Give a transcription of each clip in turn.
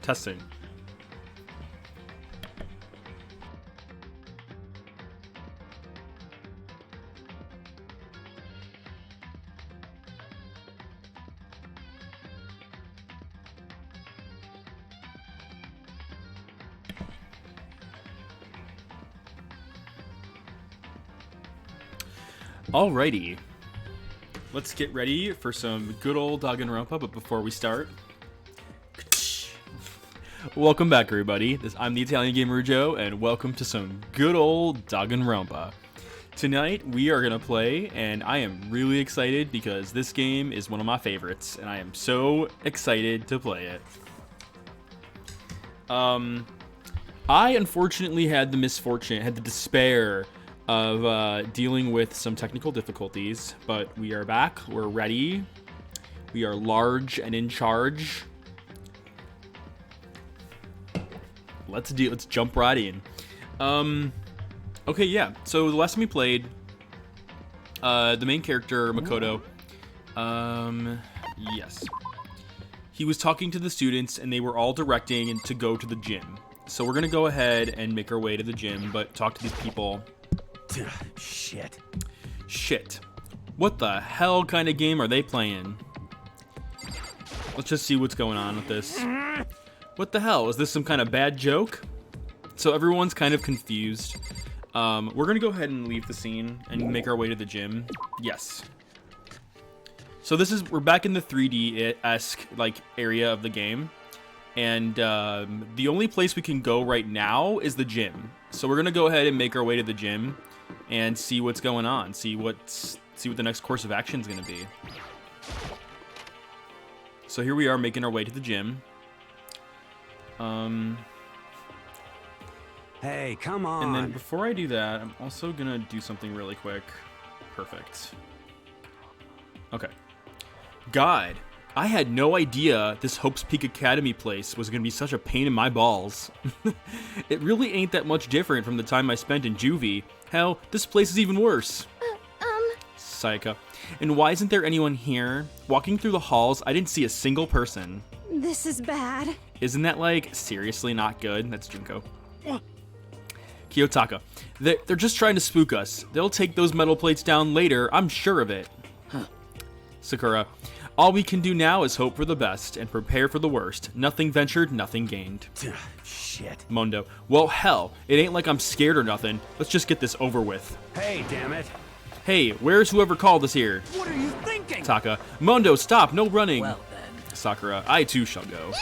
Testing. Alrighty, let's get ready for some good old Danganronpa, but before we start, welcome back everybody. I'm the Italian Gamer Joe, and welcome to some good old Danganronpa. Tonight we are gonna play, and I am really excited because this game is one of my favorites, and I am so excited to play it. I unfortunately had the despair of dealing with some technical difficulties, but we are back, we're ready, we are large and in charge. Let's jump right in. Okay, yeah, so the last time we played, the main character, Makoto, yes, he was talking to the students and they were all directing to go to the gym. So we're gonna go ahead and make our way to the gym, but talk to these people. Shit. What the hell kind of game are they playing? Let's just see what's going on with this. What the hell? Is this some kind of bad joke? So everyone's kind of confused. We're gonna go ahead and leave the scene and make our way to the gym. Yes. So we're back in the 3D-esque like area of the game. And the only place we can go right now is the gym. So we're gonna go ahead and make our way to the gym and see what's going on. See what the next course of action is gonna be. So here we are making our way to the gym. Hey, come on. And then before I do that, I'm also gonna do something really quick. Perfect. Okay. God, I had no idea this Hope's Peak Academy place was gonna be such a pain in my balls. It really ain't that much different from the time I spent in juvie. Hell, this place is even worse. Sayaka. And why isn't there anyone here? Walking through the halls, I didn't see a single person. This is bad. Isn't that, like, seriously not good? That's Junko. Kiyotaka. They're just trying to spook us. They'll take those metal plates down later, I'm sure of it. Sakura. All we can do now is hope for the best and prepare for the worst. Nothing ventured, nothing gained. Shit. Mondo. Well, hell, it ain't like I'm scared or nothing. Let's just get this over with. Hey, damn it. Hey, where's whoever called us here? What are you thinking? Taka. Mondo, stop, no running. Well then. Sakura. I too shall go.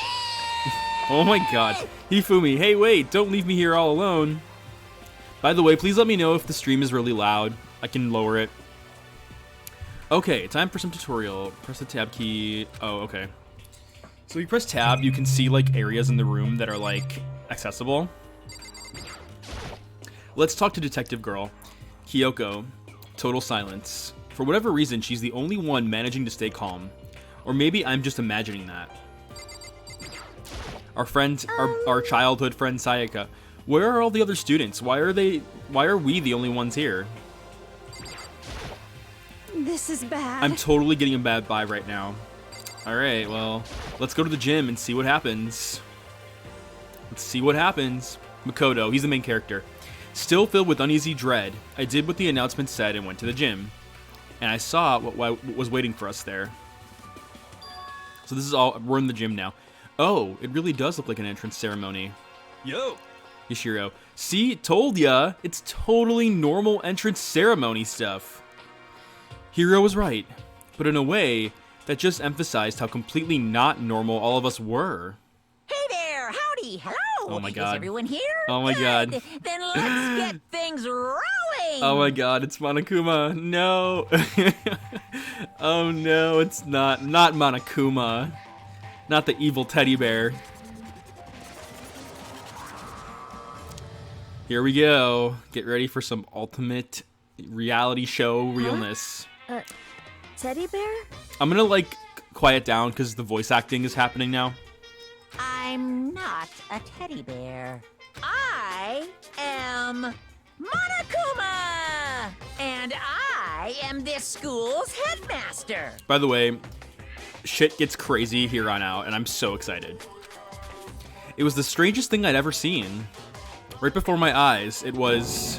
Oh my god. Hifumi. Hey, wait, don't leave me here all alone. By the way, please let me know if the stream is really loud. I can lower it. Okay, time for some tutorial. Press the tab key. Oh, okay. So you press tab, you can see like areas in the room that are like accessible. Let's talk to Detective Girl. Kyoko. Total silence. For whatever reason, she's the only one managing to stay calm. Or maybe I'm just imagining that. Our friend, our childhood friend Sayaka. Where are all the other students? Why are we the only ones here? This is bad. I'm totally getting a bad vibe right now. Alright, well, let's go to the gym and see what happens. Let's see what happens. Makoto, he's the main character. Still filled with uneasy dread, I did what the announcement said and went to the gym. And I saw what was waiting for us there. So this is all, we're in the gym now. Oh, it really does look like an entrance ceremony. Yo. Yashiro. See, told ya, it's totally normal entrance ceremony stuff. Hiro was right, but in a way, that just emphasized how completely not normal all of us were. Hey there, howdy, hello. Oh my god. Is everyone here? Oh my god. Then let's get things rolling. Oh my god, it's Monokuma. No. Oh no, it's not Monokuma. Not the evil teddy bear. Here we go. Get ready for some ultimate reality show realness. Teddy bear? I'm gonna like quiet down because the voice acting is happening now. I'm not a teddy bear. I am Monokuma, and I am this school's headmaster. By the way, shit gets crazy here on out, and I'm so excited. It was the strangest thing I'd ever seen. Right before my eyes, it was...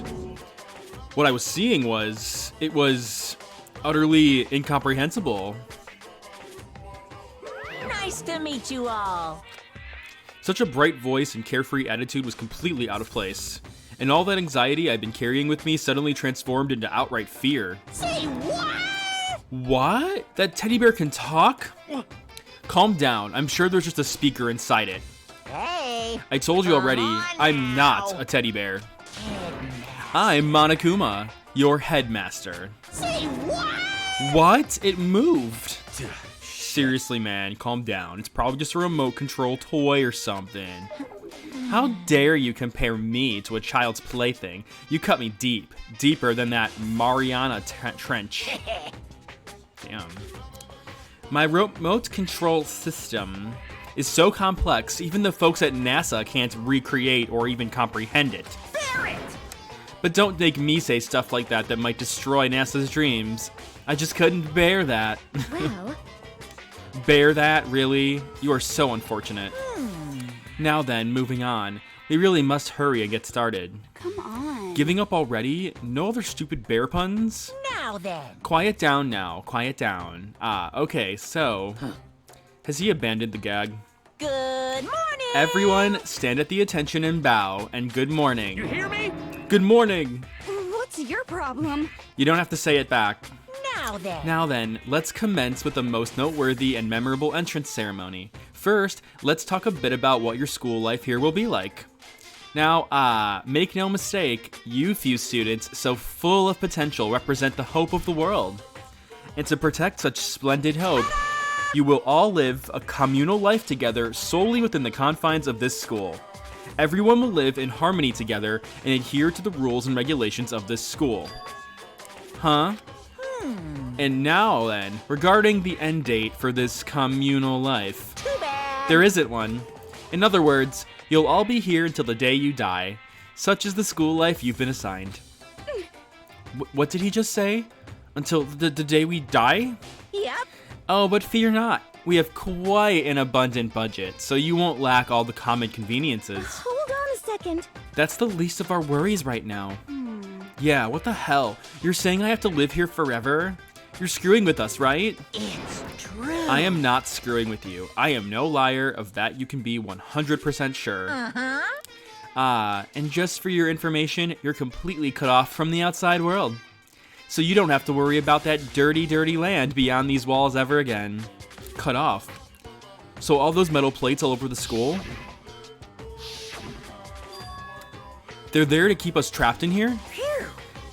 What I was seeing was... It was utterly incomprehensible. Nice to meet you all. Such a bright voice and carefree attitude was completely out of place. And all that anxiety I'd been carrying with me suddenly transformed into outright fear. Say what? What? That teddy bear can talk? Calm down. I'm sure there's just a speaker inside it. Hey. I told you already, Come on I'm now. not a teddy bear. I'm Monokuma, your headmaster. Say what? What? It moved. Seriously, man, calm down. It's probably just a remote control toy or something. How dare you compare me to a child's plaything? You cut me deep. Deeper than that Mariana Trench. Damn. My remote control system is so complex, even the folks at NASA can't recreate or even comprehend it. Bear it. But don't make me say stuff like that that might destroy NASA's dreams. I just couldn't bear that. Well, Bear that, really? You are so unfortunate. Now then, moving on. We really must hurry and get started. come on. Giving up already? No other stupid bear puns? Now then. Quiet down now, quiet down. Okay, so... Has he abandoned the gag? Good morning. Everyone, stand at the attention and bow, and good morning. You hear me? Good morning! What's your problem? You don't have to say it back. Now then. Now then, let's commence with the most noteworthy and memorable entrance ceremony. First, let's talk a bit about what your school life here will be like. Now, make no mistake, you few students, so full of potential, represent the hope of the world. And to protect such splendid hope, you will all live a communal life together solely within the confines of this school. Everyone will live in harmony together and adhere to the rules and regulations of this school. Huh? And now then, regarding the end date for this communal life. Too bad. There isn't one. In other words, you'll all be here until the day you die. Such is the school life you've been assigned. What did he just say? Until the day we die? Yep. Oh, but fear not. We have quite an abundant budget, so you won't lack all the common conveniences. Hold on a second. That's the least of our worries right now. Yeah, what the hell? You're saying I have to live here forever? You're screwing with us, right? It's true. I am not screwing with you. I am no liar, of that you can be 100% sure. Uh-huh. And just for your information, you're completely cut off from the outside world. So you don't have to worry about that dirty, dirty land beyond these walls ever again. Cut off. So all those metal plates all over the school, they're there to keep us trapped in here? Phew.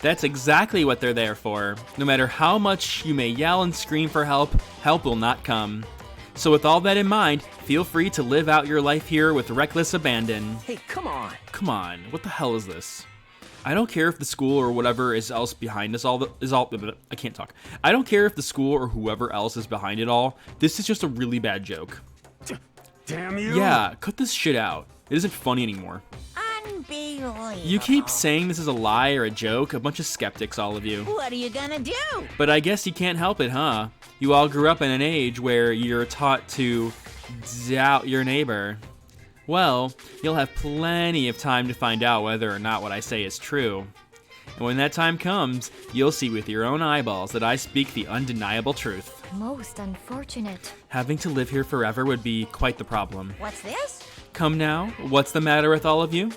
That's exactly what they're there for. No matter how much you may yell and scream for help, help will not come. So with all that in mind, feel free to live out your life here with reckless abandon. Hey, come on. Come on, what the hell is this? I don't care if the school or whatever is else behind us I can't talk. I don't care if the school or whoever else is behind it all. This is just a really bad joke. Damn you. Yeah, cut this shit out. It isn't funny anymore. Unbelievable. You keep saying this is a lie or a joke, a bunch of skeptics, all of you. What are you gonna do? But I guess you can't help it, huh? You all grew up in an age where you're taught to doubt your neighbor. Well, you'll have plenty of time to find out whether or not what I say is true. And when that time comes, you'll see with your own eyeballs that I speak the undeniable truth. Most unfortunate. Having to live here forever would be quite the problem. What's this? Come now, what's the matter with all of you?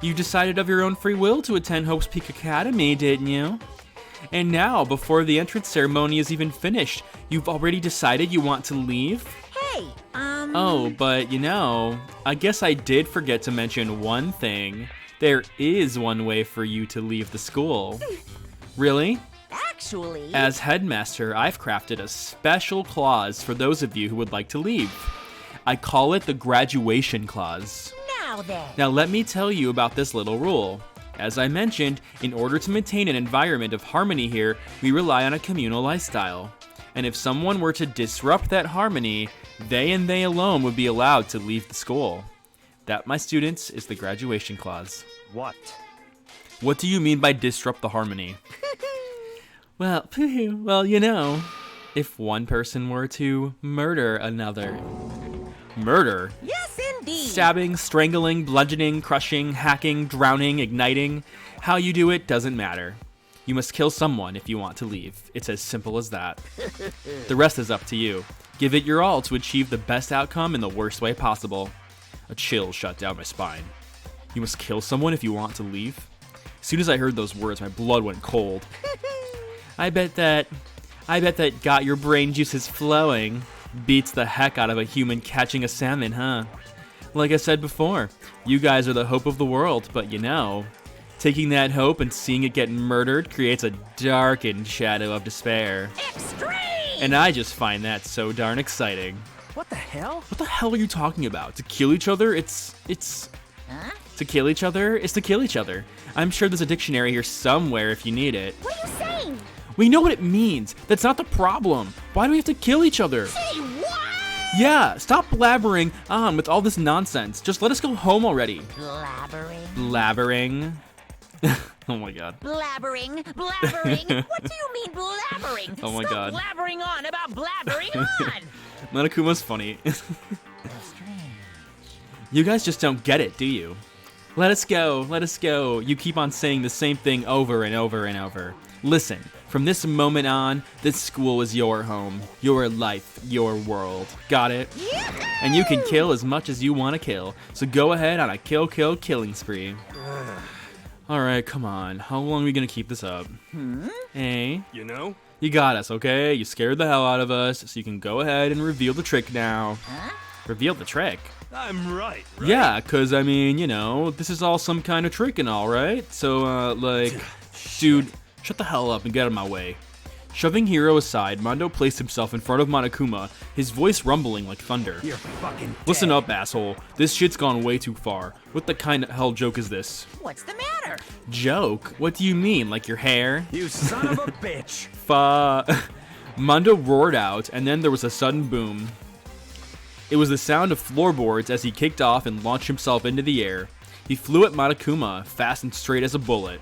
You decided of your own free will to attend Hope's Peak Academy, didn't you? And now, before the entrance ceremony is even finished, you've already decided you want to leave? Hey, Oh, but you know, I guess I did forget to mention one thing. There is one way for you to leave the school. Really? Actually. As headmaster, I've crafted a special clause for those of you who would like to leave. I call it the graduation clause. Now then. Now let me tell you about this little rule. As I mentioned, in order to maintain an environment of harmony here, we rely on a communal lifestyle. And if someone were to disrupt that harmony, they and they alone would be allowed to leave the school. That, my students, is the graduation clause. What? What do you mean by disrupt the harmony? Well, you know, if one person were to murder another. Murder? Yes, indeed. Stabbing, strangling, bludgeoning, crushing, hacking, drowning, igniting. How you do it doesn't matter. You must kill someone if you want to leave. It's as simple as that. The rest is up to you. Give it your all to achieve the best outcome in the worst way possible. A chill shot down my spine. You must kill someone if you want to leave? As soon as I heard those words, my blood went cold. I bet that got your brain juices flowing. Beats the heck out of a human catching a salmon, huh? Like I said before, you guys are the hope of the world, but you know, taking that hope and seeing it get murdered creates a darkened shadow of despair. Extreme! And I just find that so darn exciting. What the hell? What the hell are you talking about? To kill each other? To kill each other is to kill each other. I'm sure there's a dictionary here somewhere if you need it. What are you saying? We know what it means. That's not the problem. Why do we have to kill each other? Say what? Yeah, stop blabbering on with all this nonsense. Just let us go home already. Blabbering. Blabbering. Oh my god. Blabbering. Blabbering. What do you mean blabbering? Oh my Stop god. blabbering on about blabbering on. Monokuma's funny. You guys just don't get it, do you? Let us go, let us go. You keep on saying the same thing over and over and over. Listen, from this moment on, this school is your home, your life, your world. Got it? And you can kill as much as you want to kill. So go ahead on a killing spree. Alright, come on. How long are we gonna keep this up? Hey? You know? You got us, okay? You scared the hell out of us, so you can go ahead and reveal the trick now. Huh? Reveal the trick? I'm right. Yeah, cause I mean, you know, this is all some kind of trick and all, right? So, like, dude, shut the hell up and get out of my way. Shoving Hiro aside, Mondo placed himself in front of Monokuma, his voice rumbling like thunder. You're fucking dead. Listen up, asshole. This shit's gone way too far. What the kind of hell joke is this? What's the matter? Joke? What do you mean, like your hair? You son of a bitch. Mondo roared out, and then there was a sudden boom. It was the sound of floorboards as he kicked off and launched himself into the air. He flew at Monokuma, fast and straight as a bullet.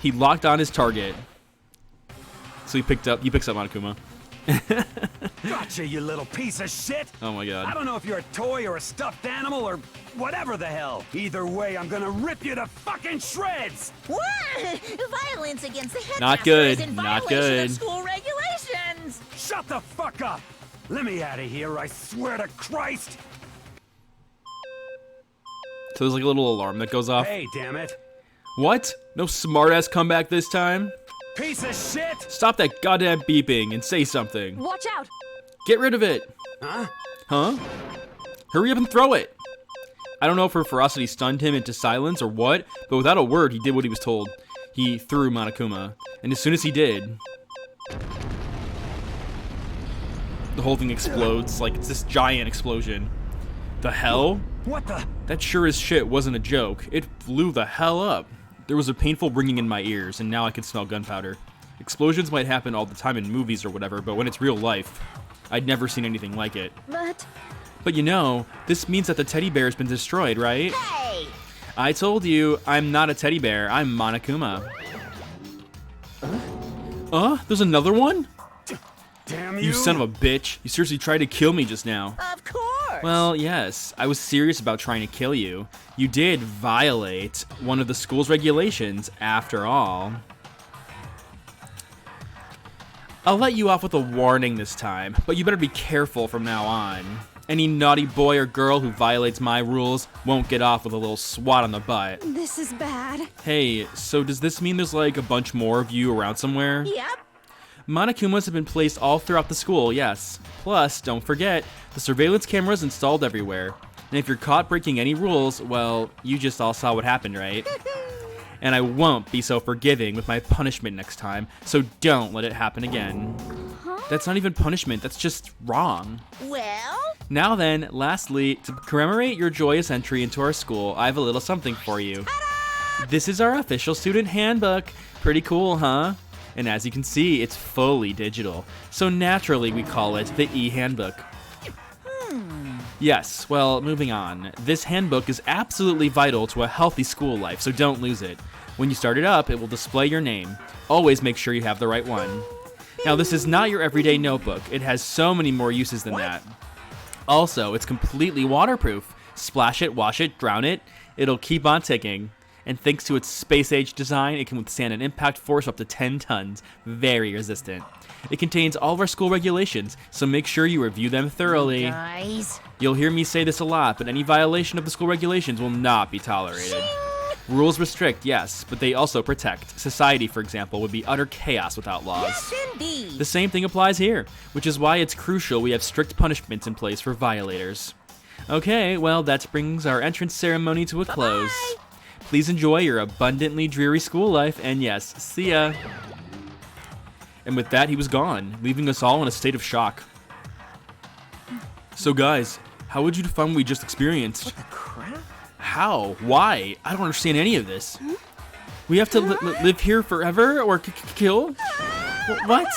He locked on his target. So he picks up Monokuma. Gotcha, you little piece of shit. Oh my I god. don't know if you're a toy or a stuffed animal or whatever the hell. Either way, I'm gonna rip you to fucking shreds. What? Violence against the headmaster Not good, is in not violation good. of school regulations. Shut the fuck up. Let me out of here, I swear to Christ. So there's like a little alarm that goes off. Hey, damn it. What? No smartass comeback this time? Piece of shit. Stop that goddamn beeping and say something. Watch out! Get rid of it. Huh? Huh? Hurry up and throw it. I don't know if her ferocity stunned him into silence or what, but without a word, he did what he was told. He threw Monokuma, and as soon as he did, the whole thing explodes, like it's this giant explosion. The hell? What the? That sure as shit wasn't a joke. It flew the hell up. There was a painful ringing in my ears, and now I could smell gunpowder. Explosions might happen all the time in movies or whatever, but when it's real life, I'd never seen anything like it. But you know, this means that the teddy bear's been destroyed, right? Hey! I told you, I'm not a teddy bear, I'm Monokuma. There's another one? Damn you. You son of a bitch. You seriously tried to kill me just now. Of course! Well, yes, I was serious about trying to kill you. You did violate one of the school's regulations, after all. I'll let you off with a warning this time, but you better be careful from now on. Any naughty boy or girl who violates my rules won't get off with a little swat on the butt. This is bad. Hey, so does this mean there's like a bunch more of you around somewhere? Yep. Monokumas have been placed all throughout the school, yes. Plus, don't forget, the surveillance cameras installed everywhere. And if you're caught breaking any rules, well, you just all saw what happened, right? And I won't be so forgiving with my punishment next time, so don't let it happen again. That's not even punishment, that's just wrong. Well? Now then, lastly, to commemorate your joyous entry into our school, I have a little something for you. This is our official student handbook. Pretty cool, huh? And as you can see, it's fully digital. So naturally, we call it the e-handbook. Yes, well, moving on. This handbook is absolutely vital to a healthy school life, so don't lose it. When you start it up, it will display your name. Always make sure you have the right one. Now, this is not your everyday notebook. It has so many more uses than that. Also, it's completely waterproof, Splash it, wash it, drown it, it'll keep on ticking. And thanks to its space-age design, it can withstand an impact force up to 10 tons. Very resistant. It contains all of our school regulations, so make sure you review them thoroughly. Guys. You'll hear me say this a lot, but any violation of the school regulations will not be tolerated. Rules restrict, yes, but they also protect. Society, for example, would be utter chaos without laws. Yes, indeed. The same thing applies here, which is why it's crucial we have strict punishments in place for violators. Okay, well, that brings our entrance ceremony to a close. Bye-bye. Please enjoy your abundantly dreary school life, and yes, see ya. And with that, he was gone, leaving us all in a state of shock. So guys, how would you define what we just experienced? What the crap? How? Why? I don't understand any of this. We have to live here forever or kill? What?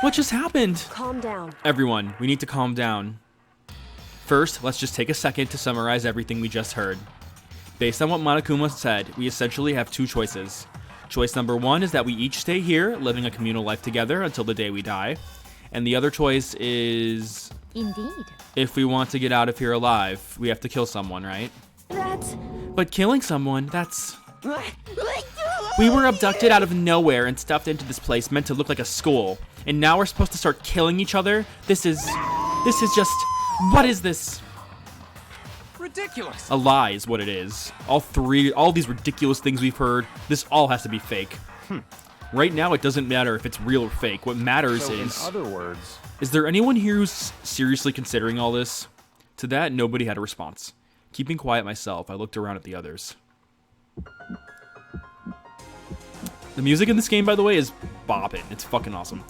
What just happened? Calm down. Everyone, we need to calm down. First, let's just take a second to summarize everything we just heard. Based on what Monokuma said, we essentially have two choices. Choice number one is that we each stay here, living a communal life together until the day we die. And the other choice is... Indeed. if we want to get out of here alive, we have to kill someone, right? That's... But killing someone, that's... We were abducted out of nowhere and stuffed into this place meant to look like a school. And now we're supposed to start killing each other? This is just... What is this? Ridiculous. A lie is what it is. All these ridiculous things we've heard, this all has to be fake. Right now, it doesn't matter if it's real or fake. What matters So in is... other words, Is there anyone here who's seriously considering all this? To that, nobody had a response. Keeping quiet myself, I looked around at the others. The music in this game, by the way, is bopping. It's fucking awesome.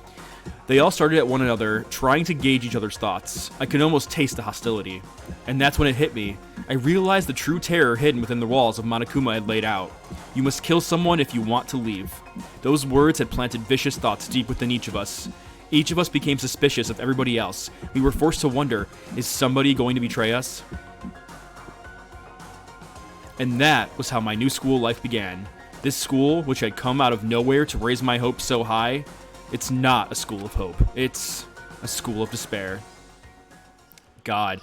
They all started at one another, trying to gauge each other's thoughts. I could almost taste the hostility. And that's when it hit me. I realized the true terror hidden within the walls of Monokuma had laid out. You must kill someone if you want to leave. Those words had planted vicious thoughts deep within each of us. Each of us became suspicious of everybody else. We were forced to wonder, is somebody going to betray us? And that was how my new school life began. This school, which had come out of nowhere to raise my hopes so high, it's not a school of hope. It's a school of despair. God.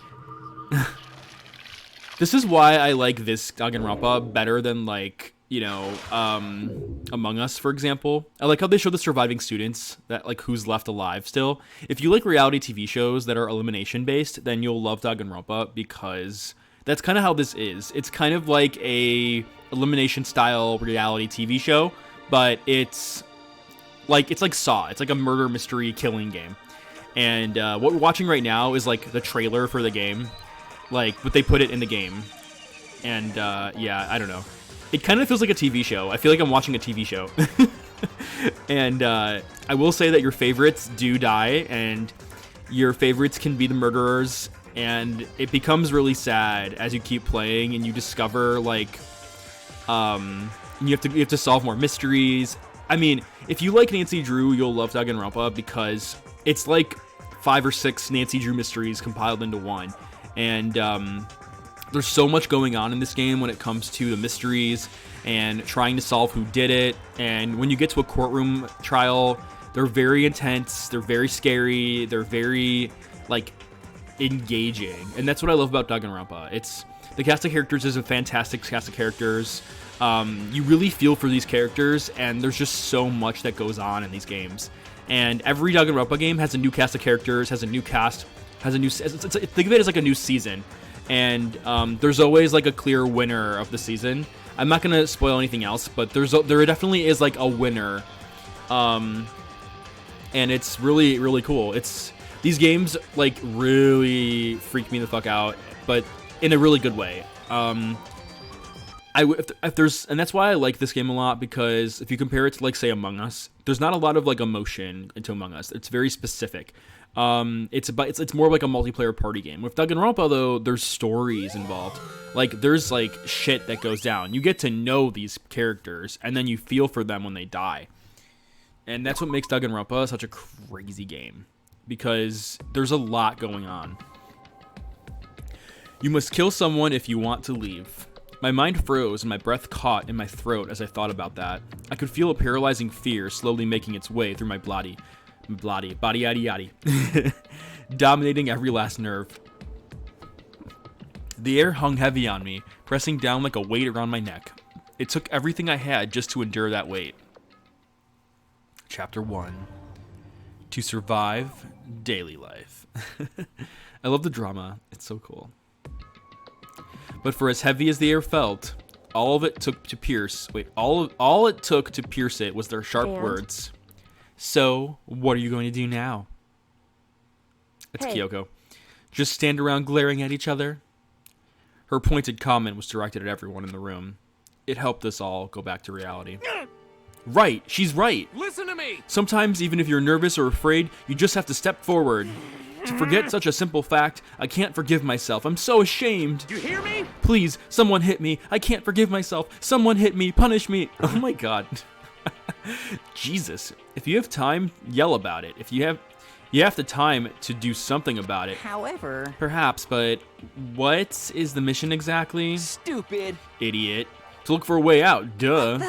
This is why I like this Danganronpa better than, like, you know, Among Us, for example. I like how they show the surviving students, that, like, who's left alive still. If you like reality TV shows that are elimination-based, then you'll love Danganronpa, because that's kind of how this is. It's kind of like a elimination-style reality TV show, but it's like Saw. It's like a murder mystery killing game. And what we're watching right now is, like, the trailer for the game. Like, but they put it in the game. And, yeah, I don't know. It kind of feels like a TV show. I feel like I'm watching a TV show. And I will say that your favorites do die, and your favorites can be the murderers, and it becomes really sad as you keep playing and you discover, like, you have to solve more mysteries. I mean, if you like Nancy Drew, you'll love Danganronpa because it's like 5 or 6 Nancy Drew mysteries compiled into one. And there's so much going on in this game when it comes to the mysteries and trying to solve who did it. And when you get to a courtroom trial, they're very intense, they're very scary, they're very, like, engaging. And that's what I love about Danganronpa. The cast of characters is a fantastic cast of characters. You really feel for these characters, and there's just so much that goes on in these games. And every Danganronpa game has a new cast of characters, has a new cast, think of it as like a new season. And there's always like a clear winner of the season. I'm not gonna spoil anything else, but there definitely is like a winner. And it's really, really cool. These games like really freak me the fuck out, but in a really good way. And that's why I like this game a lot, because if you compare it to, like, say, Among Us, there's not a lot of, like, emotion into Among Us. It's very specific. It's more like a multiplayer party game. With Danganronpa, though, there's stories involved. Like, there's, like, shit that goes down. You get to know these characters, and then you feel for them when they die. And that's what makes Danganronpa such a crazy game, because there's a lot going on. You must kill someone if you want to leave. My mind froze and my breath caught in my throat as I thought about that. I could feel a paralyzing fear slowly making its way through my body, dominating every last nerve. The air hung heavy on me, pressing down like a weight around my neck. It took everything I had just to endure that weight. Chapter 1. To survive daily life. I love the drama. It's so cool. But for as heavy as the air felt, all it took to pierce it was their sharp words. So, what are you going to do now? It's Kyoko. Just stand around glaring at each other? Her pointed comment was directed at everyone in the room. It helped us all go back to reality. Right, she's right. Listen to me! Sometimes, even if you're nervous or afraid, you just have to step forward. To forget such a simple fact, I can't forgive myself. I'm so ashamed. You hear me? Please, someone hit me. I can't forgive myself. Someone hit me. Punish me. Oh my god. Jesus. If you have time, yell about it. If you have the time to do something about it. However, Perhaps, but what is the mission exactly? Stupid. Idiot. To look for a way out. Duh.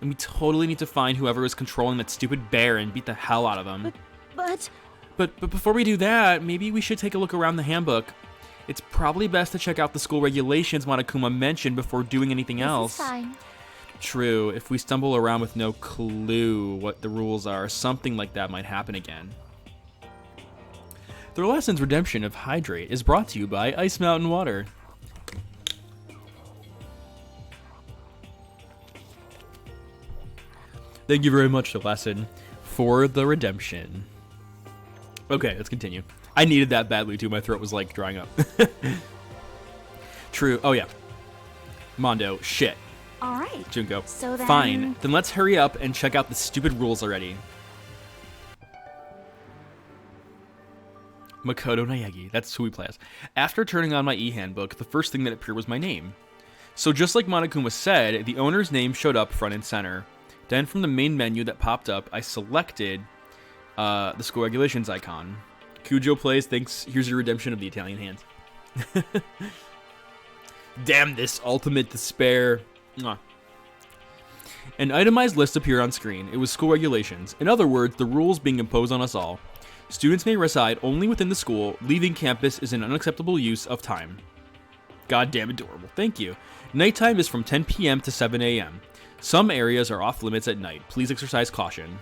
And we totally need to find whoever is controlling that stupid bear and beat the hell out of him. But But before we do that, maybe we should take a look around the handbook. It's probably best to check out the school regulations Monokuma mentioned before doing anything else. this is fine. True, if we stumble around with no clue what the rules are, something like that might happen again. The Lessons Redemption of Hydrate is brought to you by Ice Mountain Water. Thank you very much, The Lesson, for the redemption. Okay, let's continue. I needed that badly too. My throat was like drying up. True. Oh yeah. Mondo. Shit. All right. Junko. So then- Fine. Then let's hurry up and check out the stupid rules already. Makoto Naegi. That's who we play as. After turning on my e-handbook, the first thing that appeared was my name. So just like Monokuma said, the owner's name showed up front and center. Then from the main menu that popped up, I selected the school regulations icon. Cujo plays, thanks, here's your redemption of the Italian hand. Damn this ultimate despair. Mwah. An itemized list appeared on screen. It was school regulations. In other words, the rules being imposed on us all. Students may reside only within the school. Leaving campus is an unacceptable use of time. Goddamn adorable. Thank you. Nighttime is from 10 p.m. to 7 a.m. Some areas are off limits at night. Please exercise caution.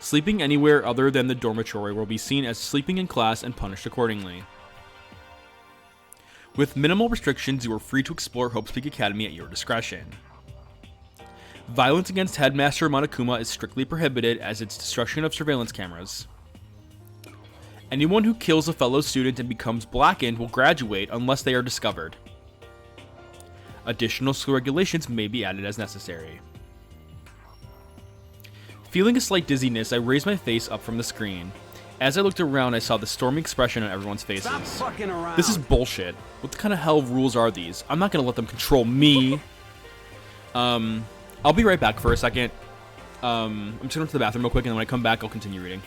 Sleeping anywhere other than the dormitory will be seen as sleeping in class and punished accordingly. With minimal restrictions, you are free to explore Hope's Peak Academy at your discretion. Violence against Headmaster Monokuma is strictly prohibited as it's destruction of surveillance cameras. Anyone who kills a fellow student and becomes blackened will graduate unless they are discovered. Additional school regulations may be added as necessary. Feeling a slight dizziness, I raised my face up from the screen. As I looked around, I saw the stormy expression on everyone's faces. Stop fucking around. This is bullshit. What kind of hell rules are these? I'm not gonna let them control me. I'll be right back for a second. I'm just going to the bathroom real quick, and then when I come back, I'll continue reading.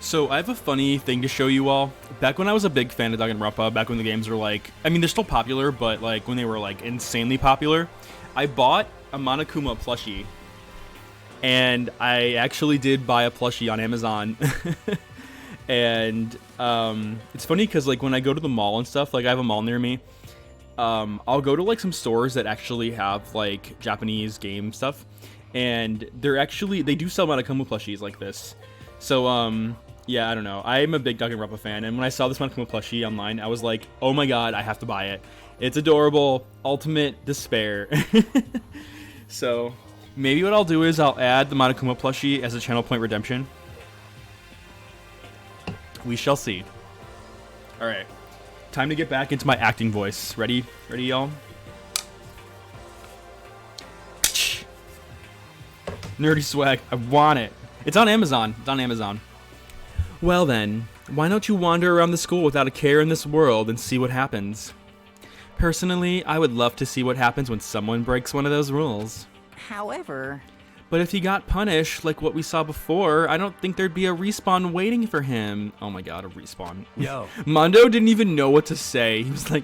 So I have a funny thing to show you all. Back when I was a big fan of Danganronpa, back when the games were like, I mean, they're still popular, but like when they were like insanely popular, I bought a Monokuma plushie. And I actually did buy a plushie on Amazon. And it's funny because like when I go to the mall and stuff, like I have a mall near me, I'll go to like some stores that actually have like Japanese game stuff. And they do sell Monokuma plushies like this. So, yeah, I don't know. I'm a big Danganronpa fan, and when I saw this Monokuma plushie online, I was like, oh my god, I have to buy it. It's adorable. Ultimate despair. So, maybe what I'll do is I'll add the Monokuma plushie as a channel point redemption. We shall see. Alright. Time to get back into my acting voice. Ready? Ready, y'all? Nerdy swag. I want it. It's on Amazon. It's on Amazon. Well then, why don't you wander around the school without a care in this world and see what happens? Personally, I would love to see what happens when someone breaks one of those rules. However... But if he got punished, like what we saw before, I don't think there'd be a respawn waiting for him. Oh my god, a respawn. Yo. Mondo didn't even know what to say. He was like...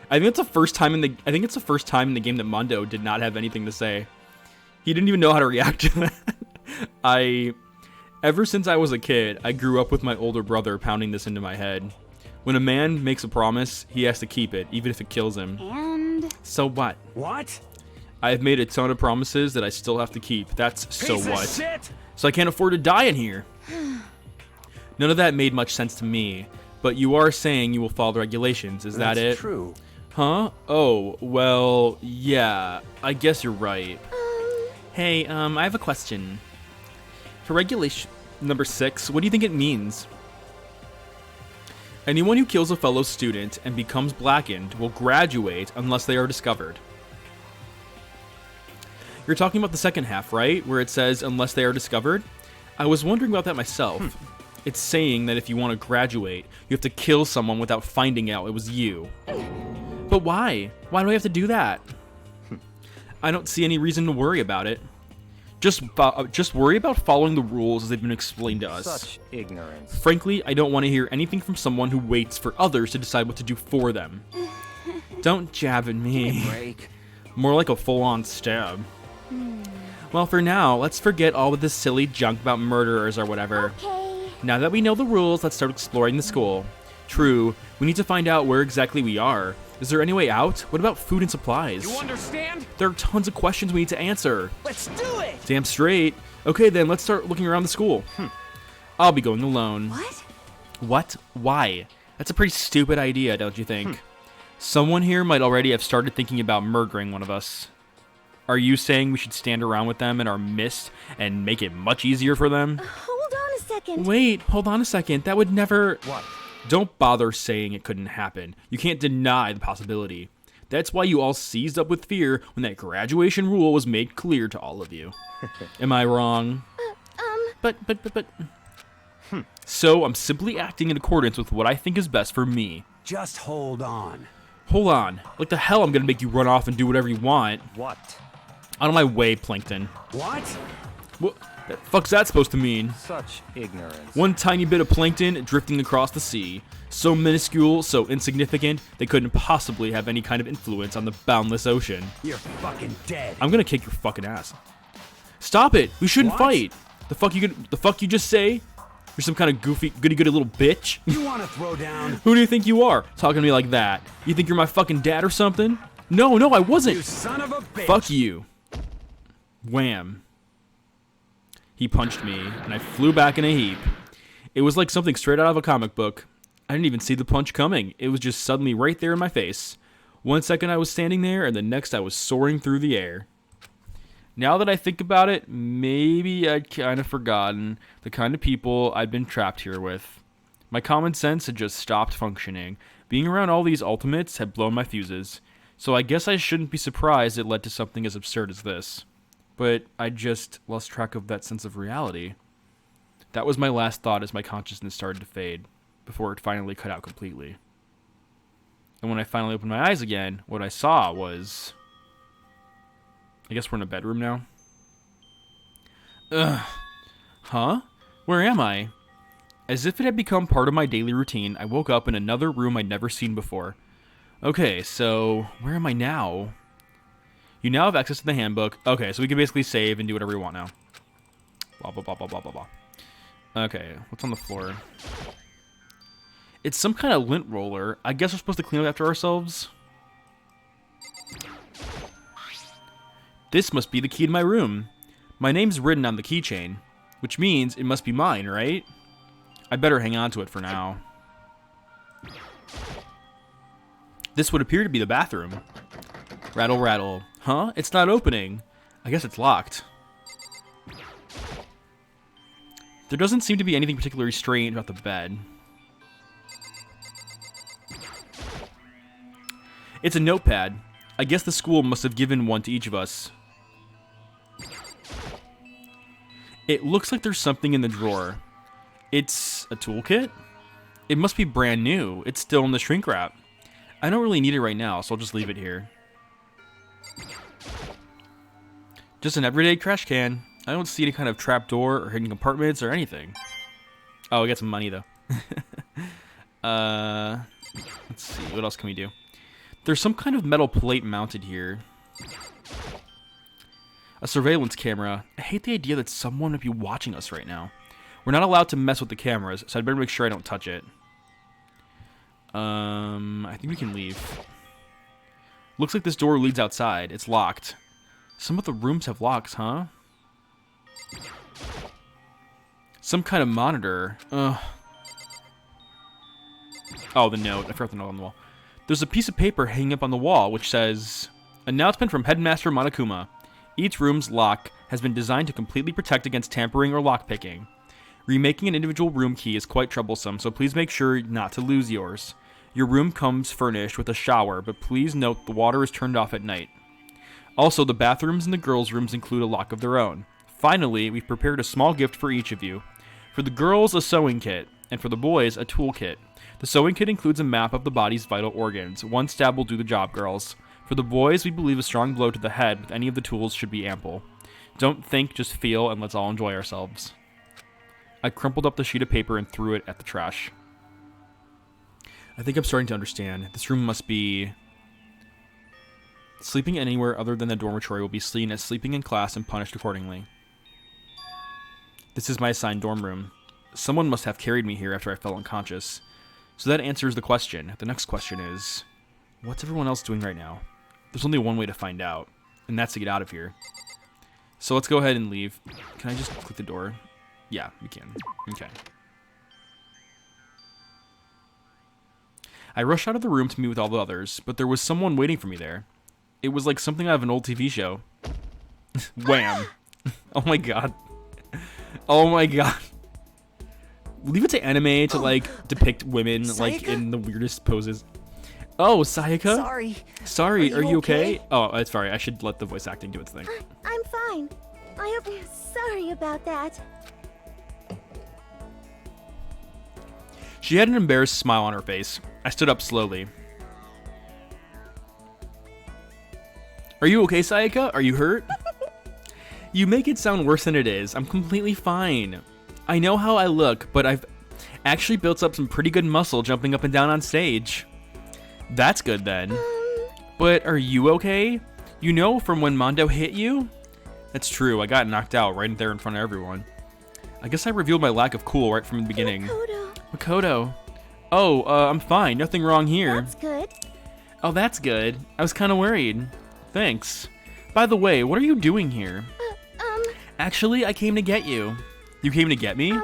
I think it's the first time in the game that Mondo did not have anything to say. He didn't even know how to react to that. Ever since I was a kid, I grew up with my older brother pounding this into my head. When a man makes a promise, he has to keep it, even if it kills him. And... So what? What? I have made a ton of promises that I still have to keep. That's so Piece what? Of shit. So I can't afford to die in here. None of that made much sense to me, but you are saying you will follow the regulations. Is that it? That's true. Huh? Oh, well, yeah. I guess you're right. Hey, I have a question. For regulation number 6, what do you think it means? Anyone who kills a fellow student and becomes blackened will graduate unless they are discovered. You're talking about the second half, right? Where it says, unless they are discovered? I was wondering about that myself. It's saying that if you want to graduate, you have to kill someone without finding out it was you. But why? Why do I have to do that? I don't see any reason to worry about it. Just worry about following the rules as they've been explained to us. Such ignorance. Frankly, I don't want to hear anything from someone who waits for others to decide what to do for them. Don't jab at me. Break. More like a full-on stab. Well, for now, let's forget all of this silly junk about murderers or whatever. Okay. Now that we know the rules, let's start exploring the school. True, we need to find out where exactly we are. Is there any way out? What about food and supplies? You understand? There are tons of questions we need to answer. Let's do it. Damn straight. Okay, then let's start looking around the school. I'll be going alone. What? What? Why? That's a pretty stupid idea, don't you think? Someone here might already have started thinking about murdering one of us. Are you saying we should stand around with them in our midst and make it much easier for them? Hold on a second. Wait, hold on a second. That would never... What? Don't bother saying it couldn't happen. You can't deny the possibility. That's why you all seized up with fear when that graduation rule was made clear to all of you. Am I wrong? But. So I'm simply acting in accordance with what I think is best for me. Just hold on. Hold on. Like the hell I'm gonna make you run off and do whatever you want. What? Out of my way, Plankton. What? What the fuck's that supposed to mean? Such ignorance. One tiny bit of plankton drifting across the sea. So minuscule, so insignificant, they couldn't possibly have any kind of influence on the boundless ocean. You're fucking dead. I'm gonna kick your fucking ass. Stop it! We shouldn't What? fight! The fuck you just say? You're some kind of goofy, goody-goody little bitch? You want to throw down? Who do you think you are, talking to me like that? You think you're my fucking dad or something? No, I wasn't! You son of a bitch. Fuck you. Wham. He punched me, and I flew back in a heap. It was like something straight out of a comic book. I didn't even see the punch coming. It was just suddenly right there in my face. 1 second I was standing there, and the next I was soaring through the air. Now that I think about it, maybe I'd kind of forgotten the kind of people I'd been trapped here with. My common sense had just stopped functioning. Being around all these ultimates had blown my fuses. So I guess I shouldn't be surprised it led to something as absurd as this. But I just lost track of that sense of reality. That was my last thought as my consciousness started to fade, before it finally cut out completely. And when I finally opened my eyes again, what I saw was... I guess we're in a bedroom now. Ugh. Huh? Where am I? As if it had become part of my daily routine, I woke up in another room I'd never seen before. Okay, so where am I now? You now have access to the handbook. Okay, so we can basically save and do whatever we want now. Blah, blah, blah, blah, blah, blah, blah. Okay, what's on the floor? It's some kind of lint roller. I guess we're supposed to clean up after ourselves. This must be the key to my room. My name's written on the keychain, which means it must be mine, right? I better hang on to it for now. This would appear to be the bathroom. Rattle, rattle. Huh? It's not opening. I guess it's locked. There doesn't seem to be anything particularly strange about the bed. It's a notepad. I guess the school must have given one to each of us. It looks like there's something in the drawer. It's a toolkit? It must be brand new. It's still in the shrink wrap. I don't really need it right now, so I'll just leave it here. Just an everyday trash can. I don't see any kind of trap door or hidden compartments or anything. Oh, we got some money, though. Let's see. What else can we do? There's some kind of metal plate mounted here. A surveillance camera. I hate the idea that someone might be watching us right now. We're not allowed to mess with the cameras, so I'd better make sure I don't touch it. I think we can leave. Looks like this door leads outside. It's locked. Some of the rooms have locks, huh? Some kind of monitor. Oh, the note. I forgot the note on the wall. There's a piece of paper hanging up on the wall which says, "Announcement from Headmaster Monokuma. Each room's lock has been designed to completely protect against tampering or lockpicking. Remaking an individual room key is quite troublesome, so please make sure not to lose yours. Your room comes furnished with a shower, but please note the water is turned off at night. Also, the bathrooms in the girls' rooms include a lock of their own. Finally, we've prepared a small gift for each of you. For the girls, a sewing kit, and for the boys, a tool kit. The sewing kit includes a map of the body's vital organs. One stab will do the job, girls. For the boys, we believe a strong blow to the head with any of the tools should be ample. Don't think, just feel, and let's all enjoy ourselves." I crumpled up the sheet of paper and threw it at the trash. I think I'm starting to understand. This room must be... Sleeping anywhere other than the dormitory will be seen as sleeping in class and punished accordingly. This is my assigned dorm room. Someone must have carried me here after I fell unconscious. So that answers the question. The next question is, what's everyone else doing right now? There's only one way to find out, and that's to get out of here. So let's go ahead and leave. Can I just click the door? Yeah, we can. Okay. I rushed out of the room to meet with all the others, but there was someone waiting for me there. It was like something out of an old TV show. Wham. Oh my god. Oh my god. Leave it to anime to, like, depict women, Sayaka? like, in the weirdest poses. Oh, Sayaka? Sorry. Sorry, are you okay? Oh, it's sorry. I should let the voice acting do its thing. I'm fine. I hope you're sorry about that. She had an embarrassed smile on her face. I stood up slowly. Are you okay, Sayaka? Are you hurt? You make it sound worse than it is. I'm completely fine. I know how I look, but I've actually built up some pretty good muscle jumping up and down on stage. That's good then. But are you okay? You know from when Mondo hit you? That's true, I got knocked out right there in front of everyone. I guess I revealed my lack of cool right from the beginning. Makoto. Oh, I'm fine, nothing wrong here. That's good. Oh, that's good. I was kind of worried. Thanks. By the way, what are you doing here? Actually, I came to get you. You came to get me?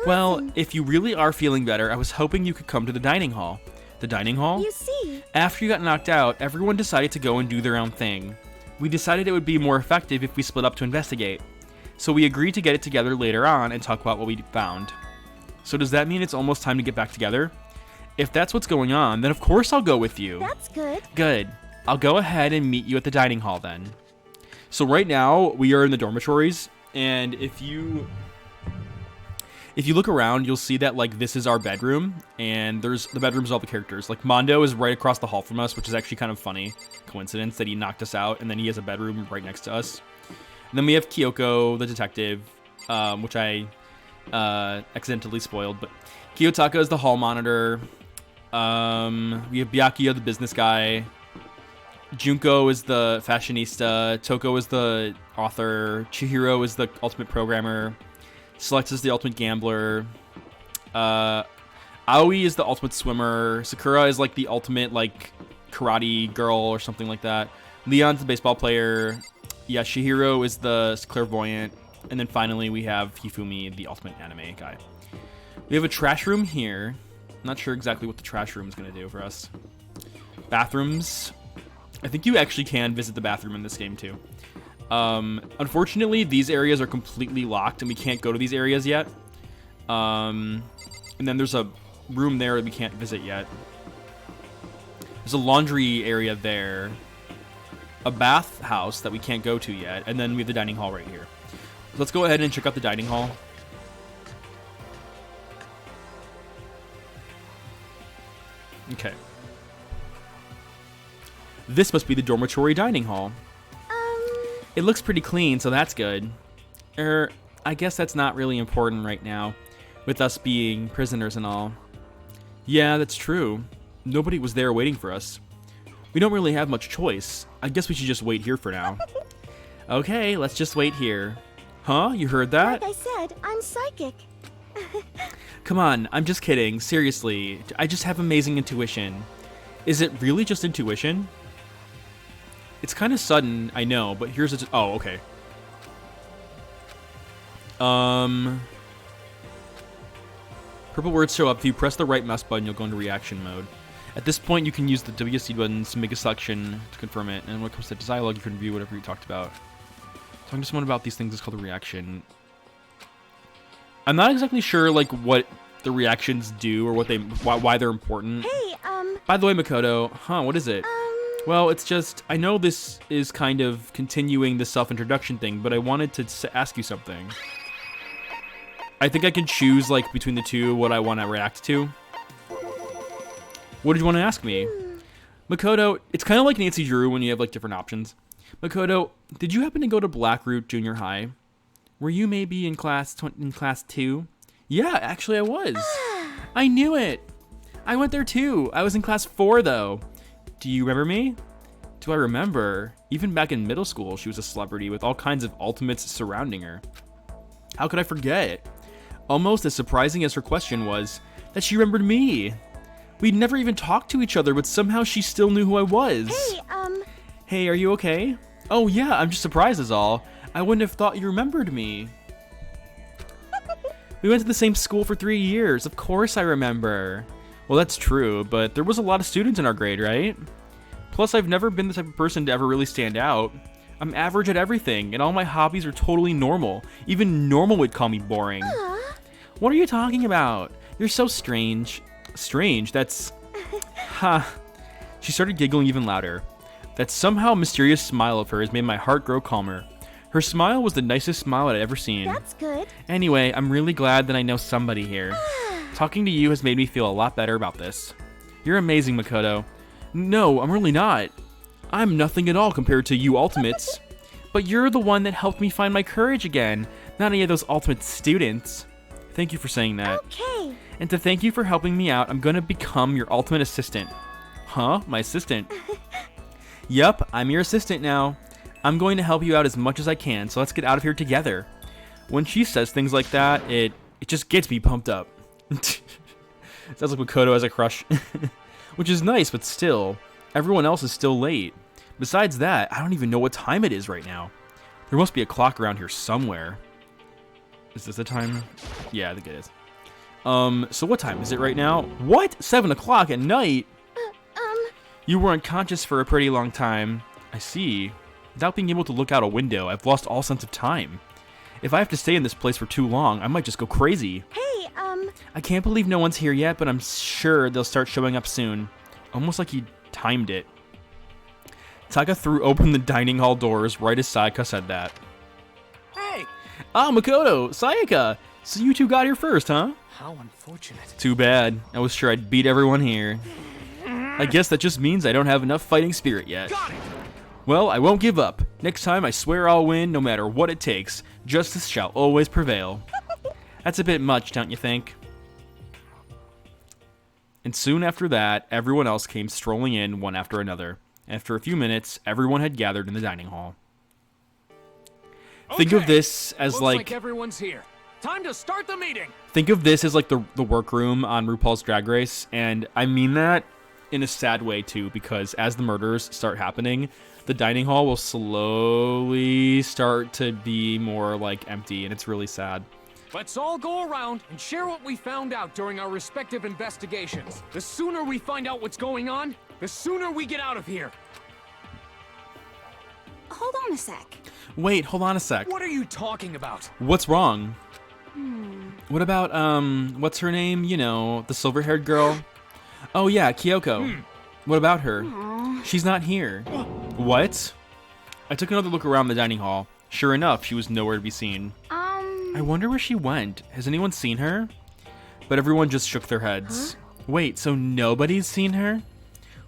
Well, listen. if you really are feeling better, I was hoping you could come to the dining hall. The dining hall? You see, After you got knocked out, everyone decided to go and do their own thing. We decided it would be more effective if we split up to investigate. So we agreed to get it together later on and talk about what we found. So does that mean it's almost time to get back together? If that's what's going on, then of course I'll go with you. that's good. Good. I'll go ahead and meet you at the dining hall then. So right now, we are in the dormitories, and if you look around, you'll see that, like, this is our bedroom, and there's the bedrooms of all the characters. Like, Mondo is right across the hall from us, which is actually kind of funny coincidence that he knocked us out, and then he has a bedroom right next to us. And then we have Kyoko, the detective, which I accidentally spoiled. But Kiyotaka is the hall monitor. We have Byakuya, the business guy. Junko is the fashionista. Toko is the author. Chihiro is the ultimate programmer. Select is the ultimate gambler. Aoi is the ultimate swimmer. Sakura is like the ultimate like karate girl or something like that. Leon's the baseball player. Yashihiro is the clairvoyant. And then finally we have Hifumi, the ultimate anime guy. We have a trash room here. I'm not sure exactly what the trash room is going to do for us. Bathrooms. I think you actually can visit the bathroom in this game too. Unfortunately, these areas are completely locked and we can't go to these areas yet. And then there's a room there that we can't visit yet. There's a laundry area there. A bath house that we can't go to yet. And then we have the dining hall right here. So let's go ahead and check out the dining hall. Okay. This must be the dormitory dining hall. It looks pretty clean, so that's good. I guess that's not really important right now, with us being prisoners and all. Yeah, that's true. Nobody was there waiting for us. We don't really have much choice. I guess we should just wait here for now. Okay, let's just wait here. Huh? You heard that? Like I said, I'm psychic. Come on, I'm just kidding. Seriously, I just have amazing intuition. Is it really just intuition? It's kind of sudden, I know, but here's a... Oh, okay. Purple words show up. If you press the right mouse button, you'll go into reaction mode. At this point, you can use the WSD buttons to make a selection to confirm it. And when it comes to dialogue, you can review whatever you talked about. Talking to someone about these things is called a reaction. I'm not exactly sure, like, what the reactions do or what why they're important. Hey, By the way, Makoto, what is it? Well, it's just, I know this is kind of continuing the self-introduction thing, but I wanted to ask you something. I think I can choose, like, between the two what I want to react to. What did you want to ask me? Makoto, it's kind of like Nancy Drew when you have, like, different options. Makoto, did you happen to go to Blackroot Junior High? Were you maybe in class 2? Yeah, actually I was. I knew it. I went there too. I was in class 4 though. Do you remember me? Do I remember? Even back in middle school, she was a celebrity with all kinds of ultimates surrounding her. How could I forget? Almost as surprising as her question was, that she remembered me. We'd never even talked to each other, but somehow she still knew who I was. hey, Hey, are you okay? Oh yeah, I'm just surprised is all. I wouldn't have thought you remembered me. We went to the same school for 3 years. Of course I remember. Well, that's true, but there was a lot of students in our grade, right? Plus, I've never been the type of person to ever really stand out. I'm average at everything, and all my hobbies are totally normal. Even normal would call me boring. What are you talking about? You're so strange. Strange? That's... Ha. She started giggling even louder. That somehow mysterious smile of hers made my heart grow calmer. Her smile was the nicest smile I'd ever seen. that's good. Anyway, I'm really glad that I know somebody here. Talking to you has made me feel a lot better about this. You're amazing, Makoto. No, I'm really not. I'm nothing at all compared to you ultimates. But you're the one that helped me find my courage again, not any of those ultimate students. Thank you for saying that. Okay. And to thank you for helping me out, I'm gonna become your ultimate assistant. Huh? My assistant? Yup, I'm your assistant now. I'm going to help you out as much as I can, so let's get out of here together. When she says things like that, it just gets me pumped up. Sounds like Makoto has a crush. Which is nice, but still, everyone else is still late. Besides that, I don't even know what time it is right now. There must be a clock around here somewhere. Is this the time? Yeah, I think it is. So what time is it right now? What? 7 o'clock at night? You were unconscious for a pretty long time. I see. Without being able to look out a window, I've lost all sense of time. If I have to stay in this place for too long, I might just go crazy. Hey, I can't believe no one's here yet, but I'm sure they'll start showing up soon. Almost like he timed it. Taka threw open the dining hall doors right as Sayaka said that. Hey! Ah, Makoto! Sayaka! So you two got here first, huh? How unfortunate. Too bad. I was sure I'd beat everyone here. I guess that just means I don't have enough fighting spirit yet. Got it! Well, I won't give up. Next time I swear I'll win no matter what it takes. Justice shall always prevail. That's a bit much, don't you think? And soon after that, everyone else came strolling in one after another. After a few minutes, everyone had gathered in the dining hall. Think of this as Looks like everyone's here. Time to start the meeting. Think of this as like the workroom on RuPaul's Drag Race, and I mean that in a sad way too, because as the murders start happening, the dining hall will slowly start to be more like empty, and it's really sad. Let's all go around and share what we found out during our respective investigations. The sooner we find out what's going on, the sooner we get out of here. Hold on a sec. Wait, hold on a sec. What are you talking about? What's wrong? What about, what's her name? You know, the silver-haired girl? Oh yeah, Kyoko. What about her? She's not here. What? I took another look around the dining hall. Sure enough, she was nowhere to be seen. I wonder where she went. Has anyone seen her? But everyone just shook their heads. Wait, so nobody's seen her?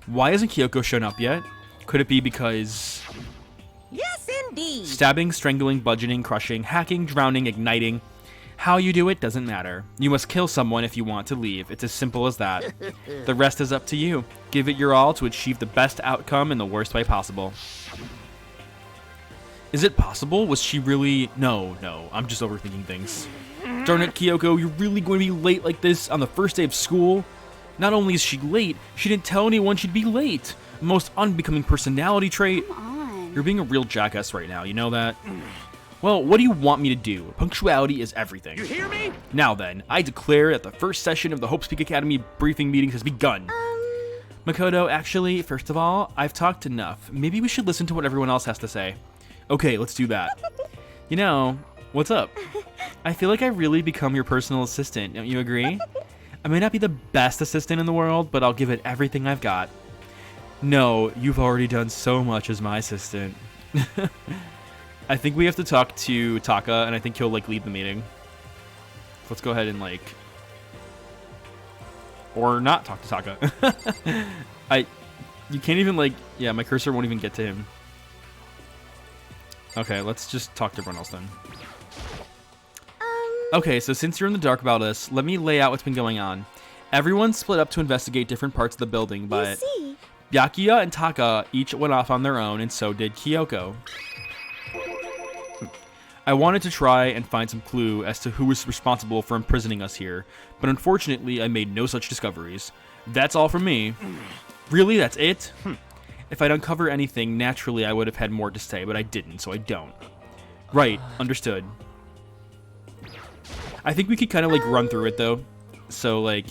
Why hasn't Kyoko shown up yet? Could it be because... Yes, indeed. Stabbing, strangling, bludgeoning, crushing, hacking, drowning, igniting. How you do it doesn't matter. You must kill someone if you want to leave. It's as simple as that. The rest is up to you. Give it your all to achieve the best outcome in the worst way possible. Is it possible? Was she really... No, I'm just overthinking things. Darn it, Kyoko, you're really going to be late like this on the first day of school? Not only is she late, she didn't tell anyone she'd be late. Most unbecoming personality trait. You're being a real jackass right now, you know that? Well, what do you want me to do? Punctuality is everything. You hear me? Now then, I declare that the first session of the Hope Speak Academy briefing meetings has begun. Makoto, actually, first of all, I've talked enough. Maybe we should listen to what everyone else has to say. Okay, let's do that. You know, what's up? I feel like I've really become your personal assistant, don't you agree? I may not be the best assistant in the world, but I'll give it everything I've got. No, you've already done so much as my assistant. I think we have to talk to Taka, and I think he'll, like, lead the meeting. Let's go ahead and, like... Or not talk to Taka. You can't even, like... Yeah, my cursor won't even get to him. Okay, let's just talk to everyone else then. Okay, so since you're in the dark about us, let me lay out what's been going on. Everyone split up to investigate different parts of the building, but... Byakuya and Taka each went off on their own, and so did Kyoko. I wanted to try and find some clue as to who was responsible for imprisoning us here, but unfortunately I made no such discoveries. That's all from me. Really, that's it? If I'd uncover anything, naturally I would have had more to say, but I didn't, so I don't. Right, understood. I think we could kind of, like, run through it, though. So, like,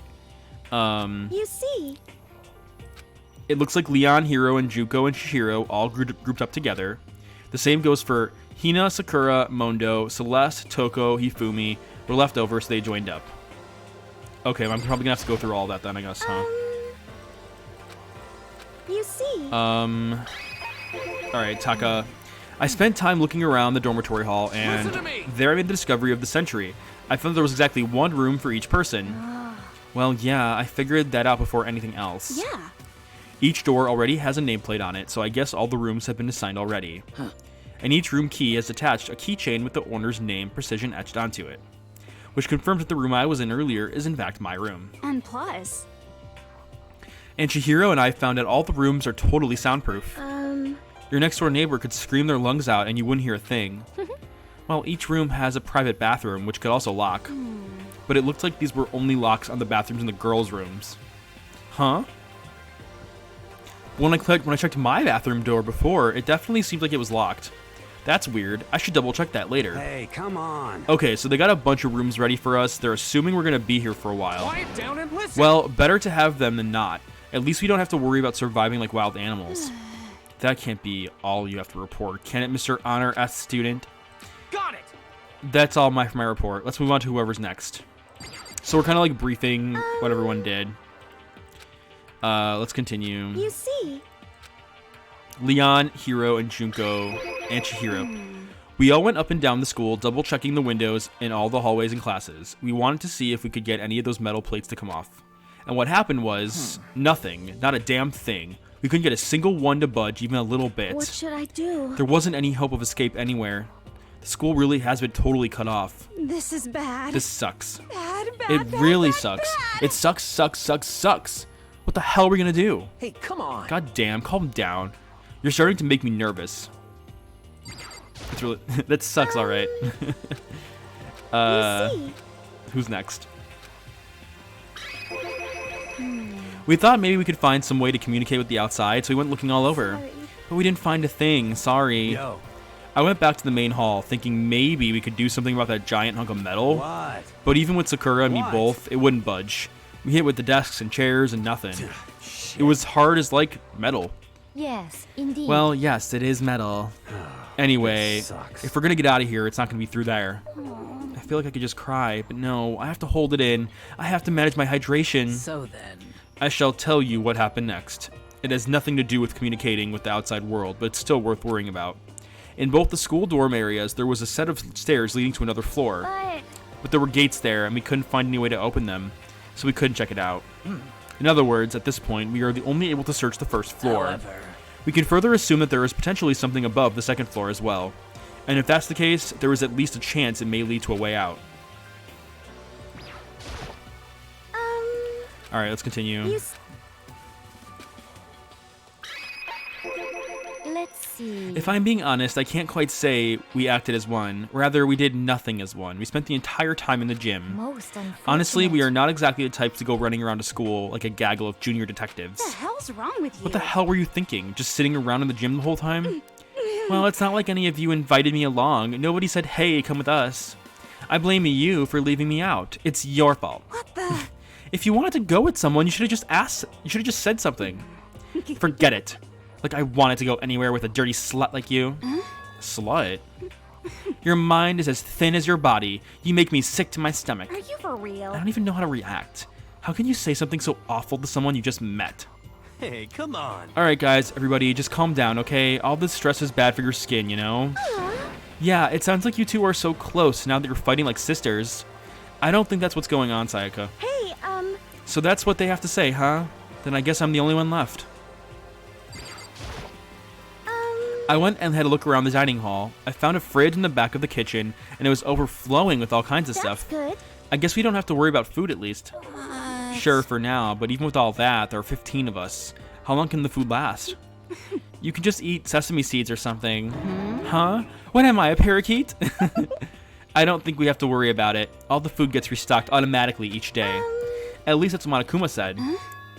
You see. It looks like Leon, Hiro, and Juko and Chihiro all grouped up together. The same goes for Hina, Sakura, Mondo, Celeste, Toko, Hifumi were left over, so they joined up. Okay, I'm probably gonna have to go through all that then, I guess, huh? You see. Alright, Taka. I spent time looking around the dormitory hall, and Listen to me. there I made the discovery of the century. I found there was exactly one room for each person. Well, yeah, I figured that out before anything else. Yeah. Each door already has a nameplate on it, so I guess all the rooms have been assigned already. And each room key has attached a keychain with the owner's name precision etched onto it, which confirms that the room I was in earlier is in fact my room. And plus. And Chihiro and I found out all the rooms are totally soundproof. Your next door neighbor could scream their lungs out and you wouldn't hear a thing. Well, each room has a private bathroom, which could also lock. But it looked like these were only locks on the bathrooms in the girls' rooms. Huh? When I checked my bathroom door before, it definitely seemed like it was locked. That's weird. I should double check that later. Hey, come on. Okay, so they got a bunch of rooms ready for us. They're assuming we're gonna be here for a while. Quiet down and listen. Well, better to have them than not. At least we don't have to worry about surviving like wild animals. That can't be all you have to report, can it, Mr. Honor S. Student? Got it. That's all for my report. Let's move on to whoever's next. So we're kind of like briefing what everyone did. Let's continue. You see. Leon, Hiro, and Junko, and Chihiro. We all went up and down the school, double checking the windows in all the hallways and classes. We wanted to see if we could get any of those metal plates to come off. And what happened was nothing, not a damn thing. We couldn't get a single one to budge, even a little bit. What should I do? There wasn't any hope of escape anywhere. The school really has been totally cut off. This is bad. This sucks. Bad, It bad, really bad, sucks. bad. It sucks. What the hell are we gonna do? Hey, come on. God damn, calm down. You're starting to make me nervous. It's really that sucks, alright. You see. Who's next? We thought maybe we could find some way to communicate with the outside, so we went looking all over. Sorry. But we didn't find a thing, sorry. Yo, I went back to the main hall, thinking maybe we could do something about that giant hunk of metal. what? But even with Sakura and me What? both, it wouldn't budge. We hit with the desks and chairs and nothing. Shit. It was hard as like metal. Yes, indeed. Well, yes, it is metal. Anyway, This sucks. if we're gonna get out of here, it's not gonna be through there. I feel like I could just cry, but no, I have to hold it in. I have to manage my hydration. So then. I shall tell you what happened next. It has nothing to do with communicating with the outside world, but it's still worth worrying about. In both the school dorm areas, there was a set of stairs leading to another floor. But there were gates there, and we couldn't find any way to open them, so we couldn't check it out. In other words, at this point, we are only able to search the first floor. However, We can further assume that there is potentially something above the second floor as well. And if that's the case, there is at least a chance it may lead to a way out. Alright, let's continue. Let's see. If I'm being honest, I can't quite say we acted as one. Rather, we did nothing as one. We spent the entire time in the gym. Most unfortunate. Honestly, we are not exactly the types to go running around a school like a gaggle of junior detectives. What the hell's wrong with you? What the hell were you thinking? Just sitting around in the gym the whole time? Well, it's not like any of you invited me along. Nobody said, hey, come with us. I blame you for leaving me out. It's your fault. What the? If you wanted to go with someone, you should have just asked. You should have just said something. Forget it. Like I wanted to go anywhere with a dirty slut like you. Slut? Your mind is as thin as your body. You make me sick to my stomach. Are you for real? I don't even know how to react. How can you say something so awful to someone you just met? Hey, come on. Alright guys, everybody, just calm down, okay? All this stress is bad for your skin, you know? Yeah, it sounds like you two are so close now that you're fighting like sisters. I don't think that's what's going on, Sayaka. Hey, So that's what they have to say, huh? Then I guess I'm the only one left. I went and had a look around the dining hall. I found a fridge in the back of the kitchen, and it was overflowing with all kinds of that's stuff. good. I guess we don't have to worry about food at least. Sure, for now, but even with all that, there are 15 of us. How long can the food last? You can just eat sesame seeds or something. Huh? What am I, a parakeet? I don't think we have to worry about it. All the food gets restocked automatically each day. At least that's what Monokuma said.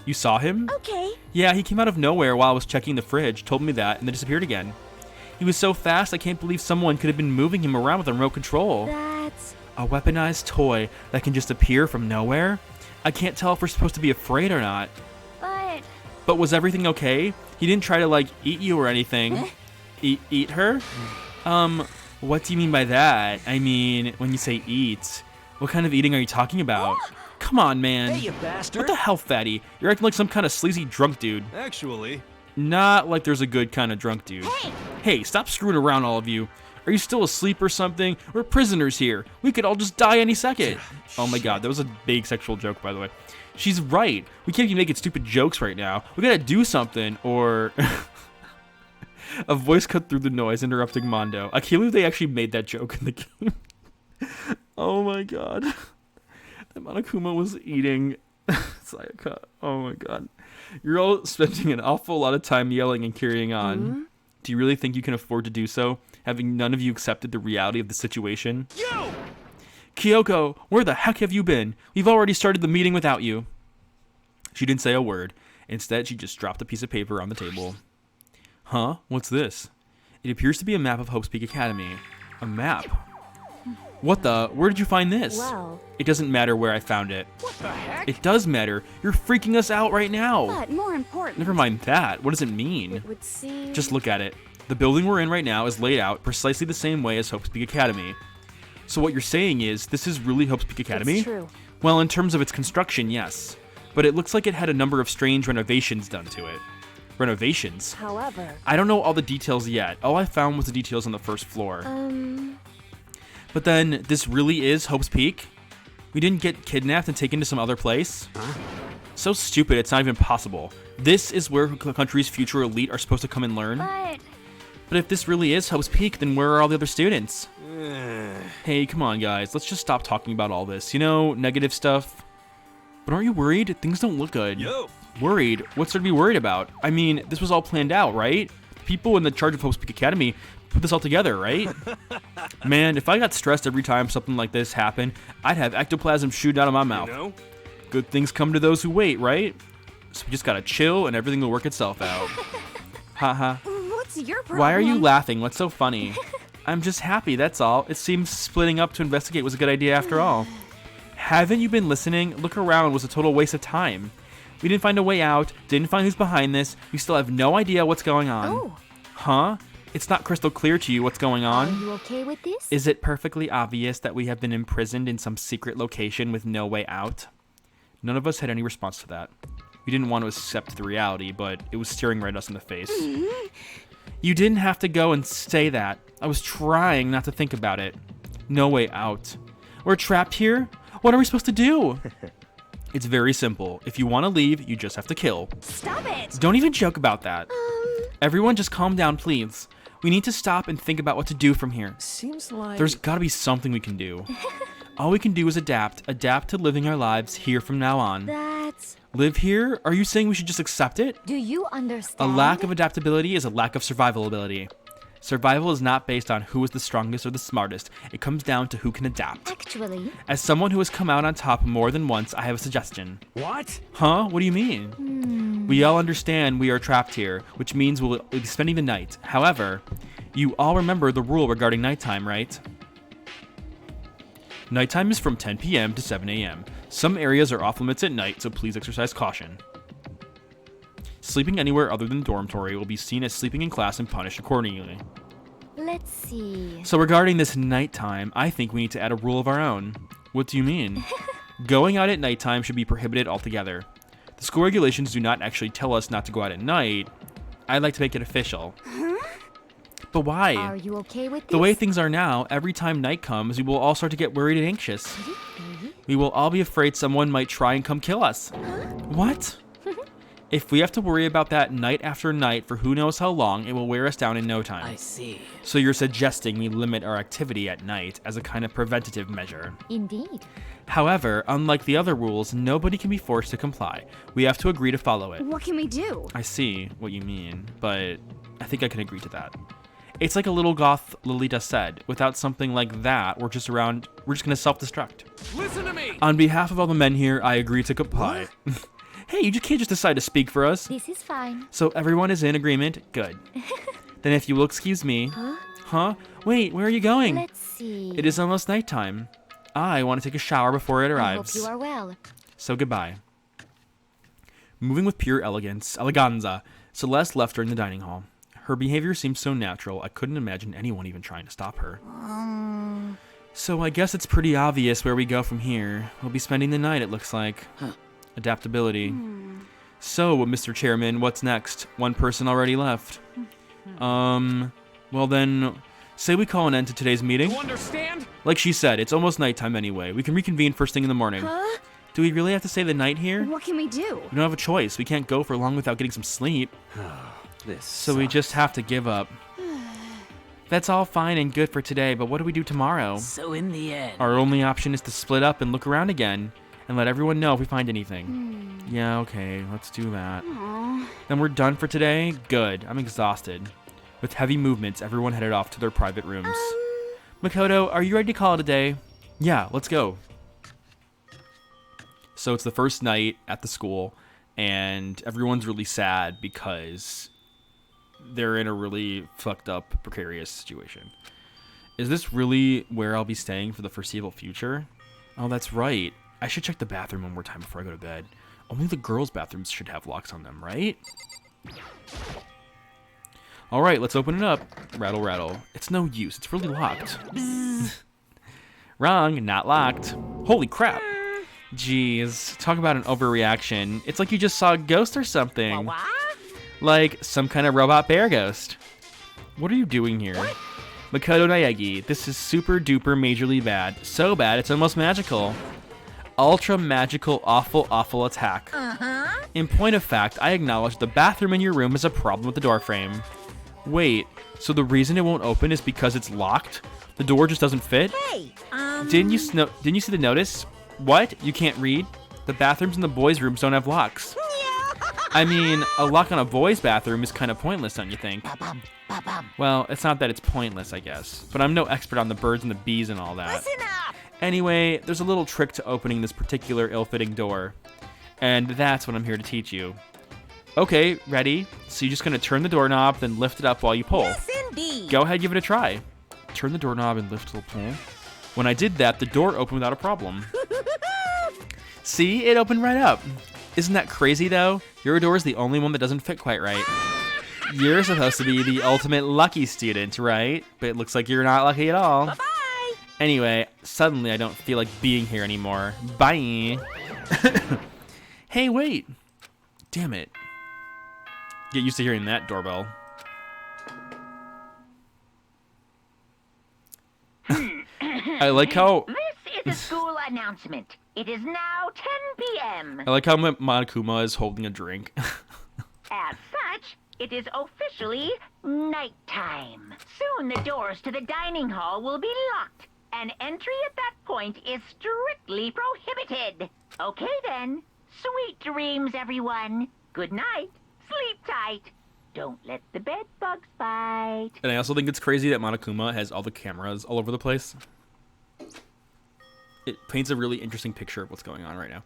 You saw him? Okay. Yeah, he came out of nowhere while I was checking the fridge, told me that, and then disappeared again. He was so fast, I can't believe someone could have been moving him around with a remote control. That's... A weaponized toy that can just appear from nowhere? I can't tell if we're supposed to be afraid or not. But was everything okay? He didn't try to, like, eat you or anything. Eat her? What do you mean by that? I mean, when you say eat, what kind of eating are you talking about? Come on, man. Hey, you bastard. What the hell, fatty? You're acting like some kind of sleazy drunk dude. Actually, Not like there's a good kind of drunk dude. Hey, stop screwing around, all of you. Are you still asleep or something? We're prisoners here. We could all just die any second. Oh my god, that was a big sexual joke, by the way. She's right. We can't be making stupid jokes right now. We gotta do something, or... A voice cut through the noise, interrupting Mondo. I can't believe they actually made that joke in the game. Oh my god. That Monokuma was eating Sayaka. Oh my god. You're all spending an awful lot of time yelling and carrying on. Do you really think you can afford to do so, having none of you accepted the reality of the situation? you! Kyoko, where the heck have you been? We've already started the meeting without you. She didn't say a word. Instead, she just dropped a piece of paper on the table. Huh? What's this? It appears to be a map of Hope's Peak Academy. A map? What the? Where did you find this? Well... It doesn't matter where I found it. What the heck? It does matter. You're freaking us out right now. But more important... Never mind that. What does it mean? It would seem... Just look at it. The building we're in right now is laid out precisely the same way as Hope's Peak Academy. So what you're saying is, this is really Hope's Peak Academy? It's true. Well, in terms of its construction, yes. But it looks like it had a number of strange renovations done to it. Renovations? However... I don't know all the details yet. All I found was the details on the first floor. But then, this really is Hope's Peak? We didn't get kidnapped and taken to some other place? So stupid, it's not even possible. This is where the country's future elite are supposed to come and learn? But if this really is Hope's Peak, then where are all the other students? Hey, come on, guys. Let's just stop talking about all this. You know, negative stuff. But aren't you worried? Things don't look good. Yo. Worried? What's there to be worried about? I mean, this was all planned out, right? People in the charge of Hope's Peak Academy put this all together, right? Man, if I got stressed every time something like this happened, I'd have ectoplasm shooting out of my mouth. You know? Good things come to those who wait, right? So we just gotta chill and everything will work itself out. Haha. What's your problem? Why are you laughing? What's so funny? I'm just happy, that's all. It seems splitting up to investigate was a good idea after all. Haven't you been listening? Look around was a total waste of time. We didn't find a way out, didn't find who's behind this, we still have no idea what's going on. Oh. Huh? It's not crystal clear to you what's going Are on? you okay with this? Is it perfectly obvious that we have been imprisoned in some secret location with no way out? None of us had any response to that. We didn't want to accept the reality, but it was staring right at us in the face. You didn't have to go and say that. I was trying not to think about it. No way out. We're trapped here? What are we supposed to do? It's very simple. If you want to leave, you just have to kill. Stop it! Don't even joke about that. Everyone just calm down, please. We need to stop and think about what to do from here. Seems like... There's gotta be something we can do. All we can do is adapt to living our lives here from now on. That's... Live here? Are you saying we should just accept it? Do you A understand? lack of adaptability is a lack of survival ability. Survival is not based on who is the strongest or the smartest. It comes down to who can adapt. Actually, As someone who has come out on top more than once, I have a suggestion. What? Huh? What do you mean? We all understand we are trapped here, which means we'll be spending the night. However, you all remember the rule regarding nighttime, right? Nighttime is from 10 p.m. to 7 a.m. Some areas are off limits at night, so please exercise caution. Sleeping anywhere other than the dormitory will be seen as sleeping in class and punished accordingly. let's see. So regarding this nighttime, I think we need to add a rule of our own. What do you mean? Going out at nighttime should be prohibited altogether. The school regulations do not actually tell us not to go out at night. I'd like to make it official. But why? Are you okay with this? The way things are now, every time night comes, we will all start to get worried and anxious. We will all be afraid someone might try and come kill us. What? If we have to worry about that night after night for who knows how long, it will wear us down in no time. I see. So you're suggesting we limit our activity at night as a kind of preventative measure. Indeed. However, unlike the other rules, nobody can be forced to comply. We have to agree to follow it. What can we do? I see what you mean, but I think I can agree to that. It's like a little goth Lolita said. Without something like that, we're just gonna self-destruct. Listen to me! On behalf of all the men here, I agree to comply. Hey, you just can't just decide to speak for us. This is fine. So everyone is in agreement? Good. Then if you will excuse me. Huh? Wait, where are you going? Let's see. It is almost nighttime. I want to take a shower before it I hope arrives. you are well. So goodbye. Moving with pure eleganza, Celeste left her in the dining hall. Her behavior seemed so natural, I couldn't imagine anyone even trying to stop her. So I guess it's pretty obvious where we go from here. We'll be spending the night, it looks like. Adaptability. So, Mr. Chairman, what's next? One person already left. Well then, say we call an end to today's meeting? You understand? Like she said, it's almost nighttime anyway. We can reconvene first thing in the morning. Huh? Do we really have to stay the night here? What can we do? We don't have a choice. We can't go for long without getting some sleep. This So we just have to give up. That's all fine and good for today, but what do we do tomorrow? So in the end... Our only option is to split up and look around again, and let everyone know if we find anything. Yeah, okay, let's do that. Then we're done for today? Good, I'm exhausted. With heavy movements, everyone headed off to their private rooms. Makoto, are you ready to call it a day? Yeah, let's go. So it's the first night at the school, and everyone's really sad because they're in a really fucked up, precarious situation. Is this really where I'll be staying for the foreseeable future? Oh, that's right. I should check the bathroom one more time before I go to bed. Only the girls' bathrooms should have locks on them, right? All right, let's open it up. Rattle, rattle. It's no use. It's really locked. Wrong, not locked. Holy crap. Jeez, talk about an overreaction. It's like you just saw a ghost or something. Like some kind of robot bear ghost. What are you doing here? Makoto Naegi, this is super duper majorly bad. So bad, it's almost magical. Ultra magical, awful attack. In point of fact, I acknowledge the bathroom in your room is a problem with the door frame. Wait, so the reason it won't open is because it's locked? The door just doesn't fit? Hey, Didn't you see the notice? What? You can't read? The bathrooms in the boys' rooms don't have locks. I mean, a lock on a boys' bathroom is kind of pointless, don't you think? Well, it's not that it's pointless, I guess. But I'm no expert on the birds and the bees and all that. Listen up! Anyway, there's a little trick to opening this particular ill-fitting door. And that's what I'm here to teach you. Okay, ready? So you're just going to turn the doorknob, then lift it up while you pull. Yes, indeed. Go ahead, give it a try. Turn the doorknob and lift the pull. When I did that, the door opened without a problem. See? It opened right up. Isn't that crazy, though? Your door is the only one that doesn't fit quite right. You're supposed to be the ultimate lucky student, right? But it looks like you're not lucky at all. Bye-bye. Anyway, suddenly I don't feel like being here anymore. Bye. Hey, wait. Damn it. Get used to hearing that doorbell. I like how... This is a school announcement. It is now 10 p.m. I like how Monokuma is holding a drink. As such, it is officially nighttime. Soon the doors to the dining hall will be locked, and entry at that point is strictly prohibited. Okay then. Sweet dreams, everyone. Good night. Sleep tight. Don't let the bed bugs bite. And I also think it's crazy that Monokuma has all the cameras all over the place. It paints a really interesting picture of what's going on right now.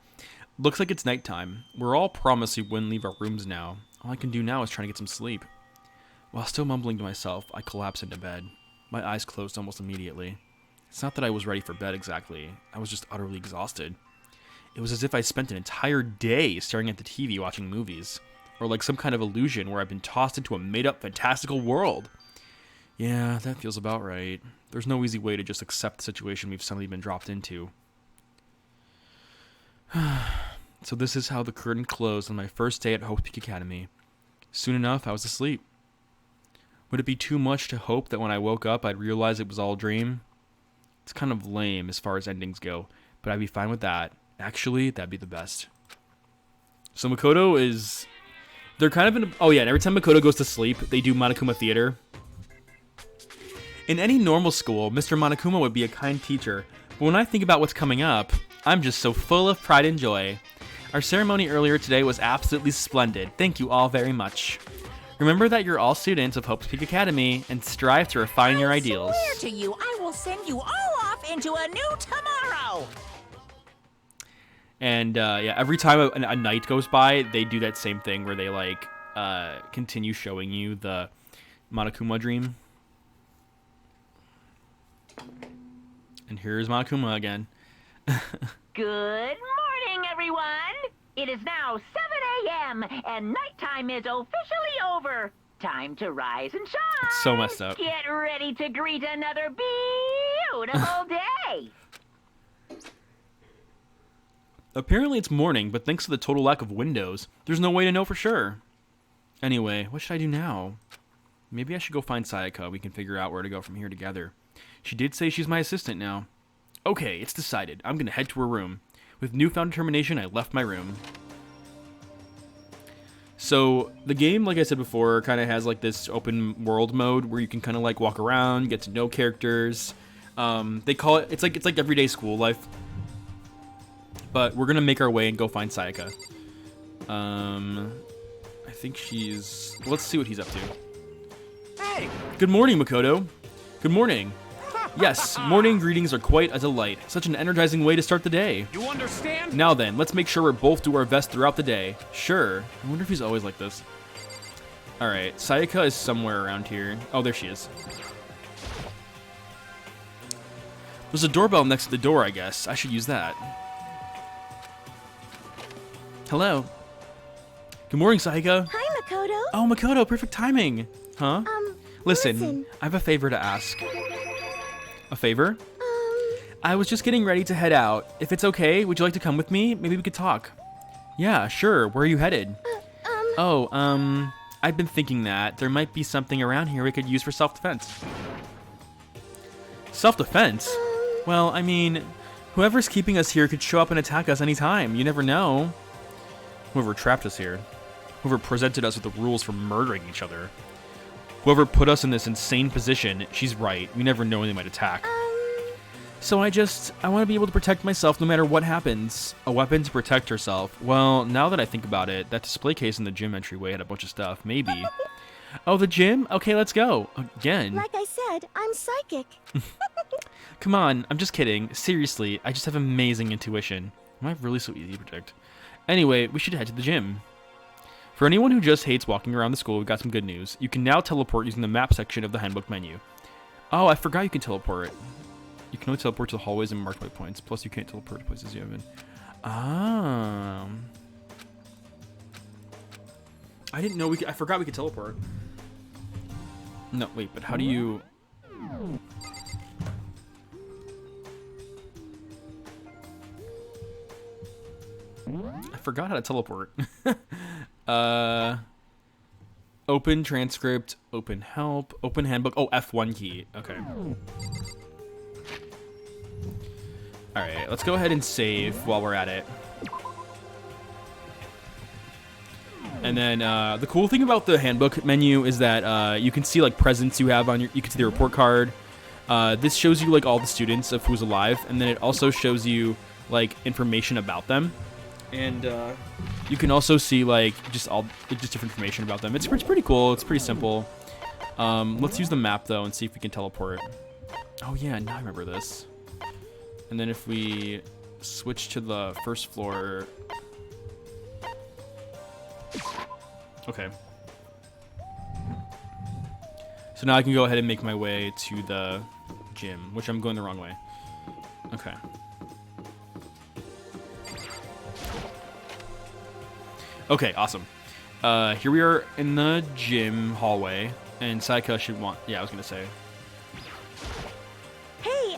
Looks like it's nighttime. We're all promised we wouldn't leave our rooms now. All I can do now is try to get some sleep. While still mumbling to myself, I collapse into bed. My eyes closed almost immediately. It's not that I was ready for bed exactly. I was just utterly exhausted. It was as if I spent an entire day staring at the TV watching movies. Or like some kind of illusion where I've been tossed into a made-up fantastical world. Yeah, that feels about right. There's no easy way to just accept the situation we've suddenly been dropped into. So this is how the curtain closed on my first day at Havoc Peak Academy. Soon enough, I was asleep. Would it be too much to hope that when I woke up, I'd realize it was all a dream? It's kind of lame as far as endings go, but I'd be fine with that. Actually, that'd be the best. So Makoto is... They're kind of in... Oh yeah, and every time Makoto goes to sleep, they do Monokuma Theater. In any normal school, Mr. Monokuma would be a kind teacher, but when I think about what's coming up, I'm just so full of pride and joy. Our ceremony earlier today was absolutely splendid. Thank you all very much. Remember that you're all students of Havoc Peak Academy and strive to refine your ideals. I swear to you, I will send you all off into a new tomorrow. And yeah, every time a night goes by, they do that same thing where they like continue showing you the Monokuma dream. And here's Monokuma again. Good morning, everyone. It is now 7 a.m. and nighttime is officially over. Time to rise and shine. It's so messed up. Get ready to greet another beautiful day. Apparently it's morning, but thanks to the total lack of windows, there's no way to know for sure. Anyway, what should I do now? Maybe I should go find Sayaka. We can figure out where to go from here together. She did say she's my assistant now. Okay, it's decided. I'm gonna head to her room. With newfound determination, I left my room. So, the game, like I said before, kind of has like this open world mode where you can kind of like walk around, get to know characters. They call it, it's like everyday school life. But we're gonna make our way and go find Sayaka. I think she's... Let's see what he's up to. Hey! Good morning, Makoto. Good morning. Yes, morning greetings are quite a delight. Such an energizing way to start the day. You understand? Now then, let's make sure we both do our best throughout the day. Sure. I wonder if he's always like this. Alright, Sayaka is somewhere around here. Oh, there she is. There's a doorbell next to the door, I guess. I should use that. Hello. Good morning, Sayaka. Hi, Makoto. Oh, Makoto, perfect timing. Huh? Listen, I have a favor to ask. A favor? I was just getting ready to head out. If it's okay, would you like to come with me? Maybe we could talk. Yeah, sure. Where are you headed? I've been thinking that there might be something around here we could use for self-defense. Self-defense? Well, I mean, whoever's keeping us here could show up and attack us anytime. You never know. Whoever trapped us here. Whoever presented us with the rules for murdering each other. Whoever put us in this insane position, she's right. We never know when they might attack. So I want to be able to protect myself no matter what happens. A weapon to protect herself. Well, now that I think about it, that display case in the gym entryway had a bunch of stuff. Maybe. Oh, the gym? Okay, let's go. Again. Like I said, I'm psychic. Come on, I'm just kidding. Seriously, I just have amazing intuition. Am I really so easy to predict? Anyway, we should head to the gym. For anyone who just hates walking around the school, we've got some good news. You can now teleport using the map section of the handbook menu. Oh, I forgot you can teleport. You can only teleport to the hallways and marked waypoints. Plus, you can't teleport to places you haven't been. I didn't know I forgot we could teleport. No, wait, but how do you... I forgot how to teleport. Open transcript, open help, open handbook. Oh, F1 key. Okay. Alright, let's go ahead and save while we're at it. And then the cool thing about the handbook menu is that you can see like presents you have on you can see the report card. This shows you like all the students of who's alive, and then it also shows you like information about them. And you can also see like just different information about them. It's pretty cool. It's pretty simple. Let's use the map though and see if we can teleport. Oh yeah, now I remember this. And then if we switch to the first floor. Okay. So now I can go ahead and make my way to the gym, which I'm going the wrong way. Okay. Okay, awesome. Here we are in the gym hallway, and Saika should want... Yeah, I was going to say. Hey,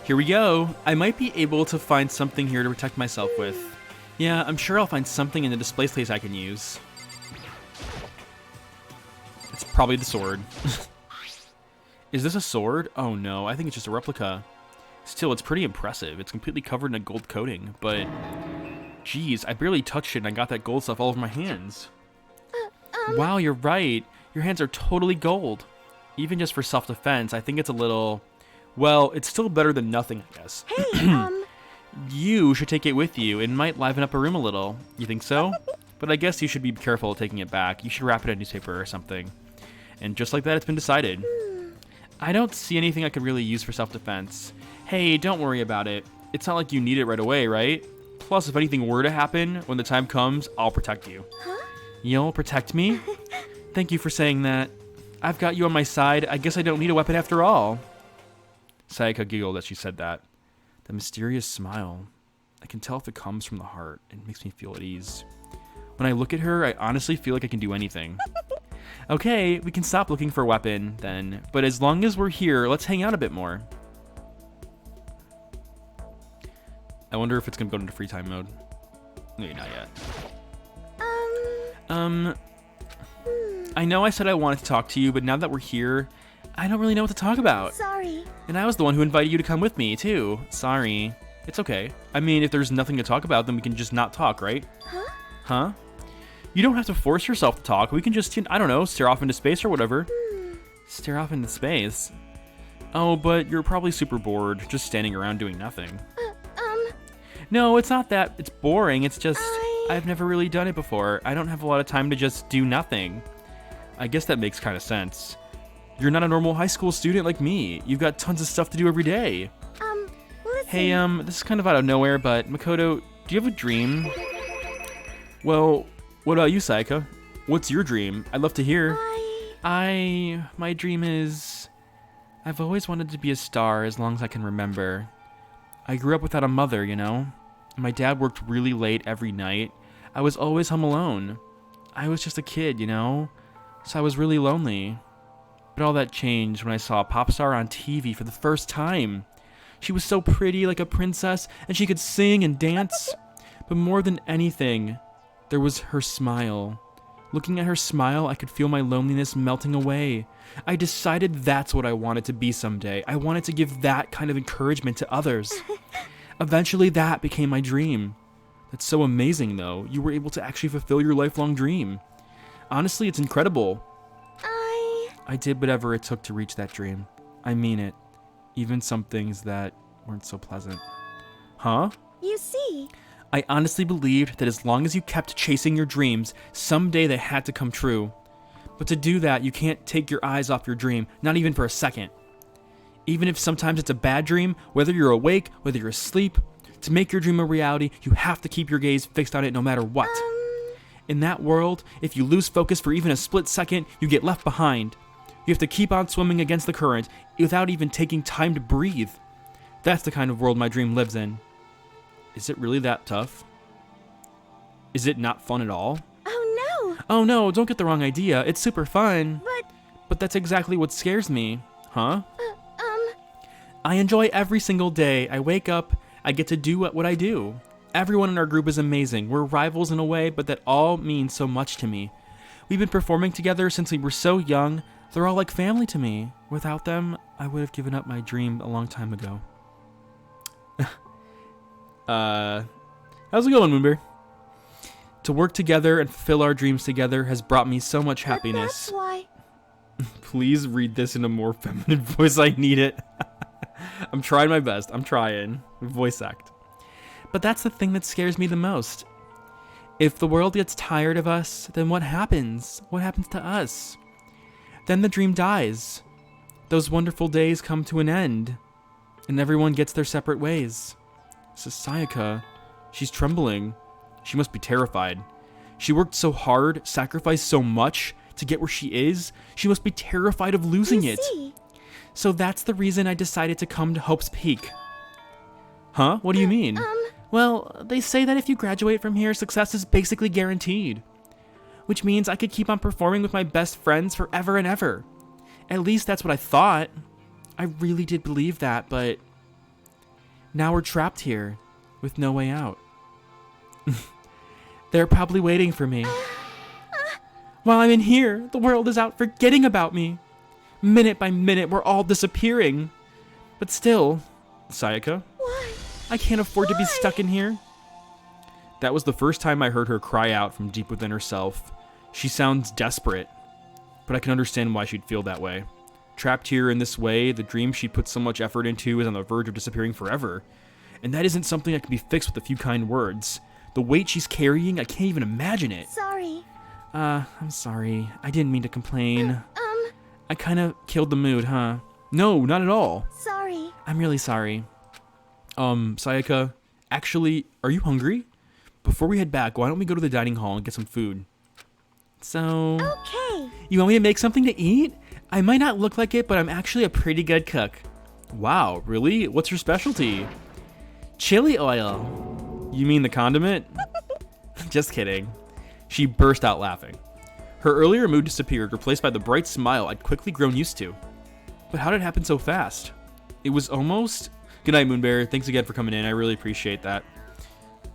Here we go. I might be able to find something here to protect myself with. Yeah, I'm sure I'll find something in the display place I can use. It's probably the sword. Is this a sword? Oh no, I think it's just a replica. Still, it's pretty impressive. It's completely covered in a gold coating, but... Jeez, I barely touched it and I got that gold stuff all over my hands. Wow, you're right. Your hands are totally gold. Even just for self-defense, I think it's a little... Well, it's still better than nothing, I guess. hey, You should take it with you. It might liven up a room a little. You think so? But I guess you should be careful taking it back. You should wrap it in a newspaper or something. And just like that, it's been decided. I don't see anything I could really use for self-defense. Hey, don't worry about it. It's not like you need it right away, right? Plus, if anything were to happen, when the time comes, I'll protect you. Huh? You'll protect me? Thank you for saying that. I've got you on my side. I guess I don't need a weapon after all. Sayaka giggled as she said that. The mysterious smile. I can tell if it comes from the heart. It makes me feel at ease. When I look at her, I honestly feel like I can do anything. Okay, we can stop looking for a weapon, then. But as long as we're here, let's hang out a bit more. I wonder if it's going to go into free time mode. Maybe not yet. I know I said I wanted to talk to you, but now that we're here, I don't really know what to talk about. Sorry. And I was the one who invited you to come with me, too. Sorry. It's okay. I mean, if there's nothing to talk about, then we can just not talk, right? Huh? Huh? You don't have to force yourself to talk. We can just, I don't know, stare off into space or whatever. Stare off into space? Oh, but you're probably super bored, just standing around doing nothing. No, it's not that. It's boring. It's just, I've never really done it before. I don't have a lot of time to just do nothing. I guess that makes kind of sense. You're not a normal high school student like me. You've got tons of stuff to do every day. Listen. Hey, this is kind of out of nowhere, but Makoto, do you have a dream? Well, what about you, Sayaka? What's your dream? I'd love to hear. My dream is... I've always wanted to be a star as long as I can remember. I grew up without a mother, you know? My dad worked really late every night. I was always home alone. I was just a kid, you know? So I was really lonely. But all that changed when I saw a pop star on TV for the first time. She was so pretty, like a princess, and she could sing and dance. But more than anything, there was her smile. Looking at her smile, I could feel my loneliness melting away. I decided that's what I wanted to be someday. I wanted to give that kind of encouragement to others. Eventually, that became my dream. That's so amazing, though. You were able to actually fulfill your lifelong dream. Honestly, it's incredible. I did whatever it took to reach that dream. I mean it. Even some things that weren't so pleasant. Huh? You see, I honestly believed that as long as you kept chasing your dreams, someday they had to come true. But to do that, you can't take your eyes off your dream, not even for a second. Even if sometimes it's a bad dream, whether you're awake, whether you're asleep, to make your dream a reality, you have to keep your gaze fixed on it no matter what. In that world, if you lose focus for even a split second, you get left behind. You have to keep on swimming against the current without even taking time to breathe. That's the kind of world my dream lives in. Is it really that tough? Is it not fun at all? oh no, Oh no, don't get the wrong idea. It's super fun. But that's exactly what scares me. Huh? I enjoy every single day. I wake up, I get to do what I do. Everyone in our group is amazing. We're rivals in a way, but that all means so much to me. We've been performing together since we were so young. They're all like family to me. Without them, I would have given up my dream a long time ago. How's it going, Moonbear? To work together and fulfill our dreams together has brought me so much but happiness. that's why. Please read this in a more feminine voice. I need it. I'm trying my best. I'm trying. Voice act. But that's the thing that scares me the most. If the world gets tired of us, then what happens? What happens to us? Then the dream dies. Those wonderful days come to an end. And everyone gets their separate ways. So Sayaka, she's trembling. She must be terrified. She worked so hard, sacrificed so much to get where she is. She must be terrified of losing You it. see, So that's the reason I decided to come to Hope's Peak. Huh? What do you mean? Well, they say that if you graduate from here, success is basically guaranteed. Which means I could keep on performing with my best friends forever and ever. At least that's what I thought. I really did believe that, but now we're trapped here with no way out. They're probably waiting for me. While I'm in here, the world is out forgetting about me. Minute by minute, we're all disappearing. But still, Sayaka, why? I can't afford to be stuck in here. That was the first time I heard her cry out from deep within herself. She sounds desperate, but I can understand why she'd feel that way. Trapped here in this way, the dream she put so much effort into is on the verge of disappearing forever. And that isn't something that can be fixed with a few kind words. The weight she's carrying, I can't even imagine it. Sorry. I'm sorry. I didn't mean to complain. I kind of killed the mood, huh? No, not at all. Sorry. I'm really sorry. Sayaka, actually, are you hungry? Before we head back, why don't we go to the dining hall and get some food? So, Okay. you want me to make something to eat? I might not look like it, but I'm actually a pretty good cook. Wow, really? What's your specialty? Chili oil. You mean the condiment? Just kidding. She burst out laughing. Her earlier mood disappeared, replaced by the bright smile I'd quickly grown used to. But how did it happen so fast? It was almost... Good night, Moonbear. Thanks again for coming in. I really appreciate that.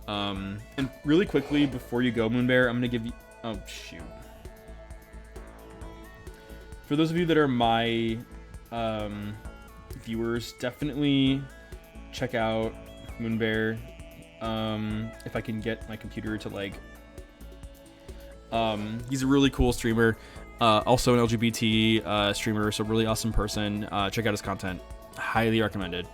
And really quickly, before you go, Moonbear, I'm going to give you... Oh, shoot. For those of you that are my viewers, definitely check out Moonbear. If I can get my computer to, like... he's a really cool streamer. Also an LGBT streamer, so really awesome person. Check out his content. Highly recommended.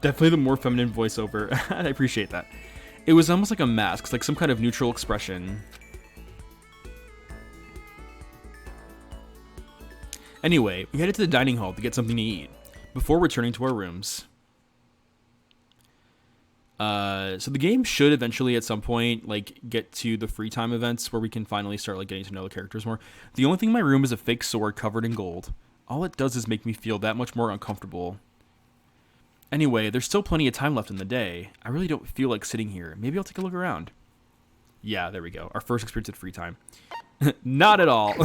Definitely the more feminine voiceover. I appreciate that. It was almost like a mask, like some kind of neutral expression. Anyway, we headed to the dining hall to get something to eat before returning to our rooms. So the game should eventually at some point like get to the free time events where we can finally start like getting to know the characters more. The only thing in my room is a fake sword covered in gold. All it does is make me feel that much more uncomfortable. Anyway, there's still plenty of time left in the day. I really don't feel like sitting here. Maybe I'll take a look around. Yeah, there we go. Our first experience at free time. Not at all.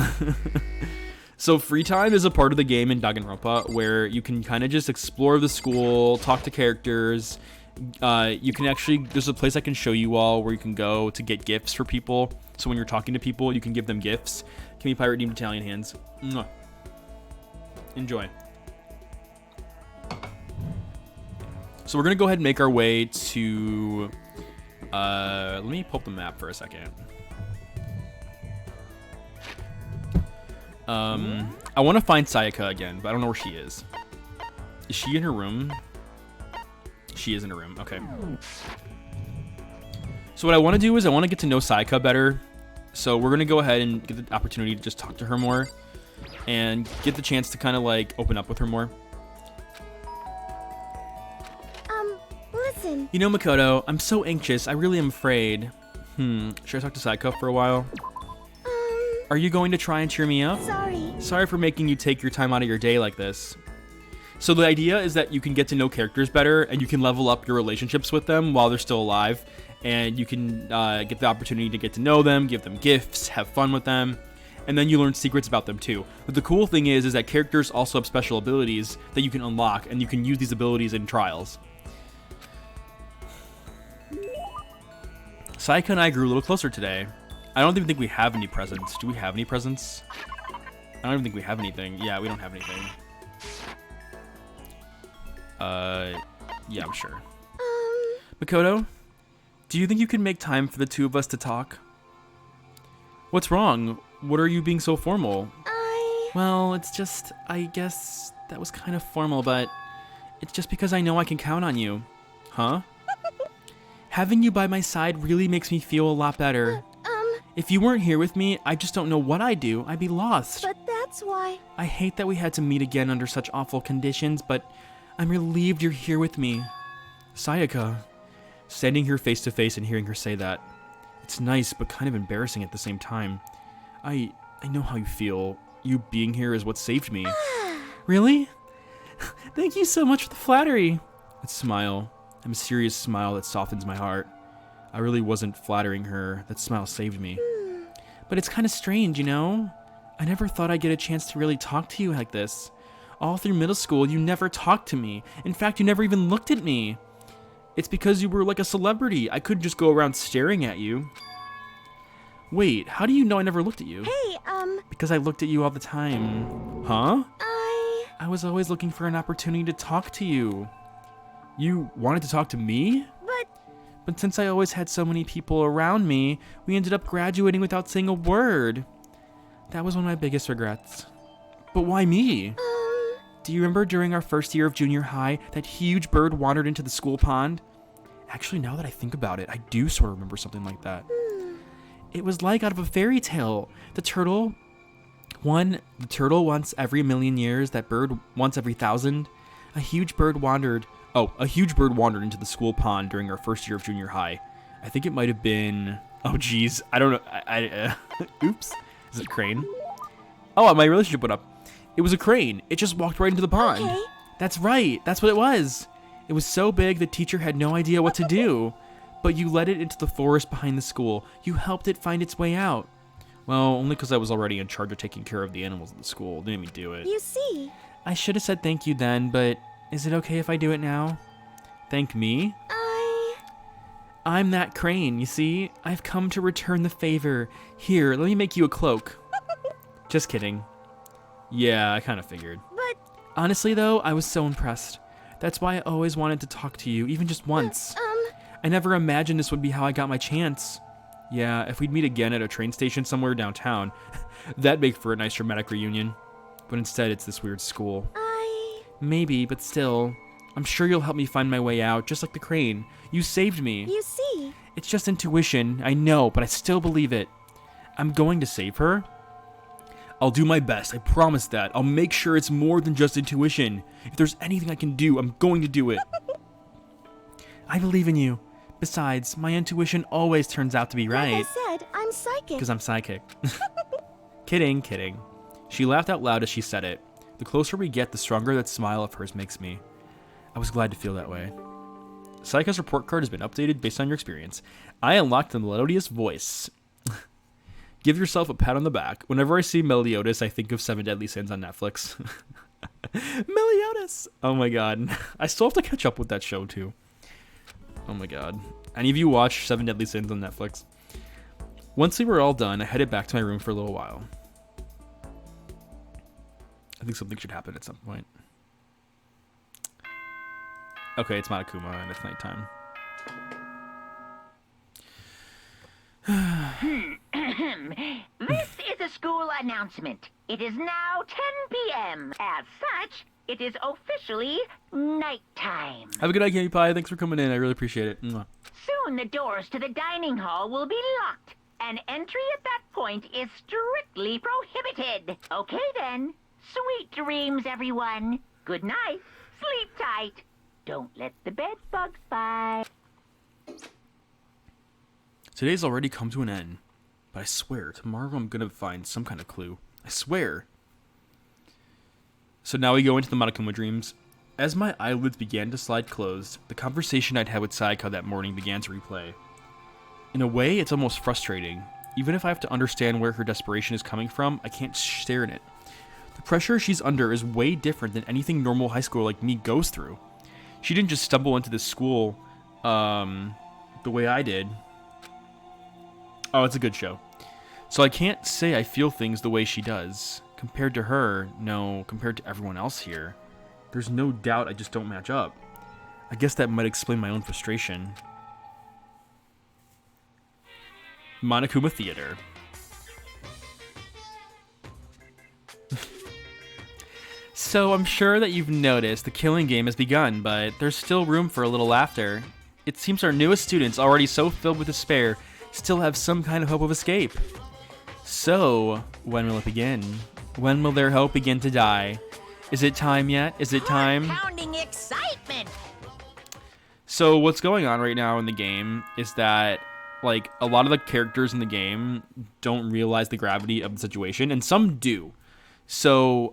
So free time is a part of the game in Danganronpa where you can kind of just explore the school, talk to characters. You can actually, there's a place I can show you all where you can go to get gifts for people. So when you're talking to people, you can give them gifts. Can be pirate named Italian hands. Mwah. Enjoy. So we're gonna go ahead and make our way to, let me pull up the map for a second. I want to find Sayaka again, but I don't know where she is. Is she in her room? She is in her room. Okay. So what I want to do is I want to get to know Sayaka better. So we're going to go ahead and get the opportunity to just talk to her more and get the chance to kind of like open up with her more. Listen. You know, Makoto, I'm so anxious. I really am afraid. Should I talk to Sayaka for a while? Are you going to try and cheer me up? Sorry. Sorry for making you take your time out of your day like this. So the idea is that you can get to know characters better and you can level up your relationships with them while they're still alive. And you can get the opportunity to get to know them, give them gifts, have fun with them. And then you learn secrets about them too. But the cool thing is that characters also have special abilities that you can unlock. And you can use these abilities in trials. Sayaka and I grew a little closer today. I don't even think we have any presents. Do we have any presents? I don't even think we have anything. Yeah, we don't have anything. Yeah, I'm sure. Makoto, do you think you can make time for the two of us to talk? What's wrong? What are you being so formal? Well, it's just, I guess that was kind of formal, but it's just because I know I can count on you. Huh? Having you by my side really makes me feel a lot better. If you weren't here with me, I just don't know what I'd do. I'd be lost. But that's why. I hate that we had to meet again under such awful conditions, but I'm relieved you're here with me. Sayaka, standing here face to face and hearing her say that, it's nice but kind of embarrassing at the same time. I know how you feel. You being here is what saved me. Really? Thank you so much for the flattery. That smile, a mysterious smile that softens my heart. I really wasn't flattering her. That smile saved me. But it's kind of strange, you know? I never thought I'd get a chance to really talk to you like this. All through middle school, you never talked to me. In fact, you never even looked at me. It's because you were like a celebrity. I couldn't just go around staring at you. Wait, how do you know I never looked at you? Hey, Because I looked at you all the time. Huh? I was always looking for an opportunity to talk to you. You wanted to talk to me? But since I always had so many people around me, we ended up graduating without saying a word. That was one of my biggest regrets. But why me? Do you remember during our first year of junior high, that huge bird wandered into the school pond? Actually, now that I think about it, I do sort of remember something like that. It was like out of a fairy tale. The turtle once every 1,000,000 years, that bird once every 1,000. A huge bird wandered into the school pond during our first year of junior high. I think it might have been... Oh, geez. I don't know. Oops. Is it a crane? Oh, my relationship went up. It was a crane. It just walked right into the pond. Okay. That's right. That's what it was. It was so big the teacher had no idea what to do. But you led it into the forest behind the school. You helped it find its way out. Well, only because I was already in charge of taking care of the animals at the school. They made me do it. You see. I should have said thank you then, but is it okay if I do it now? Thank me? I'm that crane, you see? I've come to return the favor. Here, let me make you a cloak. Just kidding. Yeah, I kind of figured. But... Honestly, though, I was so impressed. That's why I always wanted to talk to you, even just once. I never imagined this would be how I got my chance. Yeah, if we'd meet again at a train station somewhere downtown, that'd make for a nice dramatic reunion. But instead, it's this weird school. Maybe, but still. I'm sure you'll help me find my way out, just like the crane. You saved me. You see. It's just intuition, I know, but I still believe it. I'm going to save her. I'll do my best, I promise that. I'll make sure it's more than just intuition. If there's anything I can do, I'm going to do it. I believe in you. Besides, my intuition always turns out to be right. Like I said, I'm psychic. Because I'm psychic. Kidding. She laughed out loud as she said it. The closer we get, the stronger that smile of hers makes me. I was glad to feel that way. Sayaka's report card has been updated based on your experience. I unlocked the melodious voice. Give yourself a pat on the back. Whenever I see Meliodas, I think of Seven Deadly Sins on Netflix. Meliodas! Oh my god. I still have to catch up with that show too. Oh my god. Any of you watch Seven Deadly Sins on Netflix? Once we were all done, I headed back to my room for a little while. I think something should happen at some point. Okay, it's Monokuma and it's nighttime. This is a school announcement. It is now 10 p.m. As such, it is officially nighttime. Have a good night, Candy Pie. Thanks for coming in. I really appreciate it. Mwah. Soon the doors to the dining hall will be locked, and entry at that point is strictly prohibited. Okay then. Sweet dreams, everyone. Good night. Sleep tight. Don't let the bed bugs bite. Today's already come to an end, but I swear, tomorrow I'm gonna find some kind of clue. I swear. So now we go into the Monokuma dreams. As my eyelids began to slide closed, the conversation I'd had with Sayaka that morning began to replay. In a way, it's almost frustrating. Even if I have to understand where her desperation is coming from, I can't share in it. The pressure she's under is way different than anything normal high schooler like me goes through. She didn't just stumble into this school the way I did. Oh, it's a good show. So I can't say I feel things the way she does. Compared to her, no, compared to everyone else here, there's no doubt I just don't match up. I guess that might explain my own frustration. Monokuma Theater. So I'm sure that you've noticed the killing game has begun, but there's still room for a little laughter. It seems our newest students, already so filled with despair, still have some kind of hope of escape. So, when will it begin? When will their hope begin to die? Is it time yet? Is it time? Heart-pounding excitement. So what's going on right now in the game is that, like, a lot of the characters in the game don't realize the gravity of the situation, and some do. So,